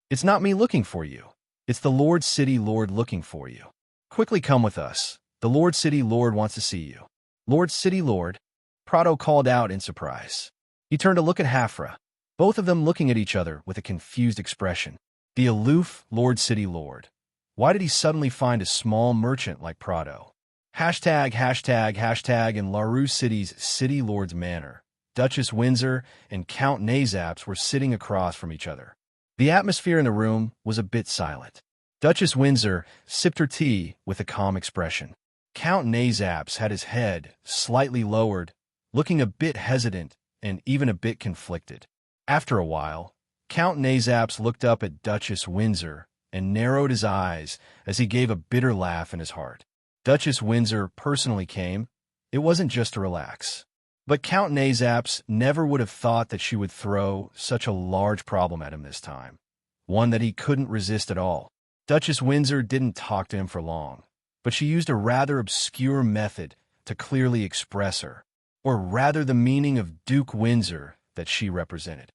"It's not me looking for you. It's the Lord City Lord looking for you. Quickly come with us. The Lord City Lord wants to see you." "Lord City Lord?" Prado called out in surprise. He turned to look at Hafra, both of them looking at each other with a confused expression. The aloof Lord City Lord. Why did he suddenly find a small merchant like Prado? Hashtag in LaRue City's City Lord's Manor. Duchess Windsor and Count Nazaps were sitting across from each other. The atmosphere in the room was a bit silent. Duchess Windsor sipped her tea with a calm expression. Count Nazaps had his head slightly lowered, looking a bit hesitant and even a bit conflicted. After a while, Count Nazaps looked up at Duchess Windsor and narrowed his eyes as he gave a bitter laugh in his heart. Duchess Windsor personally came. It wasn't just to relax. But Count Nazaps never would have thought that she would throw such a large problem at him this time, one that he couldn't resist at all. Duchess Windsor didn't talk to him for long, but she used a rather obscure method to clearly express her, or rather the meaning of Duke Windsor that she represented.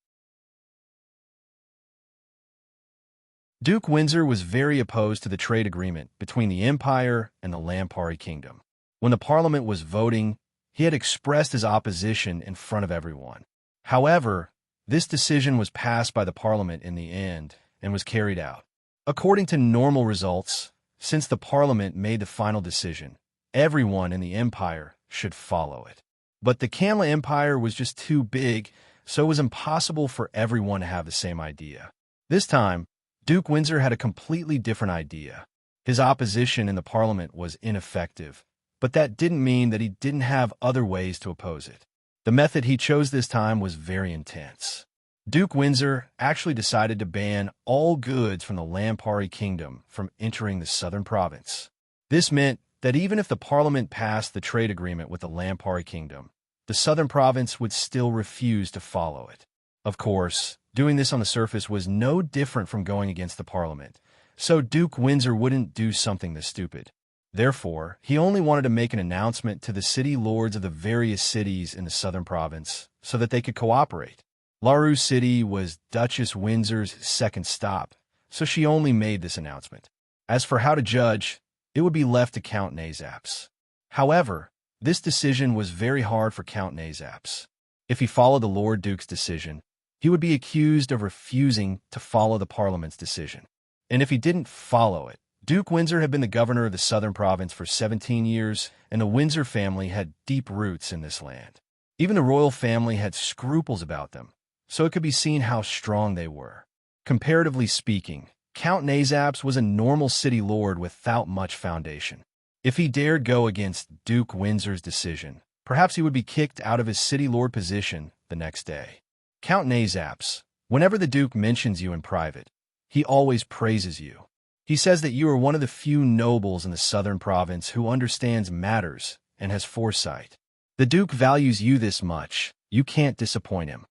Duke Windsor was very opposed to the trade agreement between the Empire and the Lampari Kingdom. When the Parliament was voting, he had expressed his opposition in front of everyone. However, this decision was passed by the Parliament in the end and was carried out. According to normal results, since the Parliament made the final decision, everyone in the Empire should follow it. But the Kamla Empire was just too big, so it was impossible for everyone to have the same idea. This time, Duke Windsor had a completely different idea. His opposition in the Parliament was ineffective, but that didn't mean that he didn't have other ways to oppose it. The method he chose this time was very intense. Duke Windsor actually decided to ban all goods from the Lampari Kingdom from entering the southern province. This meant that even if the Parliament passed the trade agreement with the Lampari Kingdom, the southern province would still refuse to follow it. Of course, doing this on the surface was no different from going against the Parliament, so Duke Windsor wouldn't do something this stupid. Therefore, he only wanted to make an announcement to the city lords of the various cities in the southern province so that they could cooperate. LaRue City was Duchess Windsor's second stop, so she only made this announcement. As for how to judge, it would be left to Count Nazaps. However, this decision was very hard for Count Nazaps. If he followed the Lord Duke's decision, he would be accused of refusing to follow the Parliament's decision. And if he didn't follow it, Duke Windsor had been the governor of the southern province for 17 years, and the Windsor family had deep roots in this land. Even the royal family had scruples about them, so it could be seen how strong they were. Comparatively speaking, Count Nazaps was a normal city lord without much foundation. If he dared go against Duke Windsor's decision, perhaps he would be kicked out of his city lord position the next day. Count Nazaps, whenever the Duke mentions you in private, he always praises you. He says that you are one of the few nobles in the southern province who understands matters and has foresight. The Duke values you this much, you can't disappoint him.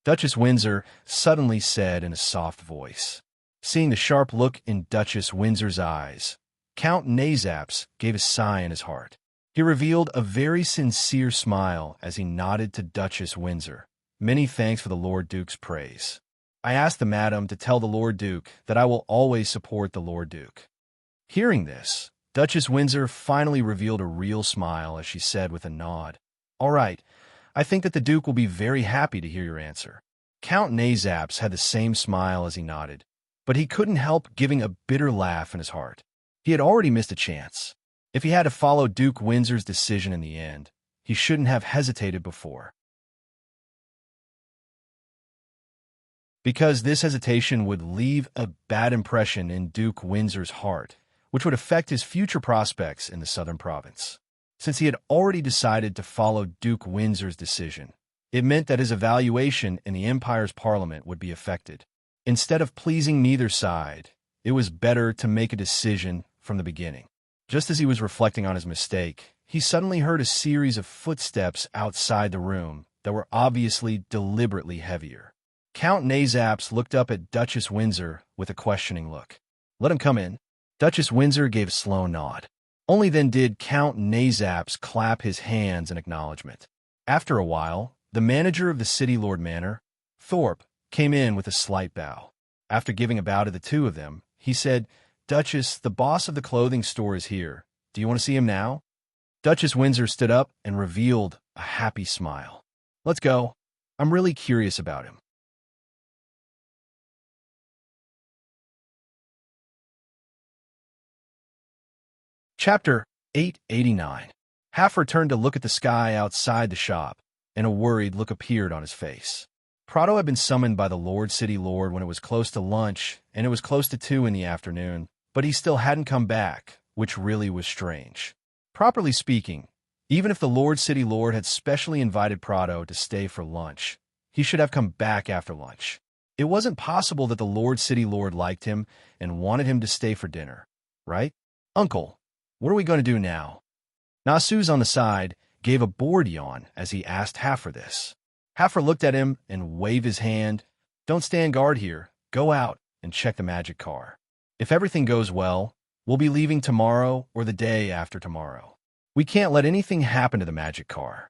Duchess Windsor suddenly said in a soft voice. Seeing the sharp look in Duchess Windsor's eyes, Count Nazaps gave a sigh in his heart. He revealed a very sincere smile as he nodded to Duchess Windsor. Many thanks for the Lord Duke's praise. I asked the madam to tell the Lord Duke that I will always support the Lord Duke. Hearing this, Duchess Windsor finally revealed a real smile as she said with a nod, "All right, I think that the Duke will be very happy to hear your answer." Count Nazaps had the same smile as he nodded, but he couldn't help giving a bitter laugh in his heart. He had already missed a chance. If he had to follow Duke Windsor's decision in the end, he shouldn't have hesitated before. Because this hesitation would leave a bad impression in Duke Windsor's heart, which would affect his future prospects in the southern province. Since he had already decided to follow Duke Windsor's decision, it meant that his evaluation in the Empire's parliament would be affected. Instead of pleasing neither side, it was better to make a decision from the beginning. Just as he was reflecting on his mistake, he suddenly heard a series of footsteps outside the room that were obviously deliberately heavier. Count Nazaps looked up at Duchess Windsor with a questioning look. "Let him come in." Duchess Windsor gave a slow nod. Only then did Count Nazaps clap his hands in acknowledgement. After a while, the manager of the City Lord Manor, Thorpe, came in with a slight bow. After giving a bow to the two of them, he said, "Duchess, the boss of the clothing store is here. Do you want to see him now?" Duchess Windsor stood up and revealed a happy smile. "Let's go. I'm really curious about him." Chapter 889. Haffer turned to look at the sky outside the shop, and a worried look appeared on his face. Prado had been summoned by the Lord City Lord when it was close to lunch, and it was close to 2 in the afternoon, but he still hadn't come back, which really was strange. Properly speaking, even if the Lord City Lord had specially invited Prado to stay for lunch, he should have come back after lunch. It wasn't possible that the Lord City Lord liked him and wanted him to stay for dinner, right? "Uncle, what are we going to do now?" Nasuz on the side gave a bored yawn as he asked Haffer this. Haffer looked at him and waved his hand. "Don't stand guard here. Go out and check the magic car. If everything goes well, we'll be leaving tomorrow or the day after tomorrow. We can't let anything happen to the magic car."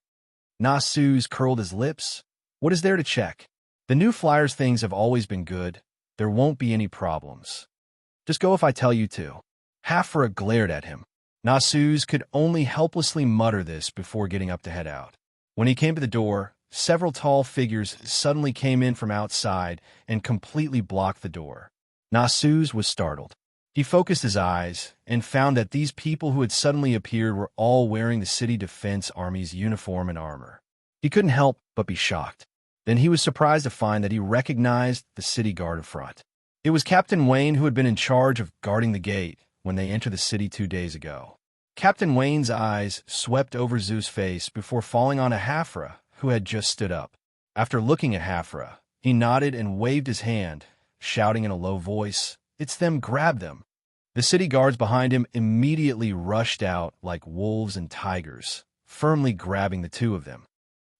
Nasuz curled his lips. "What is there to check? The new Flyers things have always been good. There won't be any problems. Just go if I tell you to." Haffer glared at him. Nasuz could only helplessly mutter this before getting up to head out. When he came to the door, several tall figures suddenly came in from outside and completely blocked the door. Nasuz was startled. He focused his eyes and found that these people who had suddenly appeared were all wearing the City Defense Army's uniform and armor. He couldn't help but be shocked. Then he was surprised to find that he recognized the city guard in front. It was Captain Wayne, who had been in charge of guarding the gate when they entered the city 2 days ago. Captain Wayne's eyes swept over Zoo's face before falling on a Hafra, who had just stood up. After looking at Hafra, he nodded and waved his hand, shouting in a low voice, "It's them, grab them." The city guards behind him immediately rushed out like wolves and tigers, firmly grabbing the two of them.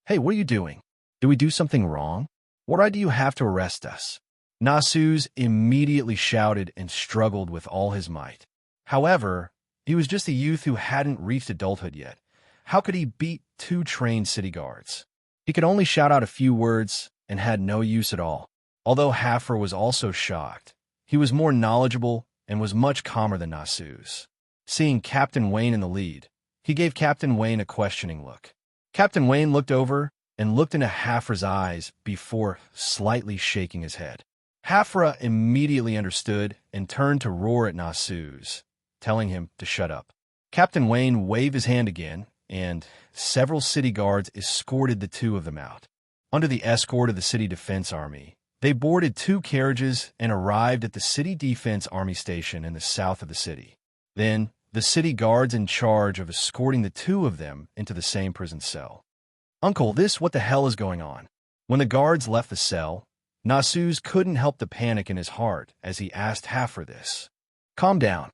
"Hey, what are you doing? Did we do something wrong? Why do you have to arrest us?" Nasuz immediately shouted and struggled with all his might. However, he was just a youth who hadn't reached adulthood yet. How could he beat 2 trained city guards? He could only shout out a few words and had no use at all. Although Haffer was also shocked, he was more knowledgeable and was much calmer than Nasuz. Seeing Captain Wayne in the lead, he gave Captain Wayne a questioning look. Captain Wayne looked over and looked into Haffer's eyes before slightly shaking his head. Hafra immediately understood and turned to roar at Nasuz, telling him to shut up. Captain Wayne waved his hand again, and several city guards escorted the two of them out. Under the escort of the City Defense Army, they boarded 2 carriages and arrived at the City Defense Army station in the south of the city. Then, the city guards in charge of escorting the two of them into the same prison cell. "Uncle, what the hell is going on?" When the guards left the cell, Nasuz couldn't help the panic in his heart as he asked Haffer this. "Calm down."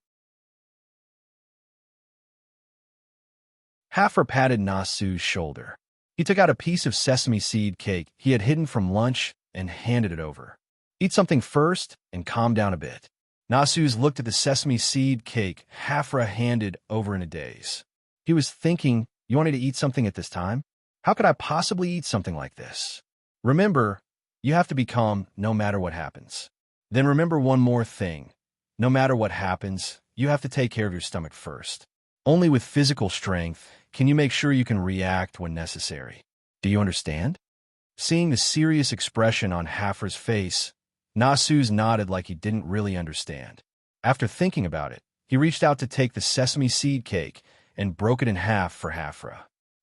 Haffer patted Nasuz's shoulder. He took out a piece of sesame seed cake he had hidden from lunch and handed it over. "Eat something first and calm down a bit." Nasuz looked at the sesame seed cake Hafra handed over in a daze. He was thinking, "You wanted to eat something at this time? How could I possibly eat something like this?" "Remember, you have to be calm no matter what happens. Then remember one more thing. No matter what happens, you have to take care of your stomach first. Only with physical strength can you make sure you can react when necessary. Do you understand? Seeing the serious expression on Hafra's face, Nasu's nodded like he didn't really understand. After thinking about it, he reached out to take the sesame seed cake and broke it in half for Hafra.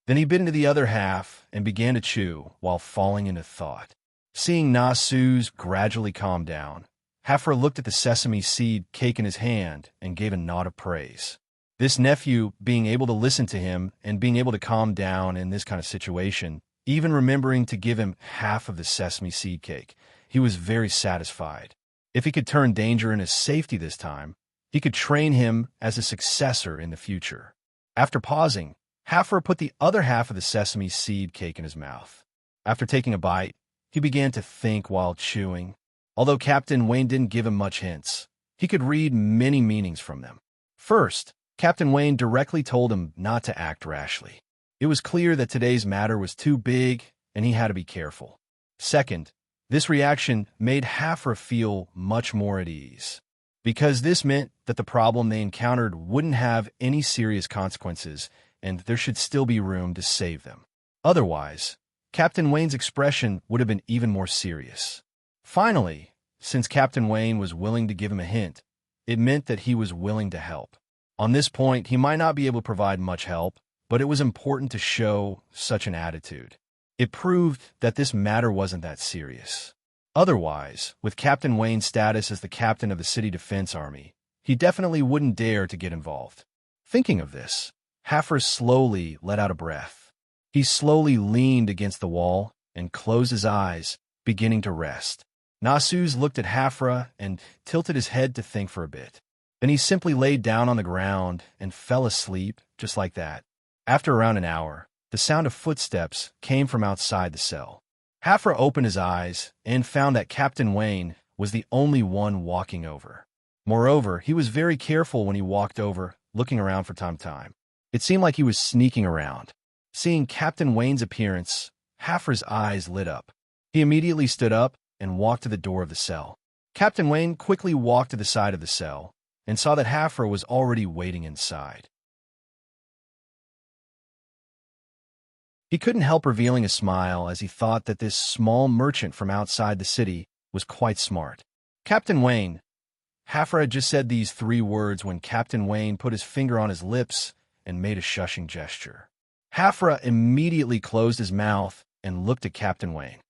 Then he bit into the other half and began to chew while falling into thought. Seeing Nasu's gradually calm down, Hafra looked at the sesame seed cake in his hand and gave a nod of praise. This nephew, being able to listen to him and being able to calm down in this kind of situation, even remembering to give him half of the sesame seed cake, he was very satisfied. If he could turn danger into safety this time, he could train him as a successor in the future. After pausing, Hafra put the other half of the sesame seed cake in his mouth. After taking a bite, he began to think while chewing. Although Captain Wayne didn't give him much hints, he could read many meanings from them. First, Captain Wayne directly told him not to act rashly. It was clear that today's matter was too big and he had to be careful. Second, this reaction made Hafra feel much more at ease, because this meant that the problem they encountered wouldn't have any serious consequences and there should still be room to save them. Otherwise, Captain Wayne's expression would have been even more serious. Finally, since Captain Wayne was willing to give him a hint, it meant that he was willing to help. On this point, he might not be able to provide much help, but it was important to show such an attitude. It proved that this matter wasn't that serious. Otherwise, with Captain Wayne's status as the captain of the City Defense Army, he definitely wouldn't dare to get involved. Thinking of this, Hafra slowly let out a breath. He slowly leaned against the wall and closed his eyes, beginning to rest. Nasu's looked at Hafra and tilted his head to think for a bit. Then he simply laid down on the ground and fell asleep just like that. After around an hour, the sound of footsteps came from outside the cell. Hafra opened his eyes and found that Captain Wayne was the only one walking over. Moreover, he was very careful when he walked over, looking around from time to time. It seemed like he was sneaking around. Seeing Captain Wayne's appearance, Hafra's eyes lit up. He immediately stood up and walked to the door of the cell. Captain Wayne quickly walked to the side of the cell and saw that Hafra was already waiting inside. He couldn't help revealing a smile as he thought that this small merchant from outside the city was quite smart. Captain Wayne. Hafra had just said these 3 words when Captain Wayne put his finger on his lips and made a shushing gesture. Hafra immediately closed his mouth and looked at Captain Wayne.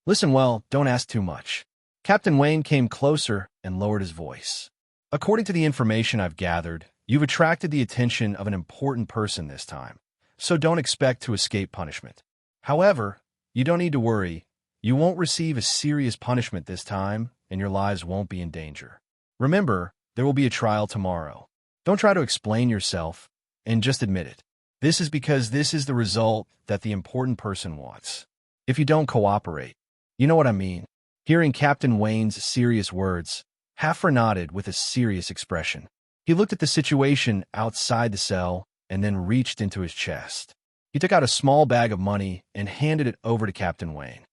Listen well, don't ask too much. Captain Wayne came closer and lowered his voice. According to the information I've gathered, you've attracted the attention of an important person this time, so don't expect to escape punishment. However, you don't need to worry. You won't receive a serious punishment this time, and your lives won't be in danger. Remember, there will be a trial tomorrow. Don't try to explain yourself, and just admit it. This is because this is the result that the important person wants. If you don't cooperate, you know what I mean. Hearing Captain Wayne's serious words, Hafra nodded with a serious expression. He looked at the situation outside the cell and then reached into his chest. He took out a small bag of money and handed it over to Captain Wayne.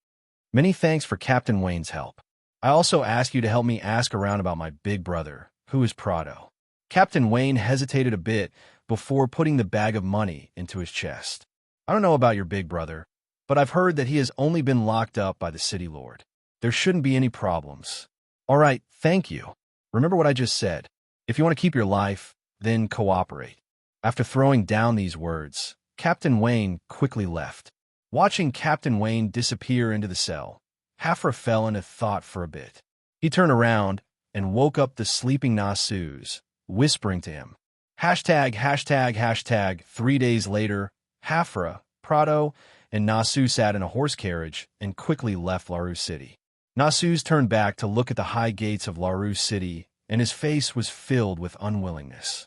Many thanks for Captain Wayne's help. I also ask you to help me ask around about my big brother, who is Prado. Captain Wayne hesitated a bit before putting the bag of money into his chest. I don't know about your big brother, but I've heard that he has only been locked up by the city lord. There shouldn't be any problems. All right, thank you. Remember what I just said. If you want to keep your life, then cooperate. After throwing down these words, Captain Wayne quickly left. Watching Captain Wayne disappear into the cell, Hafra fell into thought for a bit. He turned around and woke up the sleeping Nasu's, whispering to him. ####. 3 days later, Hafra, Prado, and Nasu sat in a horse carriage and quickly left Laru City. Nasu's turned back to look at the high gates of Laru City, and his face was filled with unwillingness.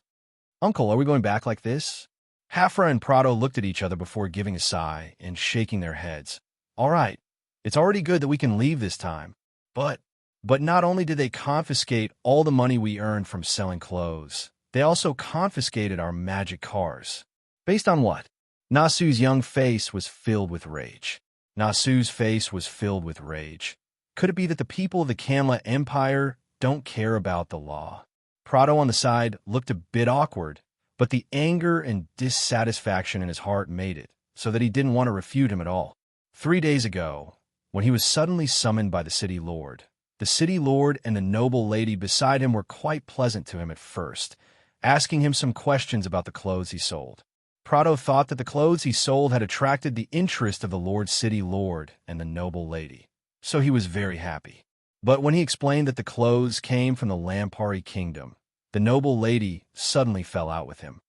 Uncle, are we going back like this? Hafra and Prado looked at each other before giving a sigh and shaking their heads. All right, it's already good that we can leave this time. But not only did they confiscate all the money we earned from selling clothes, they also confiscated our magic cars. Based on what? Nasu's young face was filled with rage. Nasu's face was filled with rage. Could it be that the people of the Kamla Empire don't care about the law? Prado on the side looked a bit awkward, but the anger and dissatisfaction in his heart made it so that he didn't want to refute him at all. 3 days ago, when he was suddenly summoned by the city lord and the noble lady beside him were quite pleasant to him at first, asking him some questions about the clothes he sold. Prado thought that the clothes he sold had attracted the interest of the city lord and the noble lady, so he was very happy. But when he explained that the clothes came from the Lampari kingdom, the noble lady suddenly fell out with him.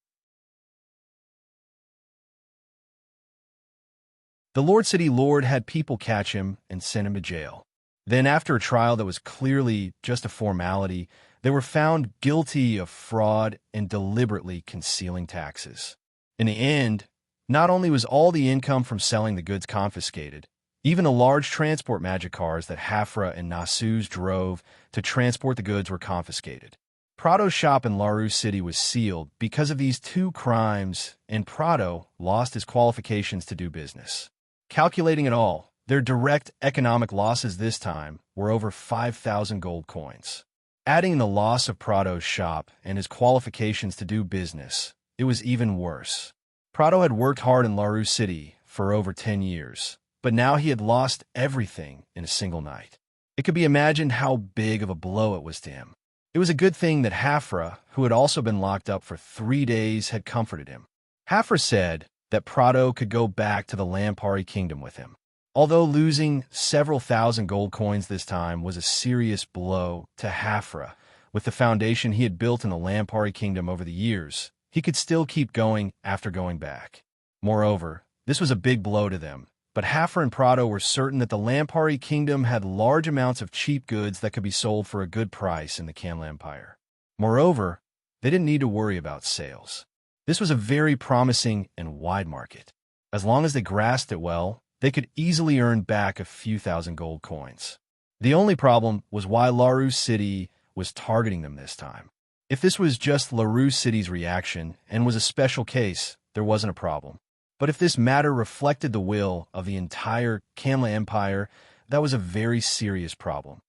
The city lord had people catch him and send him to jail. Then, after a trial that was clearly just a formality, they were found guilty of fraud and deliberately concealing taxes. In the end, not only was all the income from selling the goods confiscated, even the large transport magic cars that Hafra and Nasus drove to transport the goods were confiscated. Prado's shop in Laru City was sealed because of these two crimes, and Prado lost his qualifications to do business. Calculating it all, their direct economic losses this time were over 5,000 gold coins. Adding the loss of Prado's shop and his qualifications to do business, it was even worse. Prado had worked hard in Laru City for over 10 years, but now he had lost everything in a single night. It could be imagined how big of a blow it was to him. It was a good thing that Hafra, who had also been locked up for 3 days, had comforted him. Hafra said that Prado could go back to the Lampari kingdom with him. Although losing several thousand gold coins this time was a serious blow to Hafra, with the foundation he had built in the Lampari kingdom over the years, he could still keep going after going back. Moreover, this was a big blow to them, but Hafra and Prado were certain that the Lampari kingdom had large amounts of cheap goods that could be sold for a good price in the Canla Empire. Moreover, they didn't need to worry about sales. This was a very promising and wide market. As long as they grasped it well, they could easily earn back a few thousand gold coins. The only problem was why Laru City was targeting them this time. If this was just Laru City's reaction and was a special case, there wasn't a problem. But if this matter reflected the will of the entire Canla Empire, that was a very serious problem.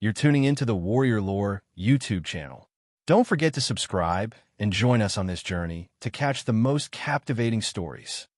You're tuning into the Warrior Lore YouTube channel. Don't forget to subscribe and join us on this journey to catch the most captivating stories.